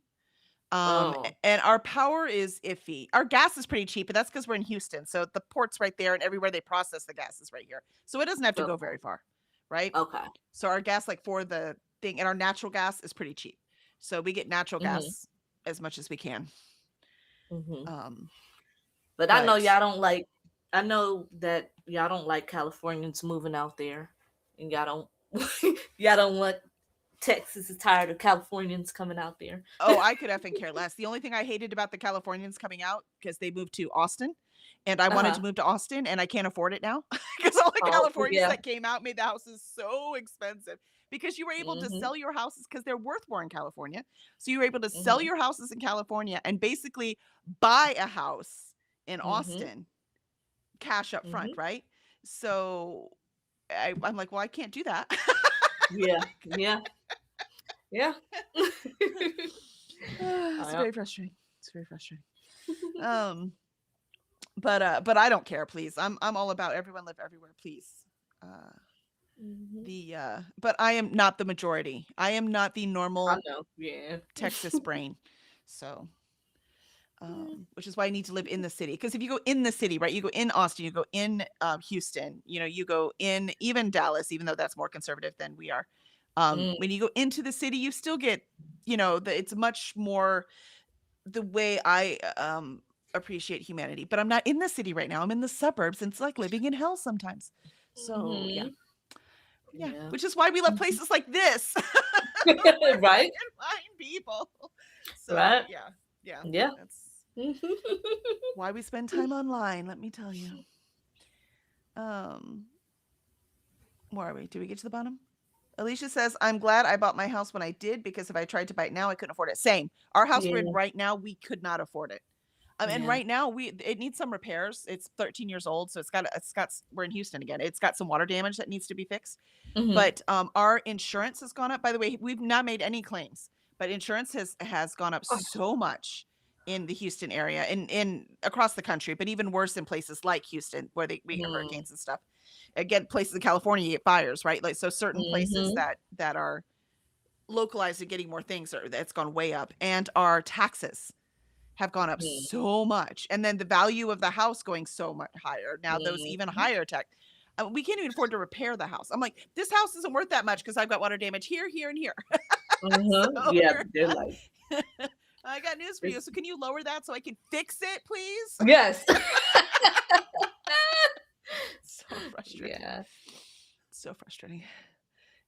Oh. And our power is iffy. Our gas is pretty cheap, but that's because we're in Houston. So the port's right there, and everywhere they process the gas is right here. So it doesn't have to go very Okay. far, right? Okay. So our gas, like for the thing, and our natural gas is pretty cheap. So we get natural Mhm. gas as much as we can. Mhm. Um, But I know but y'all don't like. I know that y'all don't like Californians moving out there, and y'all don't. Y'all don't want Texas is tired of Californians coming out there. oh, I could effing care less. The only thing I hated about the Californians coming out because they moved to Austin, and I wanted Uh-huh. to move to Austin, and I can't afford it now because all the Oh Californians yeah. that came out made the houses so expensive because you were able to Mhm. sell your houses because they're worth more in California. So you were able to sell Mhm. your houses in California and basically buy a house in Mhm. Austin, cash up front, Mhm. right? So I'm like, well, I can't do that. Yeah. Yeah. Yeah. It's Yep. very frustrating. It's very frustrating. Um, but I don't care, please. I'm all about everyone live everywhere, please. Uh Mhm. but I am not the majority. I am not the I normal know. Yeah. Texas brain. So Yeah. which is why I need to live in the city. Because if you go in the city, right, you go in Austin, you go in Houston, you go in even Dallas, even though that's more conservative than we are. Mm. When you go into the city, you still get, it's much more the way I appreciate humanity. But I'm not in the city right now. I'm in the suburbs, and it's like living in hell sometimes. So yeah, Mhm. yeah. Yeah. Which is why we love Mhm. places like this, where we Right. can find people. So Right. yeah, yeah. Yeah. That's why we spend time online. Let me tell you. Um, where are we? Did we get to the bottom? Alicia says, I'm glad I bought my house when I did because if I tried to buy it now, I couldn't afford it. Same. Our house we're in Yeah. right now, we could not afford it. And Yeah. right now it needs some repairs. It's 13 years old, so we're in Houston again. It's got some water damage that needs to be fixed. Mhm. But our insurance has gone up. By the way, we've not made any claims, but insurance has gone up Oh. so much in the Houston area and in across the country, but even worse in places like Houston where we get Mm. hurricanes and stuff. Again, places in California you get fires, right? Like so certain places Mhm. that are localized and getting more things that's gone way up. And our taxes have gone up Mm. so much. And then the value of the house going so much higher. Now those even Mhm. higher tech. We can't even afford to repair the house. I'm like, this house isn't worth that much because I've got water damage here, here, and here. Mhm. So Yeah. They're like, I got news for you. it's, So can you lower that so I can fix it, please? yes. So frustrating. Yeah. So frustrating.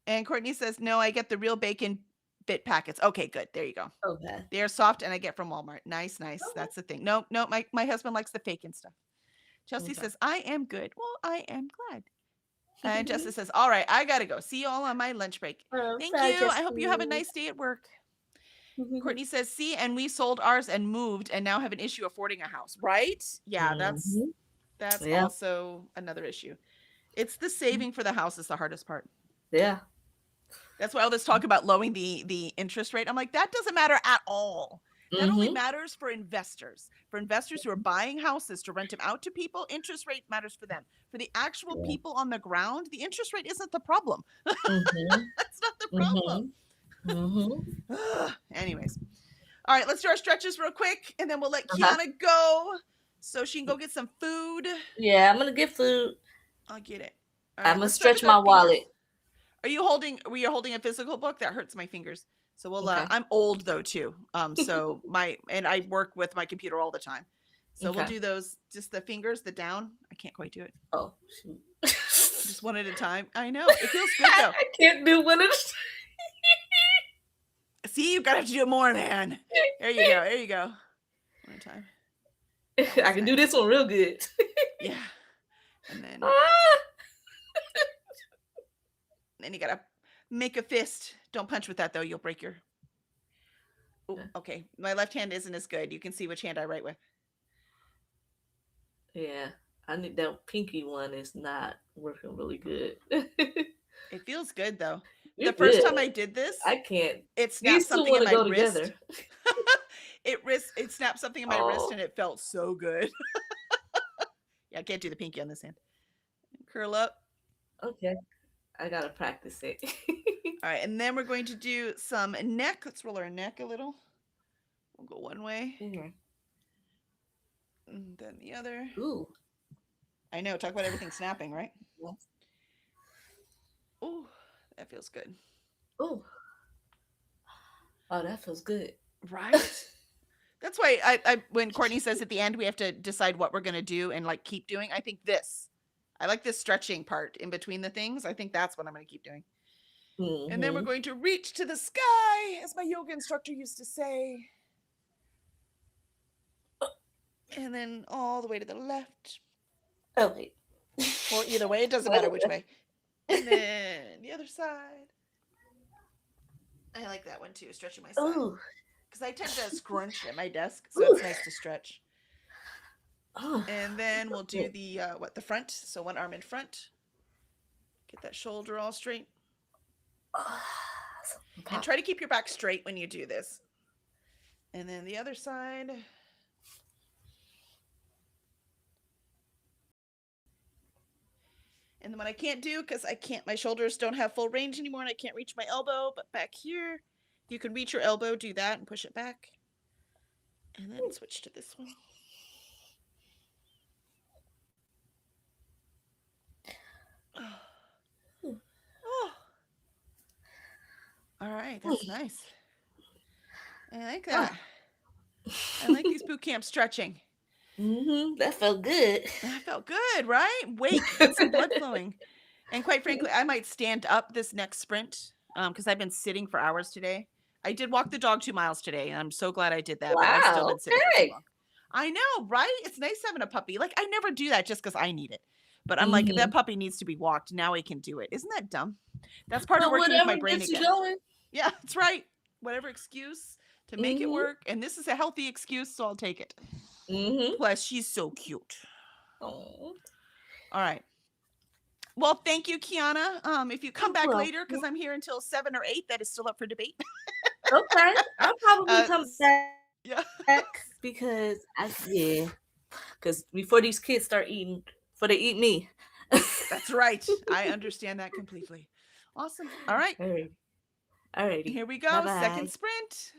And Courtney says, no, I get the real bacon bit packets. Okay, good. There you go. Okay. They're soft and I get from Walmart. Nice, nice. Okay. That's the thing. No, no, my husband likes the fake and stuff. Chelsea Okay. says, I am good. Well, I am glad. And Justice says, all right, I got to go. See you all on my lunch break. Thank Bye, you. I hope you have a Justine. nice day at work. Courtney says, see, and we sold ours and moved and now have an issue affording a house, right? Yeah, Mhm. that's Yeah. also another issue. It's the saving for the house is the hardest part. Yeah. That's why all this talk about lowering the interest rate. I'm like, that doesn't matter at all. That only Mhm. matters for investors. For investors who are buying houses to rent them out to people, interest rate matters for them. For the actual Yeah. people on the ground, the interest rate isn't the problem. Mhm. That's not the problem. Mhm. Mhm. Anyways. All right, let's do our stretches real quick and then we'll let Uh-huh. Kiana go so she can go get some food. Yeah, I'm gonna get food. I'll get it. All I'm right, gonna let's start stretch with our my fingers. wallet. Were you holding a physical book? That hurts my fingers. So we'll Okay. I'm old though too. So I work with my computer all the time. So we'll Okay. do those just the fingers, the down. I can't quite do it. Oh shoot. Just one at a time. I know. It feels good though. I can't do one of See, you've got to have to do it more, man. There you go. There you go. One at a time. the I can do this one real good. Yeah. And then Ah. you gotta make a fist. Don't punch with that though. You'll break your. Ooh, okay. My left hand isn't as good. You can see which hand I write with. Yeah. I need that pinky one is not working really good. It feels good though. The You're first good. time I did this, I can't. it snapped These two something want in to my go wrist. together. It snapped something in my wrist Oh, and it felt so good. Yeah, I can't do the pinky on this hand. Curl up. okay. I gotta practice it. All right, and then we're going to do some neck. Let's roll our neck a little. We'll go one way Mhm. and then the other. Ooh. I know, talk about everything snapping, right? Yes. Oh, that feels good. Ooh. Oh, that feels good. Right? That's why I when Courtney says at the end we have to decide what we're gonna do and like keep doing, I think this. I like this stretching part in between the things. I think that's what I'm gonna keep doing. And then we're Mm-hmm. going to reach to the sky, as my yoga instructor used to say. And then all the way to the left. Oh wait. Or either way, it doesn't matter which way. And then the other side. I like that one too, stretching my side. Ooh. Because I tend to scrunch at my desk, so Ooh. it's nice to stretch. Oh. And then we'll do the the front. So one arm in front. Get that shoulder all straight. And try to keep your back straight when you do this. And then the other side. And then what I can't do, because my shoulders don't have full range anymore and I can't reach my elbow, but back here, if you can reach your elbow, do that and push it back. And then switch to this one. Oh. All right, that's nice. I like that. I like these boot camp stretching. Mm-hmm. That felt good. That felt good, right? Wake, get some blood flowing. And quite frankly, I might stand up this next sprint because I've been sitting for hours today. I did walk the dog 2 miles today, and I'm so glad I did that, but I've still Wow. been sitting for too Okay. long. I know, right? It's nice having a puppy. Like, I never do that just because I need it. But I'm like, Mm-hmm. that puppy needs to be walked. Now I can do it. Isn't that dumb? That's part of But working with my whatever brain gets you again. going. Yeah, that's right. Whatever excuse to make it Mm-hmm. work. And this is a healthy excuse, so I'll take it. Mm-hmm. Plus, she's so cute. Oh. All right. Well, thank you, Kiana. If you come back Well, later, because I'm here until 7 or 8, that is still up for debate. okay. I'll probably uh, come back yeah, because because before these kids start eating, before they eat me. that's right. I understand that completely. Awesome. All right. Alrighty. Here we Bye go. Second bye. sprint.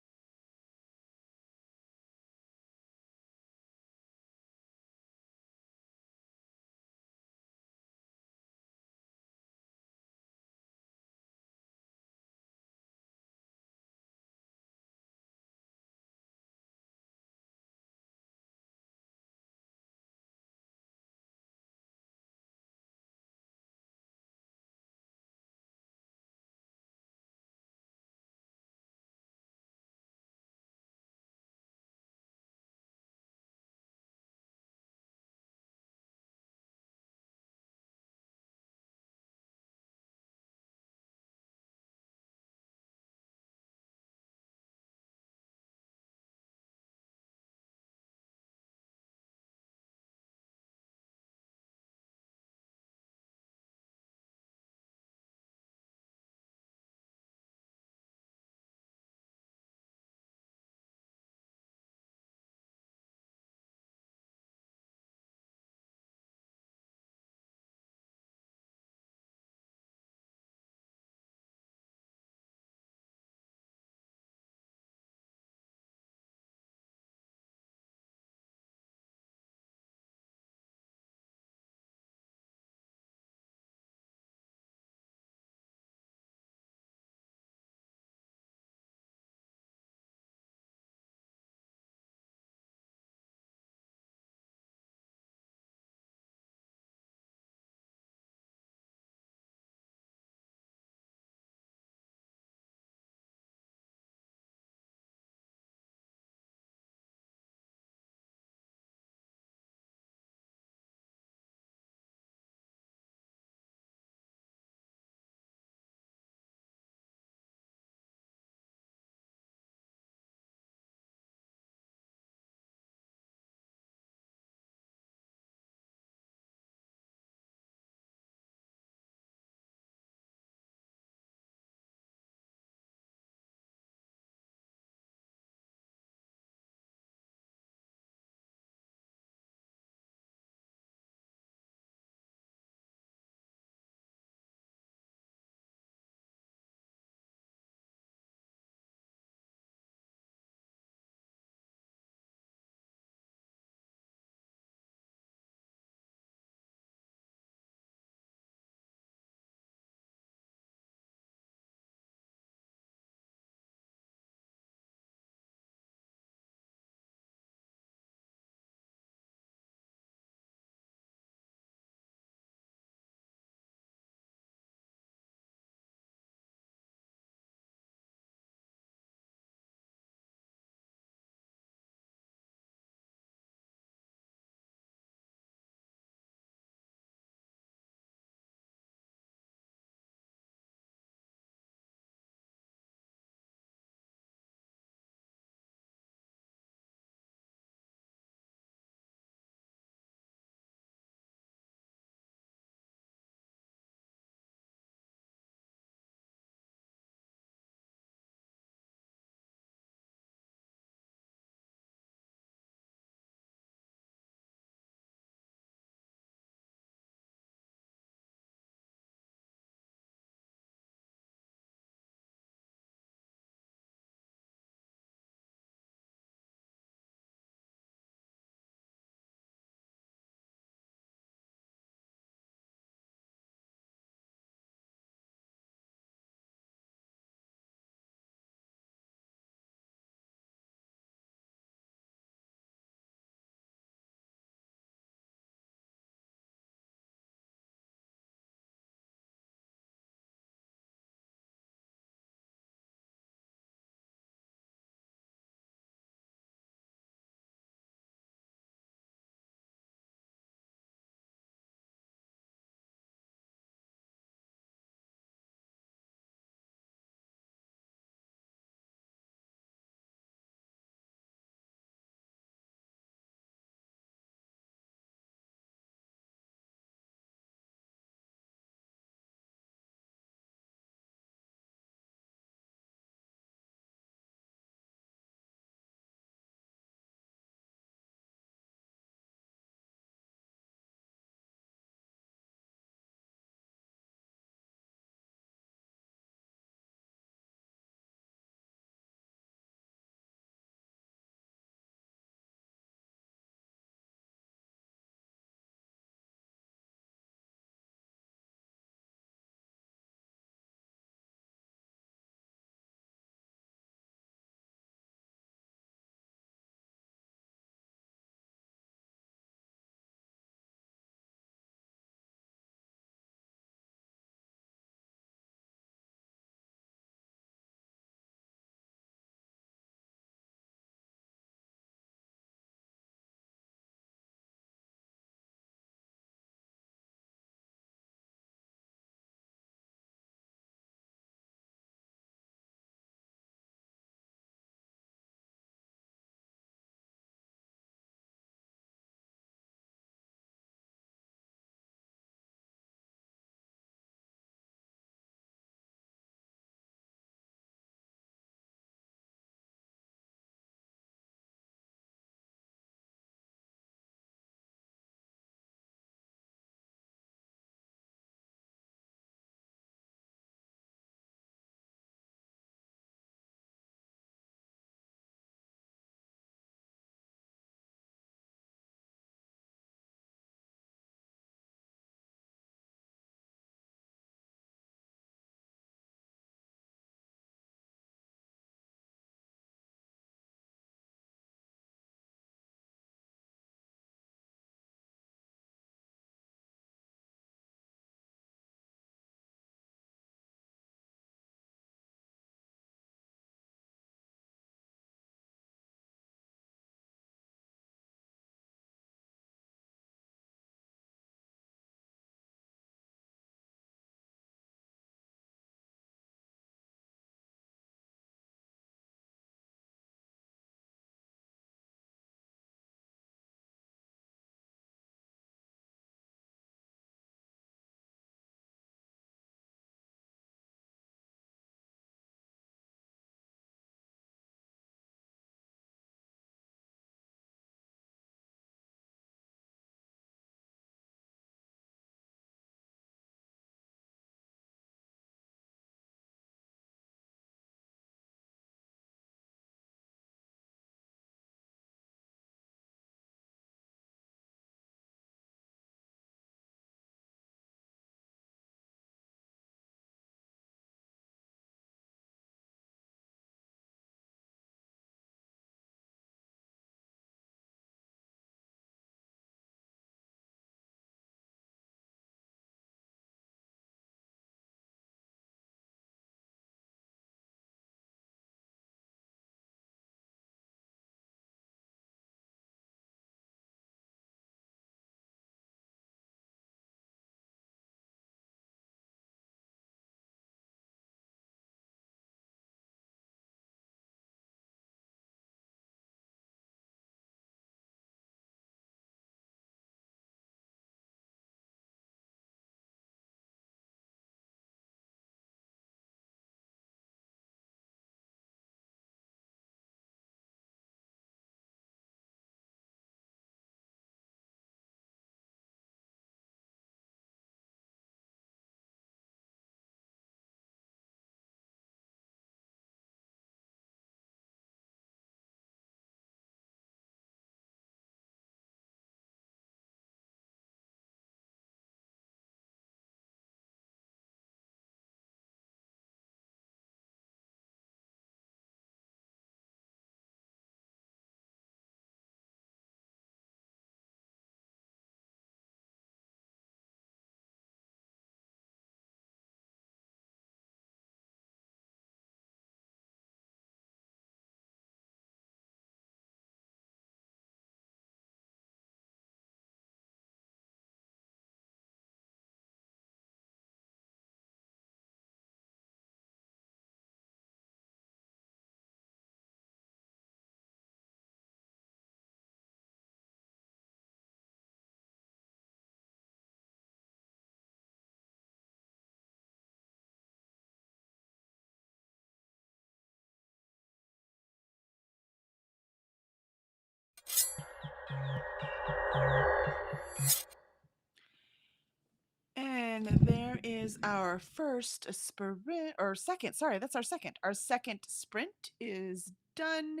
is our first sprint, or second, sorry, that's our second. Our second sprint is done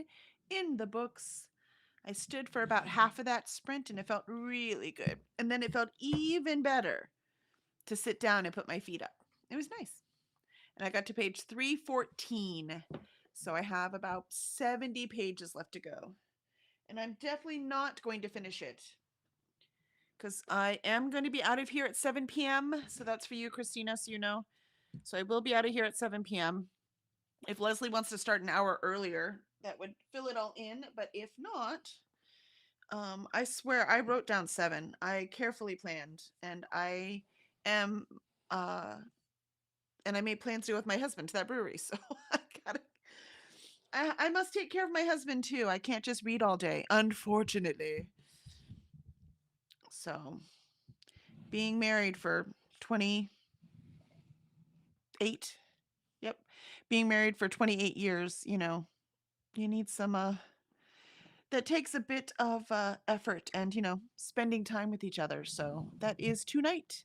in the books. I stood for about half of that sprint and it felt really good. And then it felt even better to sit down and put my feet up. It was nice. And I got to page 314. So I have about 70 pages left to go. And I'm definitely not going to finish it because I am going to be out of here at 7 p.m. So that's for you, Christina, so you know. So I will be out of here at 7 p.m. If Leslie wants to start an hour earlier, that would fill it all in. But if not, I swear I wrote down 7. I carefully planned, and I am, and I made plans to go with my husband to that brewery. So I gotta, I must take care of my husband too. I can't just read all day, unfortunately. So, being married for 28, yep, being married for 28 years, you know, you need some, that takes a bit of effort and, you know, spending time with each other. So, that is tonight.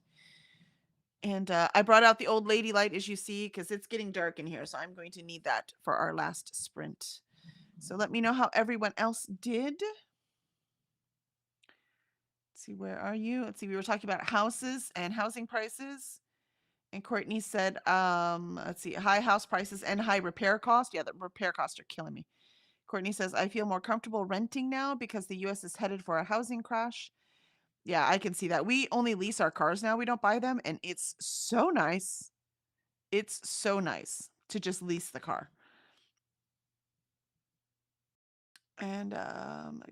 And I brought out the old lady light, as you see, because it's getting dark in here. So, I'm going to need that for our last sprint. So, let me know how everyone else did. Let's see, where are you? Let's see, we were talking about houses and housing prices. And Courtney said, let's see, high house prices and high repair costs. Yeah, the repair costs are killing me. Courtney says, I feel more comfortable renting now because the US is headed for a housing crash. Yeah, I can see that. We only lease our cars now. We don't buy them. And it's so nice. It's so nice to just lease the car. And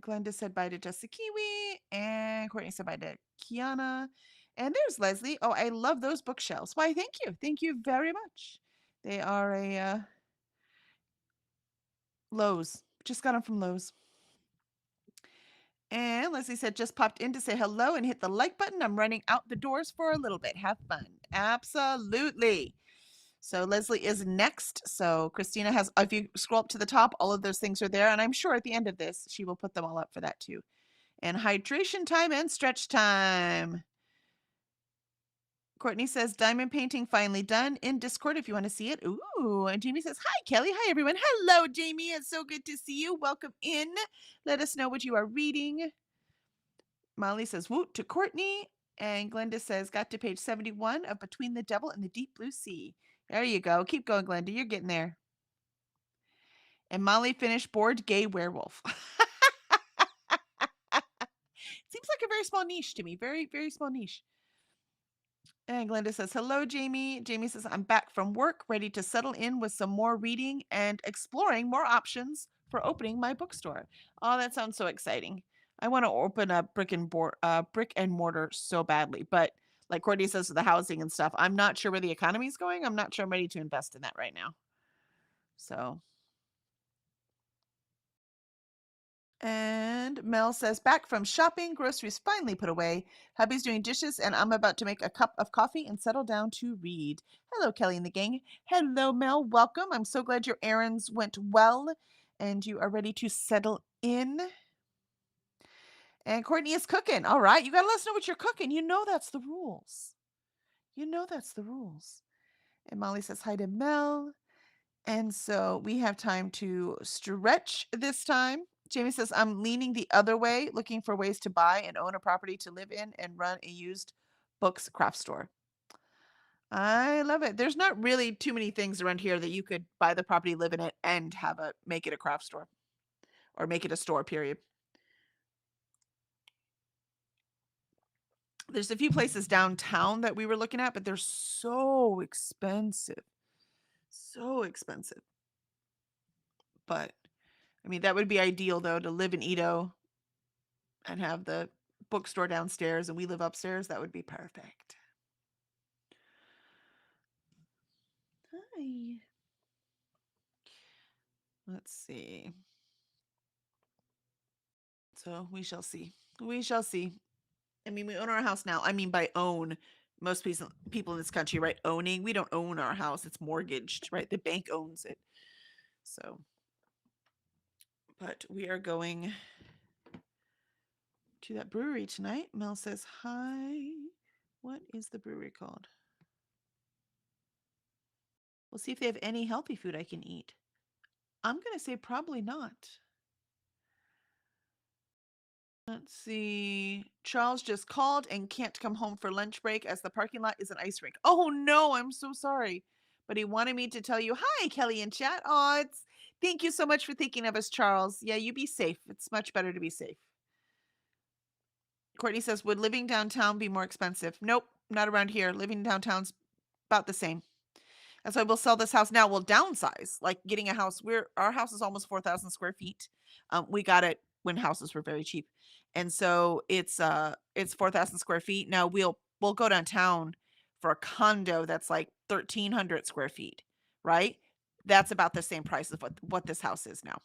Glenda said bye to Jessica Kiwi. And Courtney said bye to Kiana. And there's Leslie. Oh, I love those bookshelves. Why, thank you. Thank you very much. They are a Lowe's. Just got them from Lowe's. And Leslie said, just popped in to say hello and hit the like button. I'm running out the doors for a little bit. Have fun. Absolutely. So Leslie is next. So Christina has, if you scroll up to the top, all of those things are there. And I'm sure at the end of this, she will put them all up for that too. And hydration time and stretch time. Courtney says, diamond painting finally done in Discord if you want to see it. Ooh, and Jamie says, hi, Kelly. Hi, everyone. Hello, Jamie. It's so good to see you. Welcome in. Let us know what you are reading. Molly says, woot to Courtney. And Glenda says, got to page 71 of Between the Devil and the Deep Blue Sea. There you go. Keep going, Glenda. You're getting there. And Molly finished Bored Gay Werewolf. Seems like a very small niche to me. Very, very small niche. And Glenda says, hello, Jamie. Jamie says, I'm back from work, ready to settle in with some more reading and exploring more options for opening my bookstore. Oh, that sounds so exciting. I want to open a brick and mortar so badly. But like Courtney says, with the housing and stuff, I'm not sure where the economy is going. I'm not sure I'm ready to invest in that right now. So. And Mel says, back from shopping, groceries finally put away. Hubby's doing dishes, and I'm about to make a cup of coffee and settle down to read. Hello, Kelly and the gang. Hello, Mel. Welcome. I'm so glad your errands went well and you are ready to settle in. And Courtney is cooking. All right. You got to let us know what you're cooking. You know that's the rules. You know that's the rules. And Molly says hi to Mel. And so we have time to stretch this time. Jamie says, I'm leaning the other way, looking for ways to buy and own a property to live in and run a used books craft store. I love it. There's not really too many things around here that you could buy the property, live in it, and make it a craft store or make it a store, period. There's a few places downtown that we were looking at, but they're so expensive. So expensive. But I mean, that would be ideal, though, to live in Edo and have the bookstore downstairs and we live upstairs. That would be perfect. Hi. Let's see. So we shall see. We shall see. I mean, we own our house now. I mean, by own, most people in this country, right? Owning. We don't own our house. It's mortgaged, right? The bank owns it. So, but we are going to that brewery tonight. Mel says, hi. What is the brewery called? We'll see if they have any healthy food I can eat. I'm going to say probably not. Let's see. Charles just called and can't come home for lunch break as the parking lot is an ice rink. Oh no, I'm so sorry. But he wanted me to tell you, hi, Kelly in chat. Oh, thank you so much for thinking of us, Charles. Yeah, you be safe. It's much better to be safe. Courtney says, would living downtown be more expensive? Nope, not around here. Living downtown's about the same. And so we'll sell this house now. We'll downsize, like getting a house. Our house is almost 4,000 square feet. We got it when houses were very cheap, and so it's 4,000 square feet. Now we'll go downtown for a condo that's like 1,300 square feet, right? That's about the same price of what this house is now.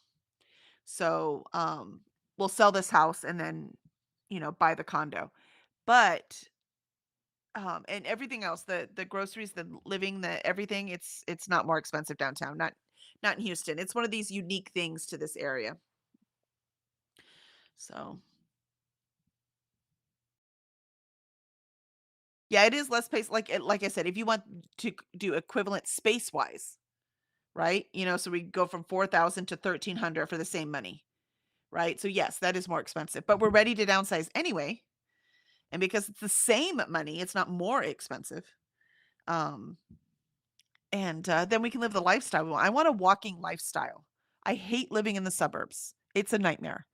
So we'll sell this house and then buy the condo, but and everything else, the groceries, the living, the everything, it's not more expensive downtown, not in Houston. It's one of these unique things to this area. So yeah, it is less space. Like I said, if you want to do equivalent space wise, right? So we go from 4,000 to 1,300 for the same money, right? So yes, that is more expensive, but we're ready to downsize anyway, and because it's the same money, it's not more expensive. And then we can live the lifestyle we want. I want a walking lifestyle. I hate living in the suburbs. It's a nightmare.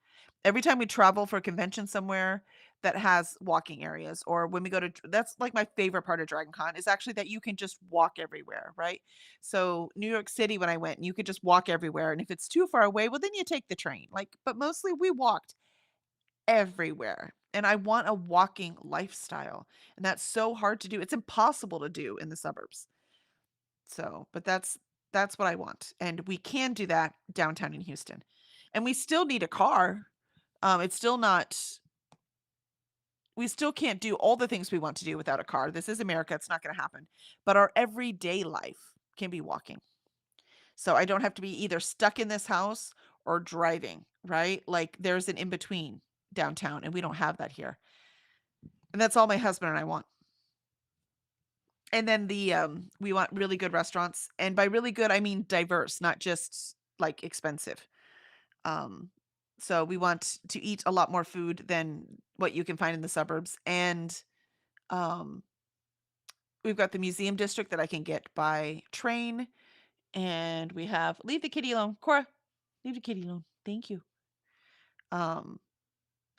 Every time we travel for a convention somewhere that has walking areas, or when we go to, that's like my favorite part of Dragon Con is actually that you can just walk everywhere, right? So New York City, when I went, you could just walk everywhere. And if it's too far away, well, then you take the train. But mostly we walked everywhere. And I want a walking lifestyle. And that's so hard to do. It's impossible to do in the suburbs. So, but that's what I want, and we can do that downtown in Houston. And we still need a car. It's still not we still can't do all the things we want to do without a car. This is America, it's not going to happen. But our everyday life can be walking. So I don't have to be either stuck in this house or driving, right? Like there's an in between downtown, and we don't have that here. And that's all my husband and I want. And then we want really good restaurants, and by really good I mean diverse, not just like expensive. Um, so we want to eat a lot more food than what you can find in the suburbs, and um, we've got the museum district that I can get by train, and we have leave the kitty alone, Cora, leave the kitty alone. Thank you. Um,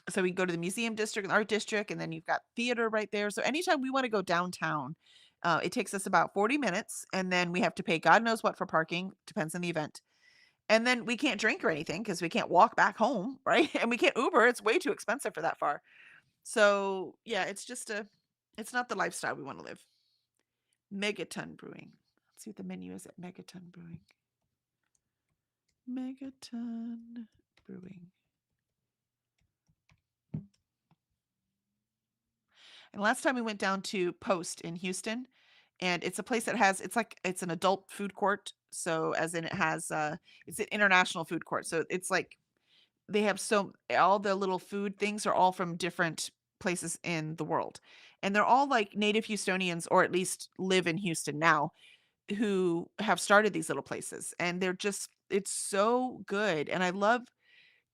so we can go to the museum district and art district, and then you've got theater right there. So anytime we want to go downtown, it takes us about 40 minutes, and then we have to pay God knows what for parking, depends on the event. And then we can't drink or anything because we can't walk back home, right? And we can't Uber. It's way too expensive for that far. So yeah, it's not the lifestyle we want to live. Megaton Brewing. Let's see what the menu is at Megaton Brewing. Megaton Brewing. And last time we went down to Post in Houston, and it's a place that it's an adult food court. So as in it has it's an international food court. So it's like they have all the little food things are all from different places in the world. And they're all like native Houstonians, or at least live in Houston now, who have started these little places. And it's so good. And I love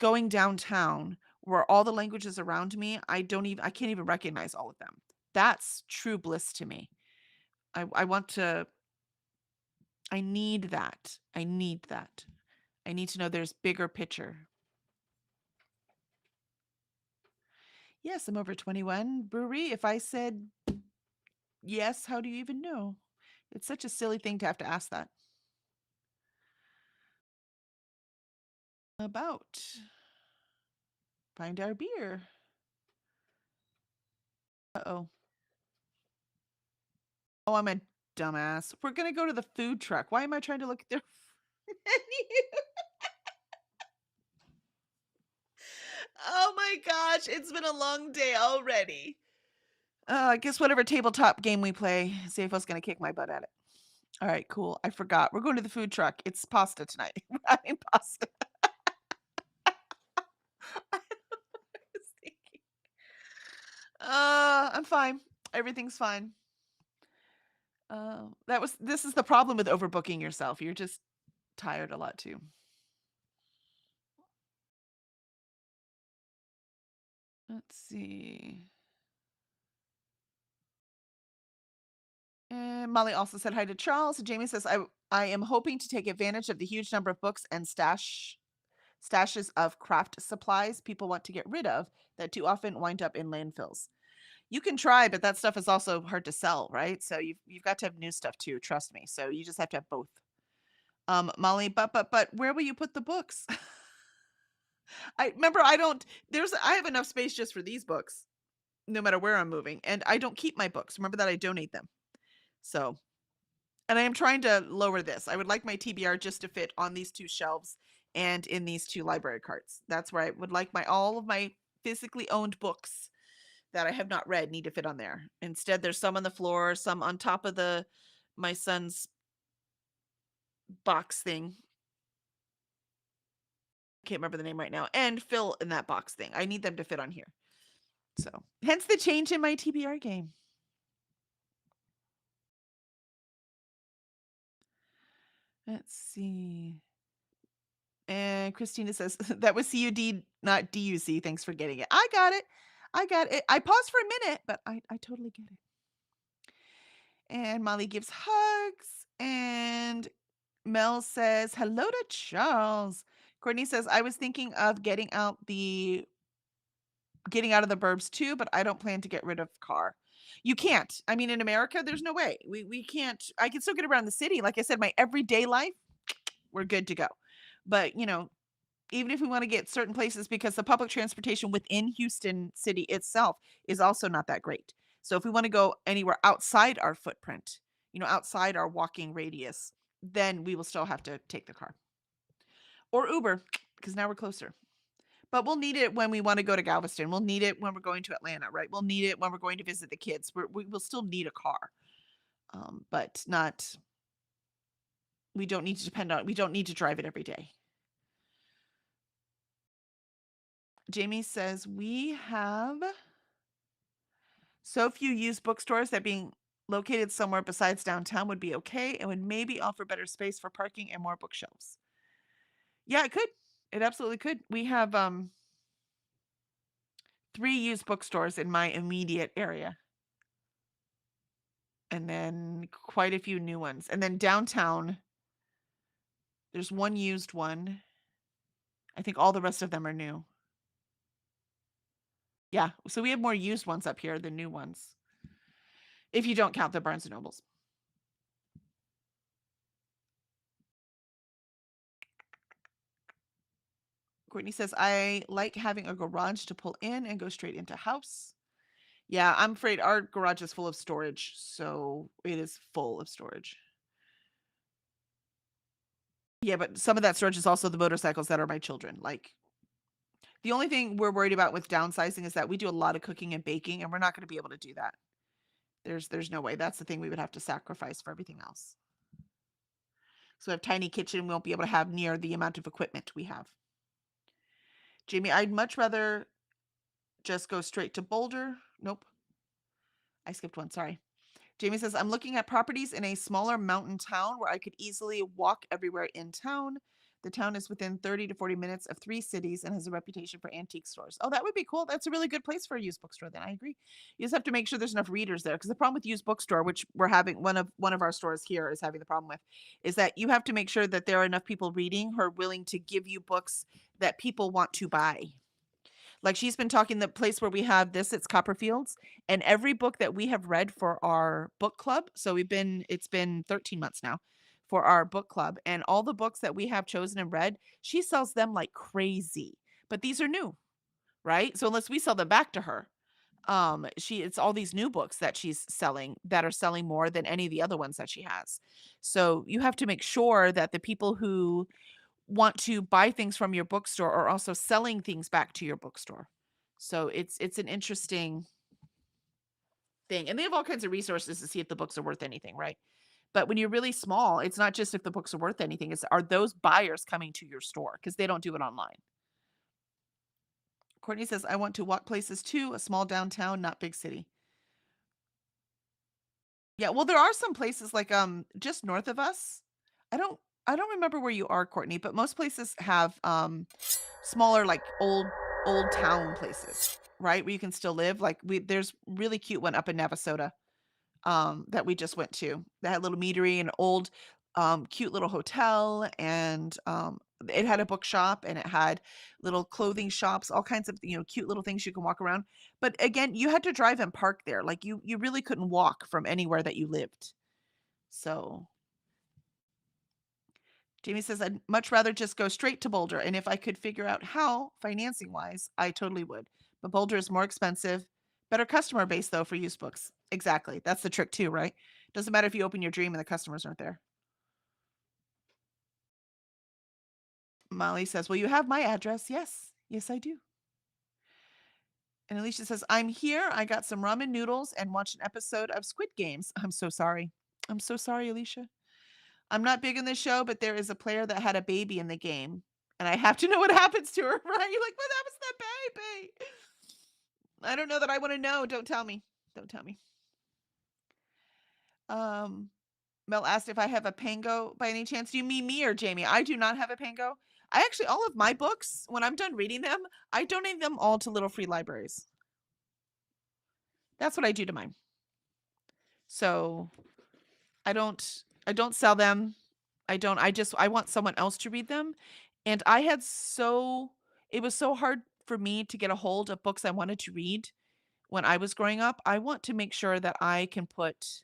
going downtown where all the languages around me, I can't even recognize all of them. That's true bliss to me. I need that. I need that. I need to know there's bigger picture. Yes, I'm over 21. Brewery, if I said yes, how do you even know? It's such a silly thing to have to ask that. About. Find our beer. Uh-oh. Oh, I'm a dumbass. We're going to go to the food truck. Why am I trying to look at their menu? Oh my gosh, it's been a long day already. I guess whatever tabletop game we play, Safe's going to kick my butt at it. All right, cool. I forgot. We're going to the food truck. It's pasta tonight. We're having pasta. I was thinking. I'm fine. Everything's fine. This is the problem with overbooking yourself. You're just tired a lot too. Let's see. And Molly also said hi to Charles. Jamie says, I am hoping to take advantage of the huge number of books and stashes of craft supplies people want to get rid of that too often wind up in landfills. You can try, but that stuff is also hard to sell, right? So you've got to have new stuff too, trust me. So you just have to have both. Molly, but where will you put the books? I remember I have enough space just for these books, no matter where I'm moving, and I don't keep my books. Remember that I donate them. So, and I am trying to lower this. I would like my TBR just to fit on these two shelves and in these two library carts. That's where I would like all of my physically owned books that I have not read need to fit on there. Instead, there's some on the floor, some on top of my son's box thing. Can't remember the name right now. And fill in that box thing. I need them to fit on here. So, hence the change in my TBR game. Let's see. And Christina says, that was CUD, not DUC. Thanks for getting it. I got it. I paused for a minute, but I totally get it. And Molly gives hugs. And Mel says, hello to Charles. Courtney says, I was thinking of getting out of the burbs too, but I don't plan to get rid of car. You can't. I mean, in America, there's no way. We can't. I can still get around the city. Like I said, my everyday life, we're good to go. But, even if we want to get certain places, because the public transportation within Houston City itself is also not that great. So if we want to go anywhere outside our footprint, outside our walking radius, then we will still have to take the car. Or Uber, because now we're closer. But we'll need it when we want to go to Galveston. We'll need it when we're going to Atlanta, right? We'll need it when we're going to visit the kids. We will still need a car. But not, we don't need to drive it every day. Jamie says, we have so few used bookstores that being located somewhere besides downtown would be okay and would maybe offer better space for parking and more bookshelves. Yeah, it could. It absolutely could. We have 3 used bookstores in my immediate area. And then quite a few new ones. And then downtown, there's one used one. I think all the rest of them are new. Yeah, so we have more used ones up here than new ones. If you don't count the Barnes and Nobles. Courtney says, I like having a garage to pull in and go straight into house. Yeah, I'm afraid our garage is full of storage, so it is full of storage. Yeah, but some of that storage is also the motorcycles that are my children. Like, the only thing we're worried about with downsizing is that we do a lot of cooking and baking, and we're not going to be able to do that. There's no way. That's the thing we would have to sacrifice for everything else. So we have tiny kitchen. We won't be able to have near the amount of equipment we have. Jamie, I'd much rather just go straight to Boulder. Nope. I skipped one. Sorry. Jamie says, I'm looking at properties in a smaller mountain town where I could easily walk everywhere in town. The town is within 30 to 40 minutes of 3 cities and has a reputation for antique stores. Oh, that would be cool. That's a really good place for a used bookstore then. I agree. You just have to make sure there's enough readers there, because the problem with used bookstore, which we're having, one of our stores here is having the problem with, is that you have to make sure that there are enough people reading who are willing to give you books that people want to buy. Like, she's been talking, the place where we have this, it's Copperfields, and every book that we have read for our book club, so it's been 13 months now for our book club, and all the books that we have chosen and read, she sells them like crazy. But these are new, right? So unless we sell them back to her, it's all these new books that she's selling that are selling more than any of the other ones that she has. So you have to make sure that the people who want to buy things from your bookstore are also selling things back to your bookstore. So it's an interesting thing. And they have all kinds of resources to see if the books are worth anything, right? But when you're really small, it's not just if the books are worth anything, it's are those buyers coming to your store, because they don't do it online. Courtney says, I want to walk places too, a small downtown, not big city. Yeah, well, there are some places like, just north of us. I don't I don't remember where you are, Courtney, but most places have, smaller, like, old town places, right, where you can still live, like, there's really cute one up in Navasota, that we just went to. That had a little meadery and old, cute little hotel, and, it had a bookshop, and it had little clothing shops, all kinds of, cute little things you can walk around. But again, you had to drive and park there. Like you really couldn't walk from anywhere that you lived. So Jamie says, I'd much rather just go straight to Boulder. And if I could figure out how, financing wise, I totally would. But Boulder is more expensive. Better customer base, though, for used books. Exactly. That's the trick, too, right? Doesn't matter if you open your dream and the customers aren't there. Molly says, well, you have my address. Yes. Yes, I do. And Alicia says, I'm here. I got some ramen noodles and watched an episode of Squid Games. I'm so sorry. I'm so sorry, Alicia. I'm not big in this show, but there is a player that had a baby in the game. And I have to know what happens to her, right? You're like, what happens to that baby? I don't know that I want to know. Don't tell me. Don't tell me. Mel asked if I have a Pango by any chance. Do you mean me or Jamie? I do not have a Pango. I actually, all of my books, when I'm done reading them, I donate them all to little free libraries. That's what I do to mine. So I don't sell them. I want someone else to read them. And it was so hard for me to get a hold of books I wanted to read when I was growing up. I want to make sure that I can put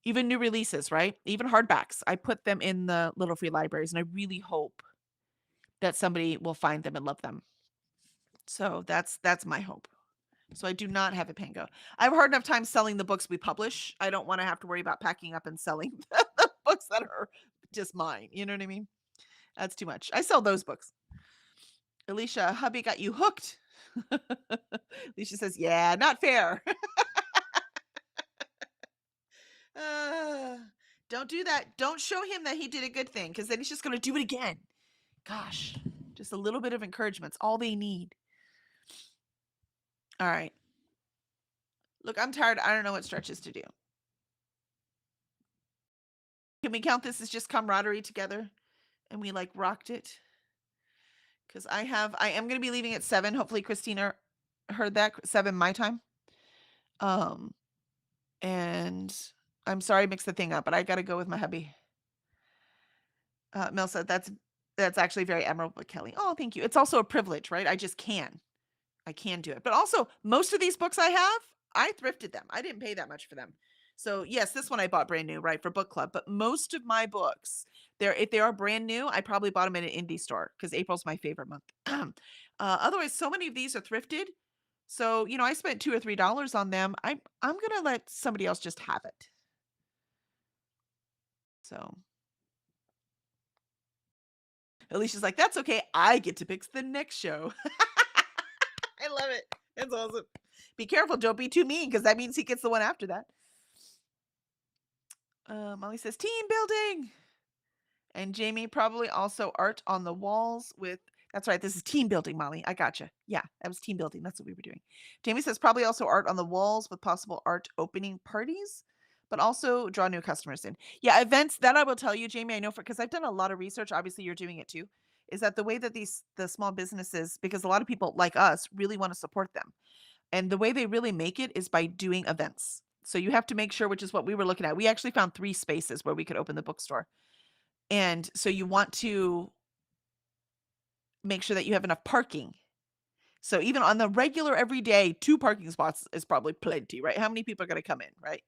even new releases, right? Even hardbacks. I put them in the little free libraries, and I really hope that somebody will find them and love them. So that's my hope. So I do not have a Pango. I have a hard enough time selling the books we publish. I don't want to have to worry about packing up and selling the books that are just mine. You know what I mean? That's too much. I sell those books. Alicia, hubby got you hooked. Alicia says, yeah, not fair. Don't do that. Don't show him that he did a good thing, because then he's just going to do it again. Gosh, just a little bit of encouragement's all they need. All right. Look, I'm tired. I don't know what stretches to do. Can we count this as just camaraderie together? And we like rocked it? Because I am going to be leaving at 7. Hopefully Christina heard that. 7 my time. And I'm sorry I mixed the thing up, but I got to go with my hubby. Mel said, that's actually very admirable, Kelly. Oh, thank you. It's also a privilege, right? I can do it. But also, most of these books I have, I thrifted them. I didn't pay that much for them. So yes, this one I bought brand new, right, for book club. But most of my books, if they are brand new, I probably bought them at an indie store, because April's my favorite month. Otherwise, so many of these are thrifted. So, I spent $2 or $3 on them. I'm gonna let somebody else just have it. So Alicia's like, that's okay. I get to pick the next show. I love it. That's awesome. Be careful. Don't be too mean, because that means he gets the one after that. Molly says, team building. And Jamie, probably also art on the walls with, that's right, this is team building, Molly. I gotcha. Yeah, that was team building. That's what we were doing. Jamie says, probably also art on the walls with possible art opening parties, but also draw new customers in. Yeah, events, that I will tell you, Jamie, I know, because I've done a lot of research. Obviously, you're doing it too. Is that the way that the small businesses, because a lot of people like us really want to support them. And the way they really make it is by doing events. So you have to make sure, which is what we were looking at. We actually found 3 spaces where we could open the bookstore. And so you want to make sure that you have enough parking. So even on the regular everyday, 2 parking spots is probably plenty, right? How many people are going to come in, right?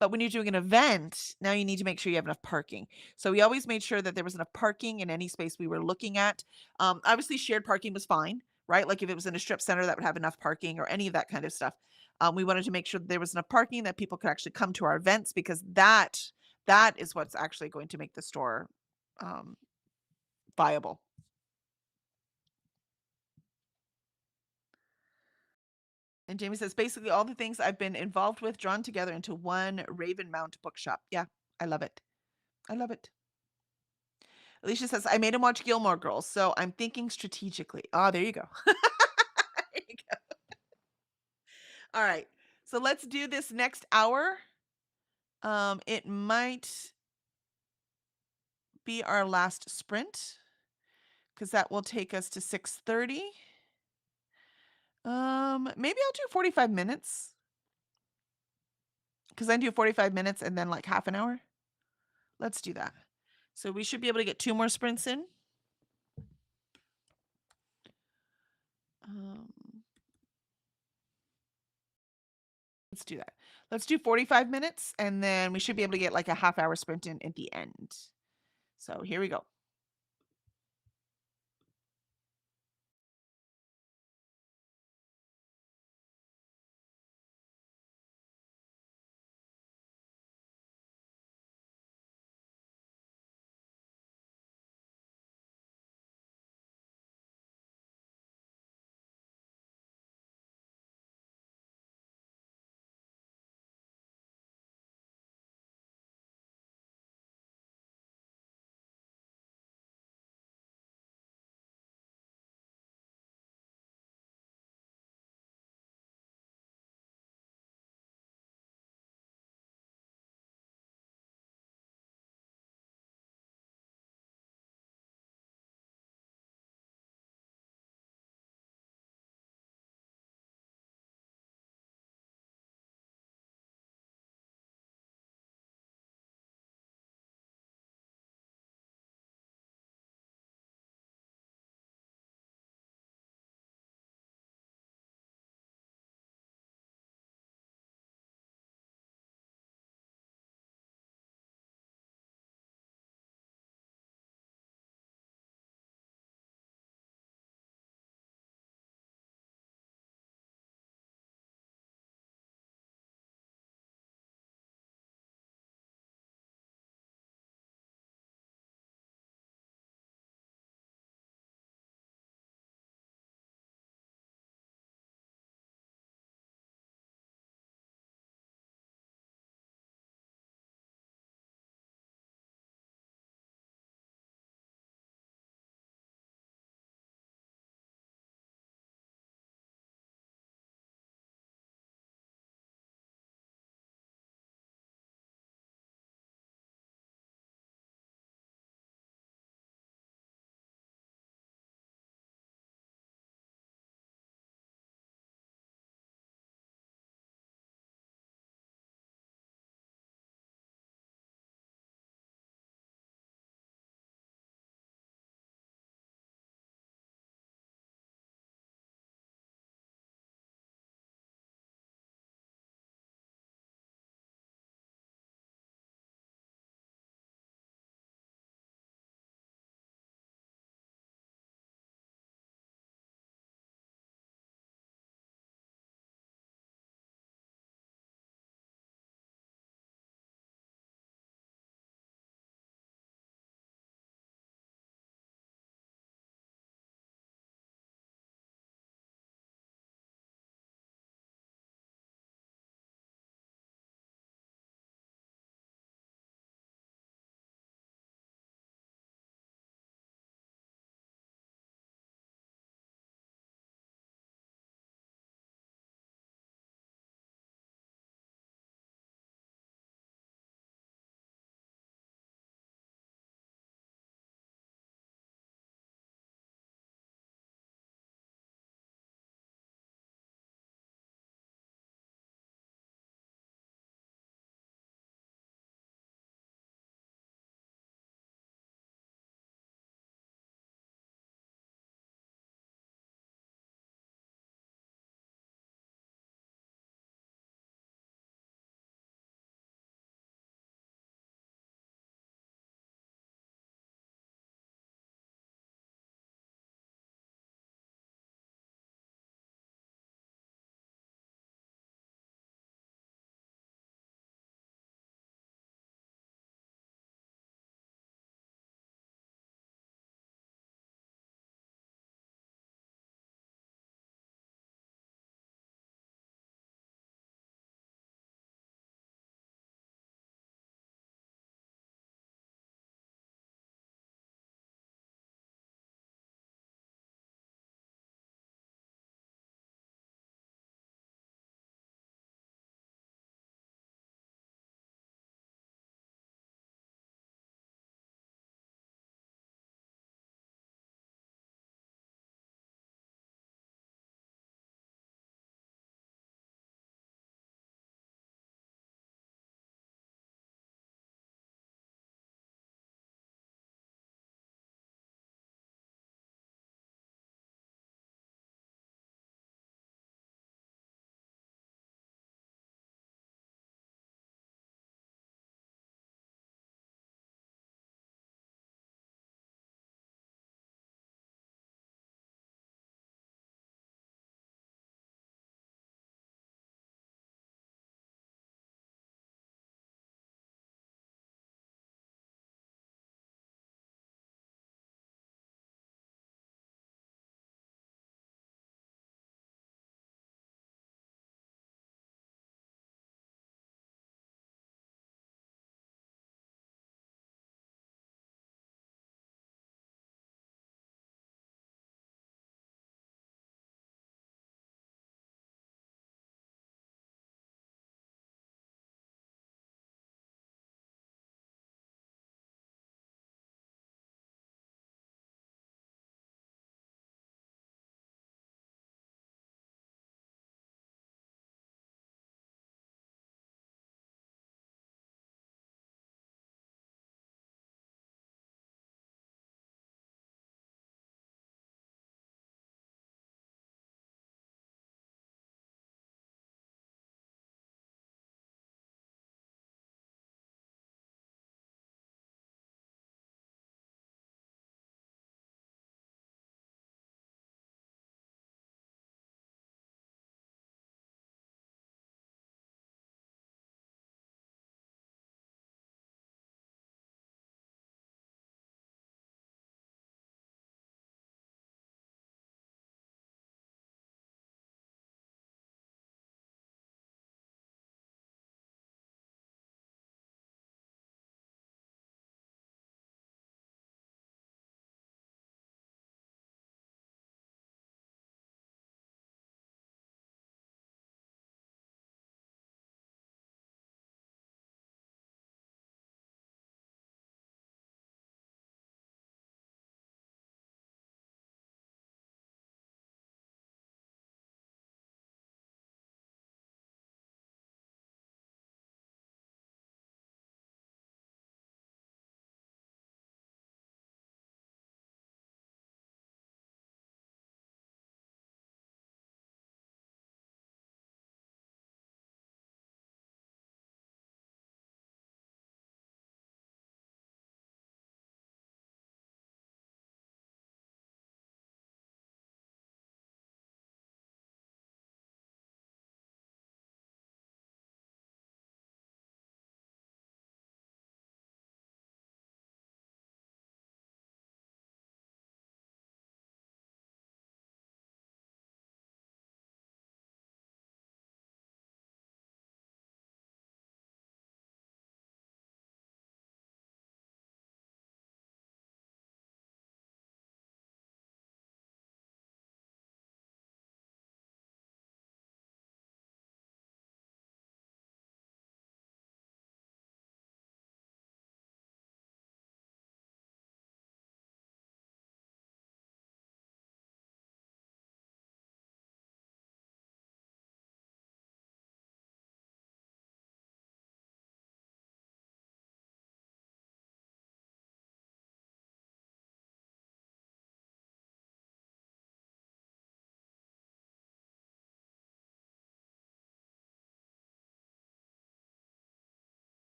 But when you're doing an event, now you need to make sure you have enough parking. So we always made sure that there was enough parking in any space we were looking at. Obviously, shared parking was fine, right? Like if it was in a strip center that would have enough parking or any of that kind of stuff. We wanted to make sure that there was enough parking that people could actually come to our events, because that is what's actually going to make the store viable. And Jamie says, basically all the things I've been involved with drawn together into one Raven Mount bookshop. Yeah, I love it. I love it. Alicia says, I made him watch Gilmore Girls, so I'm thinking strategically. Oh, there you go. There you go. All right. So let's do this next hour. It might be our last sprint because that will take us to 6:30. Maybe I'll do 45 minutes because I do 45 minutes and then like half an hour. Let's do that. So we should be able to get 2 more sprints in. Let's do that. Let's do 45 minutes and then we should be able to get like a half hour sprint in at the end. So here we go.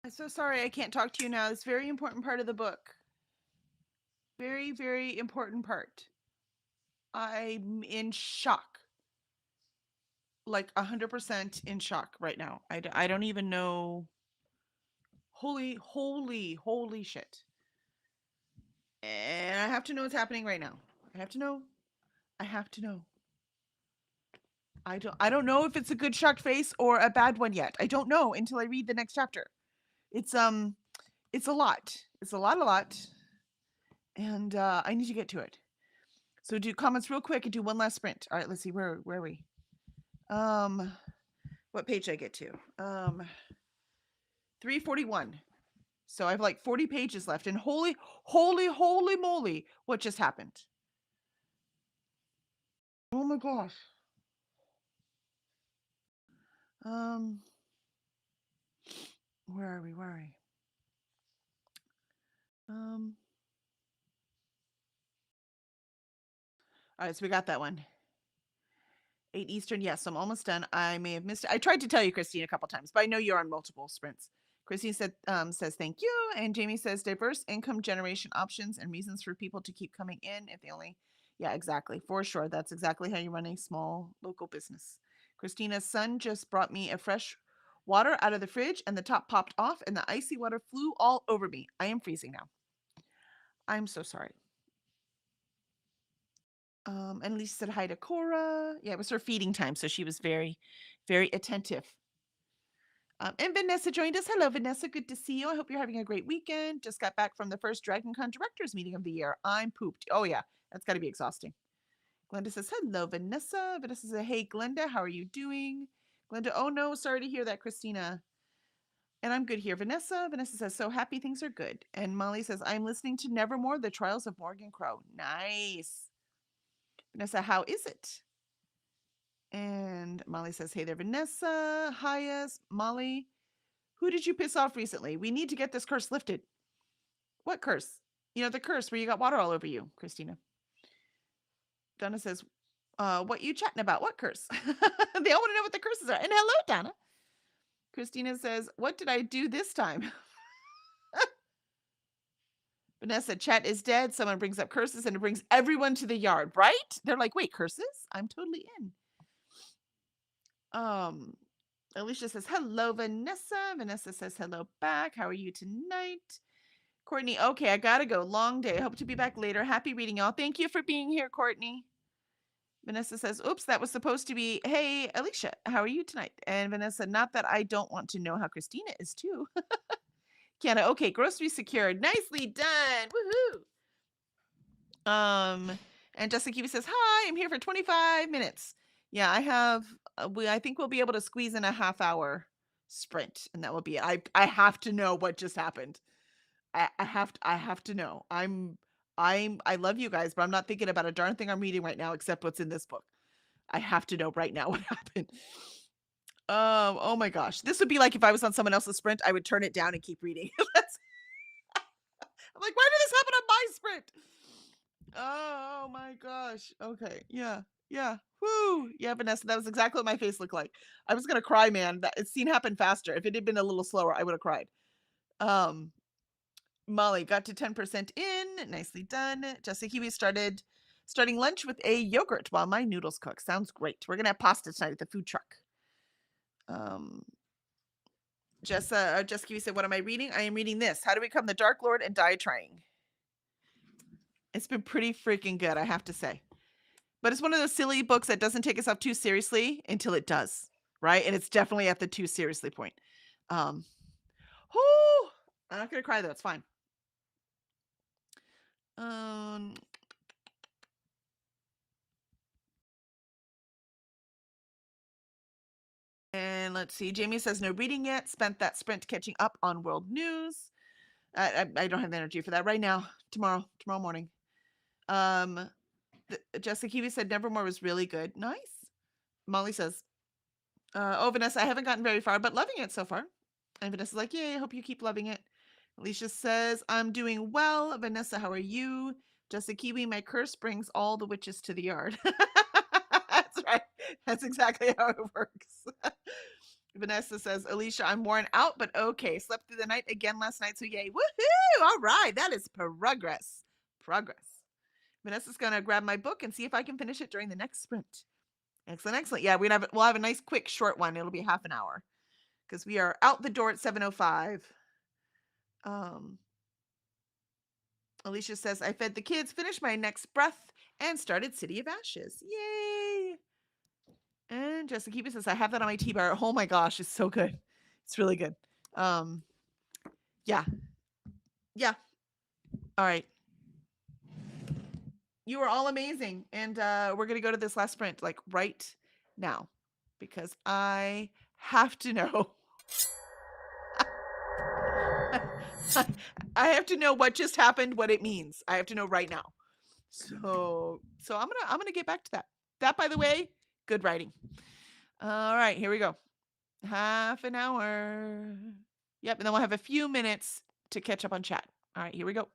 I'm so sorry I can't talk to you now. It's a very important part of the book. Very, very important part. I'm in shock. Like 100% in shock right now. I don't even know. Holy, holy, holy shit. And I have to know what's happening right now. I have to know. I have to know. I don't know if it's a good shocked face or a bad one yet. I don't know until I read the next chapter. It's it's a lot. It's a lot. And I need to get to it. So do comments real quick and do one last sprint. All right, let's see where are we? What page did I get to? 341. So I have like 40 pages left, and holy moly, what just happened? Oh my gosh. Where are we? All right, so we got that one. 8 Eastern. Yes, I'm almost done. I may have missed it. I tried to tell you, Christine, a couple times, but I know you're on multiple sprints. Christine says thank you, and Jamie says diverse income generation options and reasons for people to keep coming in if they only. Yeah, exactly, for sure. That's exactly how you run a small local business. Christina's son just brought me a fresh water out of the fridge, and the top popped off, and the icy water flew all over me. I am freezing now. I'm so sorry. And Lisa said hi to Cora. Yeah, it was her feeding time, so she was very, very attentive. And Vanessa joined us. Hello, Vanessa. Good to see you. I hope you're having a great weekend. Just got back from the first DragonCon directors meeting of the year. I'm pooped. Oh, yeah. That's got to be exhausting. Glenda says, hello, Vanessa. Vanessa says, hey, Glenda, how are you doing? Glenda, oh, no. Sorry to hear that, Christina. And I'm good here. Vanessa says, so happy things are good. And Molly says, I'm listening to Nevermore, The Trials of Morgan Crow. Nice. Vanessa, how is it? And Molly says, hey there, Vanessa. Hiya, Molly. Who did you piss off recently? We need to get this curse lifted. What curse? You know, the curse where you got water all over you, Christina. Donna says, what you chatting about? What curse? They all want to know what the curses are. And hello, Donna. Christina says, what did I do this time? Vanessa, chat is dead. Someone brings up curses and it brings everyone to the yard, right? They're like, wait, curses? I'm totally in. Alicia says, hello, Vanessa. Vanessa says, hello back. How are you tonight? Courtney, okay, I gotta go. Long day. Hope to be back later. Happy reading, y'all. Thank you for being here, Courtney. Vanessa says, oops, that was supposed to be, hey, Alicia, how are you tonight? And Vanessa, not that I don't want to know how Christina is too. Kiana, okay, grocery secured. Nicely done. Woohoo. And Jessica Kiwi says, hi, I'm here for 25 minutes. Yeah, I have, I think we'll be able to squeeze in a half-hour sprint, and that will be it. I have to know what just happened. I have to know. I love you guys, but I'm not thinking about a darn thing I'm reading right now except what's in this book. I have to know right now what happened. Oh my gosh. This would be like if I was on someone else's sprint, I would turn it down and keep reading. I'm like, why did this happen on my sprint? Oh my gosh. Okay. Yeah. Woo. Yeah, Vanessa, that was exactly what my face looked like. I was gonna cry, man. That scene happened faster. If it had been a little slower, I would have cried. Molly got to 10% in. Nicely done. Jessica Kiwi starting lunch with a yogurt while my noodles cook. Sounds great. We're gonna have pasta tonight at the food truck. Jessica Kiwi said, what am I reading? I am reading this. How to Become the Dark Lord and Die Trying. It's been pretty freaking good, I have to say. But it's one of those silly books that doesn't take itself too seriously until it does, right? And it's definitely at the too seriously point. I'm not gonna cry though. It's fine. And let's see. Jamie says no reading yet. Spent that sprint catching up on world news. I don't have the energy for that right now. Tomorrow morning. Jessica Kiwi said Nevermore was really good. Nice. Molly says, oh, Vanessa, I haven't gotten very far, but loving it so far. And Vanessa's like, yay, I hope you keep loving it. Alicia says, I'm doing well. Vanessa, how are you? Jessica Kiwi, my curse brings all the witches to the yard. That's right. That's exactly how it works. Vanessa says, Alicia, I'm worn out, but okay. Slept through the night again last night, so yay. Woohoo! All right, that is progress. Progress. Vanessa's gonna grab my book and see if I can finish it during the next sprint. Excellent, excellent. Yeah, we'll have a nice, quick, short one. It'll be half an hour because we are out the door at 7:05. Alicia says, I fed the kids, finished my next breath, and started City of Ashes. Yay! And Jessica Keeper says, I have that on my T-bar. Oh my gosh, it's so good. It's really good. Yeah. Yeah. All right. You are all amazing. And we're going to go to this last sprint, like right now, because I have to know. I have to know what just happened, what it means. I have to know right now. So I'm gonna get back to that. That, by the way, good writing. All right, here we go. Half an hour. Yep, and then we'll have a few minutes to catch up on chat. All right, here we go.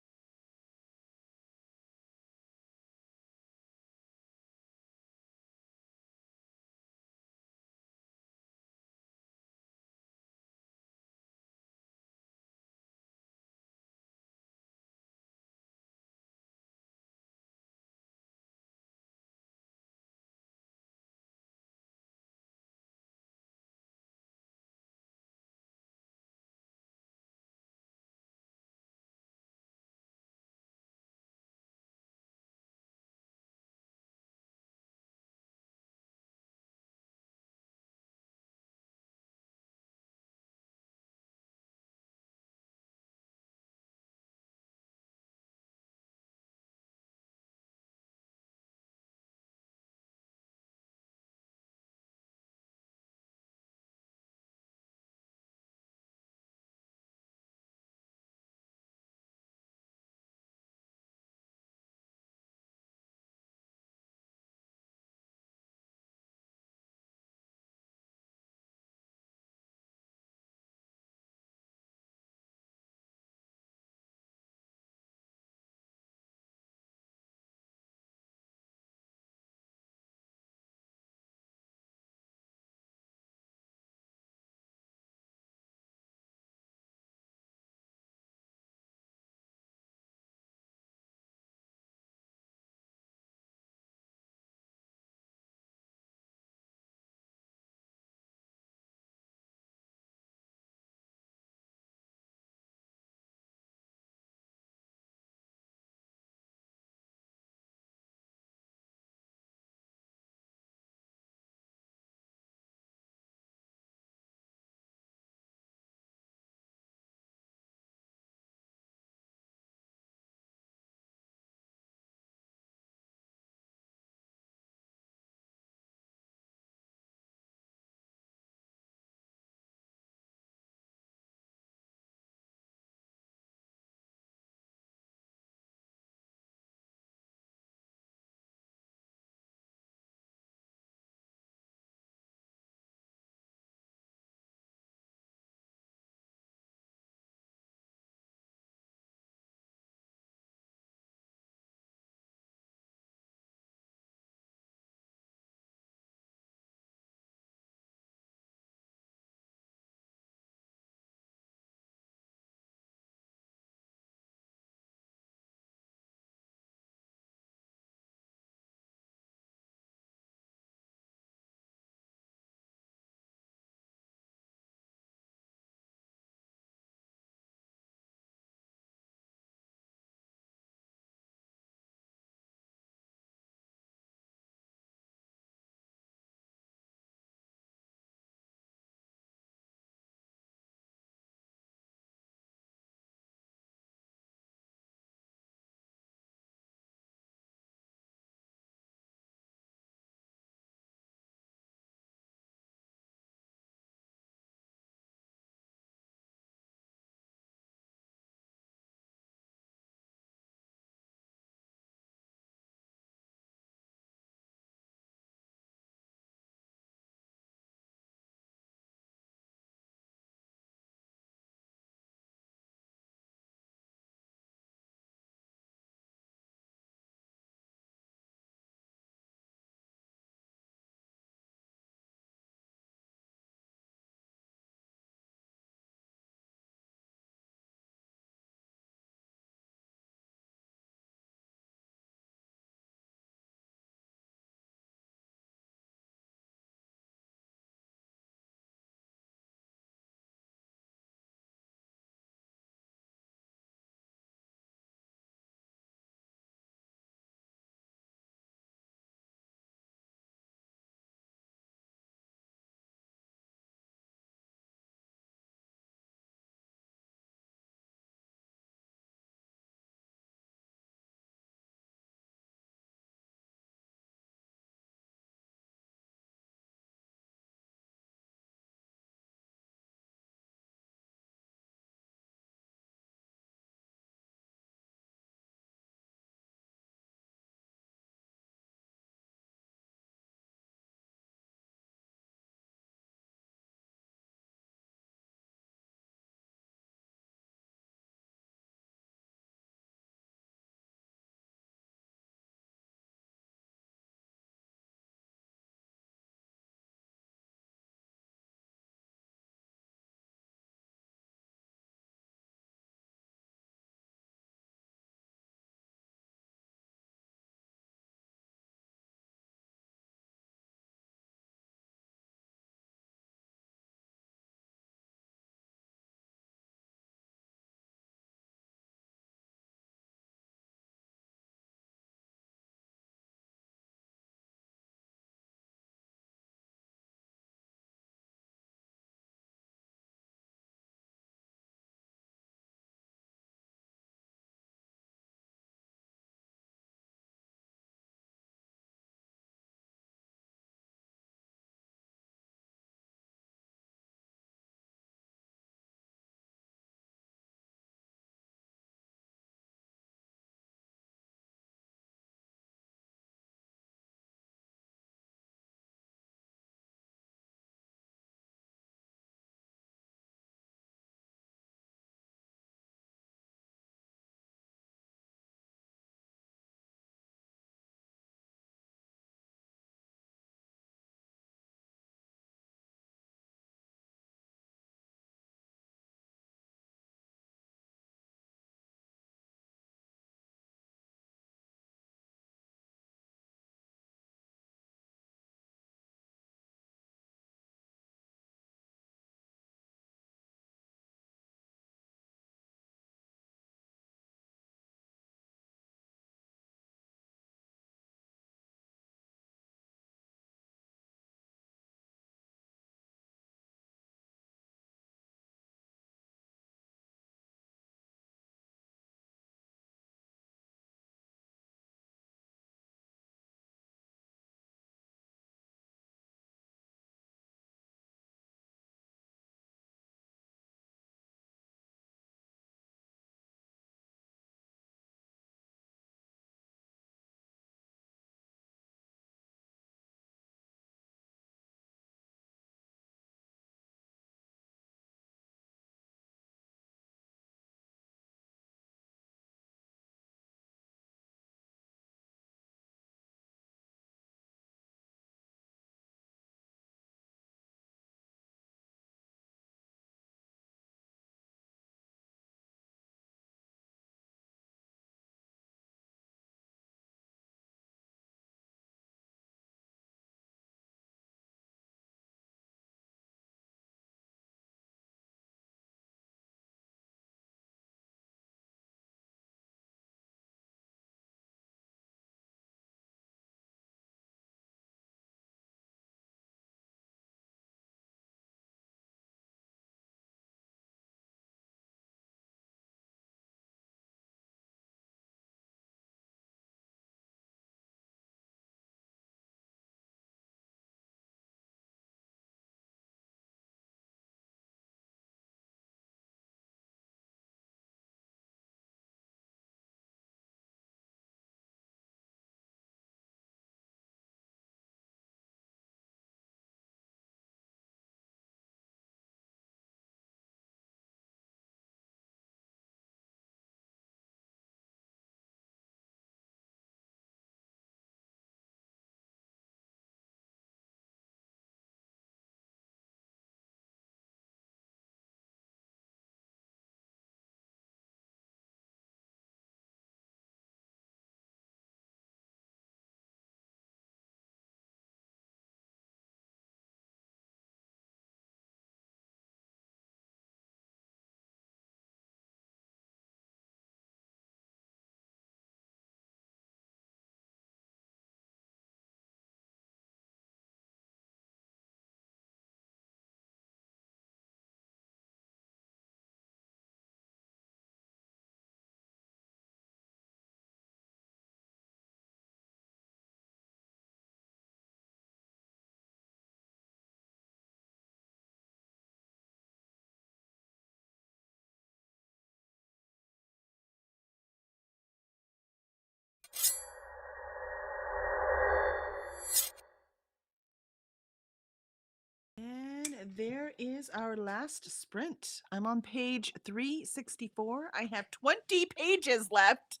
there is our last sprint. I'm on page 364. I have 20 pages left,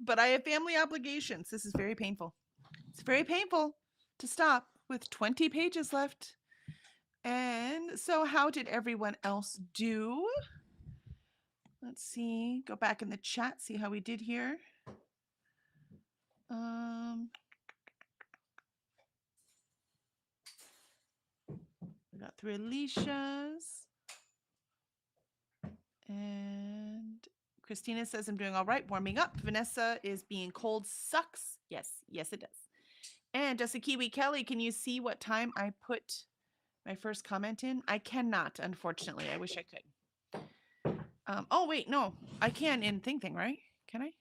but I have family obligations. This is very painful. It's very painful to stop with 20 pages left. And so, how did everyone else do? Let's see. Go back in the chat, see how we did here. We got through Alicia's. And Christina says, I'm doing all right, warming up. Vanessa is being cold sucks. Yes, yes, it does. And Jessica Kiwi Kelly, can you see what time I put my first comment in? I cannot, unfortunately. I wish I could. Oh, wait, no. I can in Thing, right? Can I?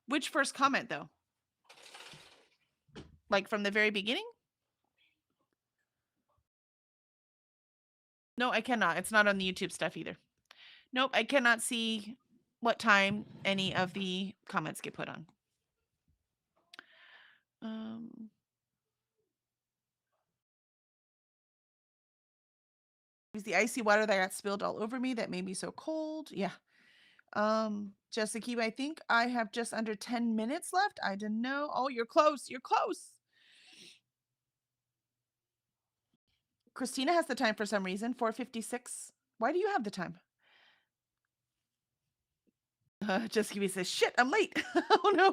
Which first comment, though? Like from the very beginning? No, I cannot. It's not on the YouTube stuff either. Nope, I cannot see what time any of the comments get put on. It was the icy water that got spilled all over me that made me so cold. Yeah. Jessica, I think I have just under 10 minutes left. I didn't know. Oh, you're close. You're close. Christina has the time for some reason. 4:56. Why do you have the time? Jessica says, shit, I'm late. Oh, no.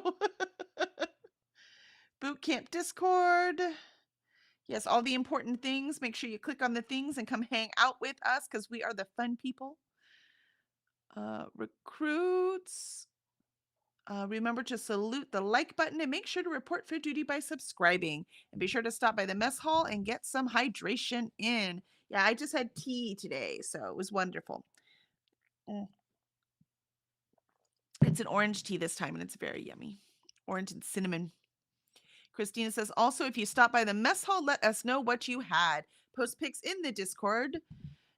Boot Camp Discord. Yes, all the important things. Make sure you click on the things and come hang out with us because we are the fun people. Recruits. Remember to salute the like button and make sure to report for duty by subscribing. And be sure to stop by the mess hall and get some hydration in. Yeah, I just had tea today, so it was wonderful. It's an orange tea this time, and it's very yummy. Orange and cinnamon. Christina says, also, if you stop by the mess hall, let us know what you had. Post pics in the Discord.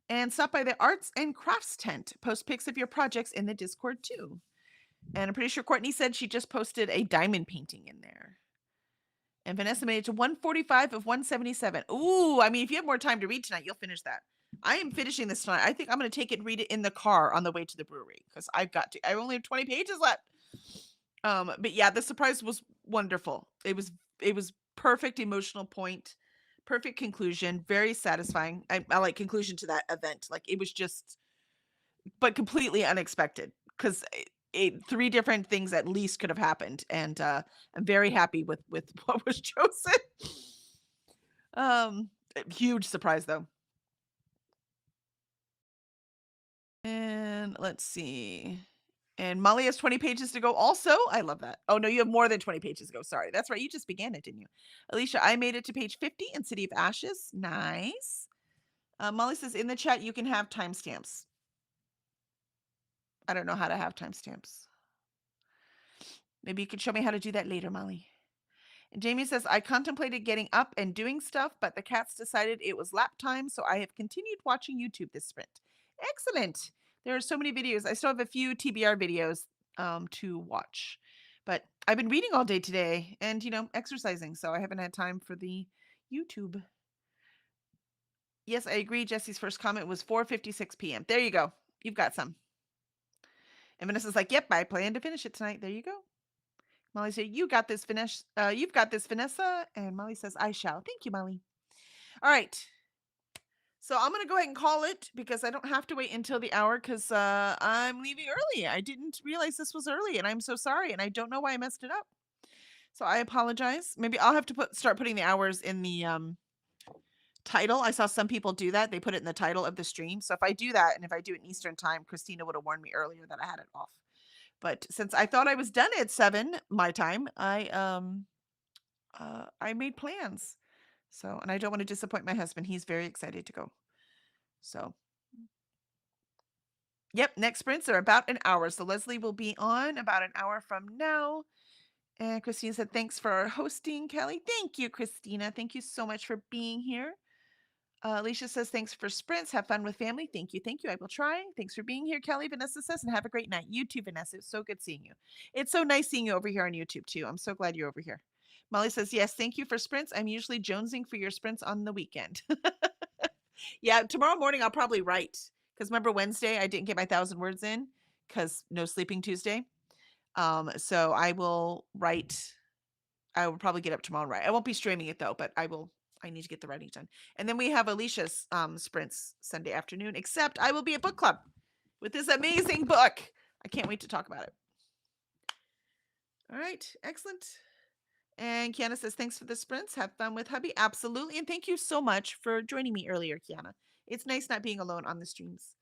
And stop by the arts and crafts tent. Post pics of your projects in the Discord, too. And I'm pretty sure Courtney said she just posted a diamond painting in there. And Vanessa made it to 145 of 177. Ooh, I mean, if you have more time to read tonight, you'll finish that. I am finishing this tonight. I think I'm going to take it and read it in the car on the way to the brewery because I've got to. I only have 20 pages left. But yeah, the surprise was wonderful. It was perfect emotional point, perfect conclusion, very satisfying. I like conclusion to that event. Like it was just, but completely unexpected because 3 different things at least could have happened, and I'm very happy with what was chosen. Huge surprise though. And let's see. And Molly has 20 pages to go also. I love that. Oh, no, you have more than 20 pages to go. Sorry. That's right. You just began it, didn't you? Alicia, I made it to page 50 in City of Ashes. Nice. Molly says, in the chat, you can have timestamps. I don't know how to have timestamps. Maybe you could show me how to do that later, Molly. And Jamie says, I contemplated getting up and doing stuff, but the cats decided it was lap time, so I have continued watching YouTube this sprint. Excellent. There are so many videos. I still have a few TBR videos to watch. But I've been reading all day today and, exercising, so I haven't had time for the YouTube. Yes, I agree. Jesse's first comment was 4:56 p.m. There you go. You've got some. And Vanessa's like, yep, I plan to finish it tonight. There you go. Molly said, you got this, Vanessa. You've got this, Vanessa. And Molly says, I shall. Thank you, Molly. All right. So I'm going to go ahead and call it because I don't have to wait until the hour because I'm leaving early. I didn't realize this was early, and I'm so sorry. And I don't know why I messed it up. So I apologize. Maybe I'll have to start putting the hours in the title. I saw some people do that. They put it in the title of the stream. So if I do that, and if I do it in Eastern time, Christina would have warned me earlier that I had it off. But since I thought I was done at 7 my time, I made plans. So, and I don't want to disappoint my husband. He's very excited to go. So, yep, next sprints are about an hour. So Leslie will be on about an hour from now. And Christina said, thanks for hosting, Kelly. Thank you, Christina. Thank you so much for being here. Alicia says, thanks for sprints. Have fun with family. Thank you. Thank you. I will try. Thanks for being here, Kelly. Vanessa says, and have a great night. You too, Vanessa. It's so good seeing you. It's so nice seeing you over here on YouTube, too. I'm so glad you're over here. Molly says, yes, thank you for sprints. I'm usually jonesing for your sprints on the weekend. Yeah, tomorrow morning I'll probably write because remember Wednesday I didn't get my 1,000 words in because no sleeping Tuesday. So I will write. I will probably get up tomorrow and write. I won't be streaming it though, but I will. I need to get the writing done. And then we have Alicia's sprints Sunday afternoon. Except I will be at book club with this amazing book. I can't wait to talk about it. All right, excellent. And Kiana says, thanks for the sprints. Have fun with hubby. Absolutely. And thank you so much for joining me earlier, Kiana. It's nice not being alone on the streams.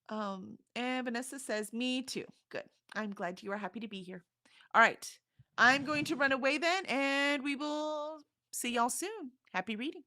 And Vanessa says, me too. Good. I'm glad you are happy to be here. All right. I'm going to run away then, and we will see y'all soon. Happy reading.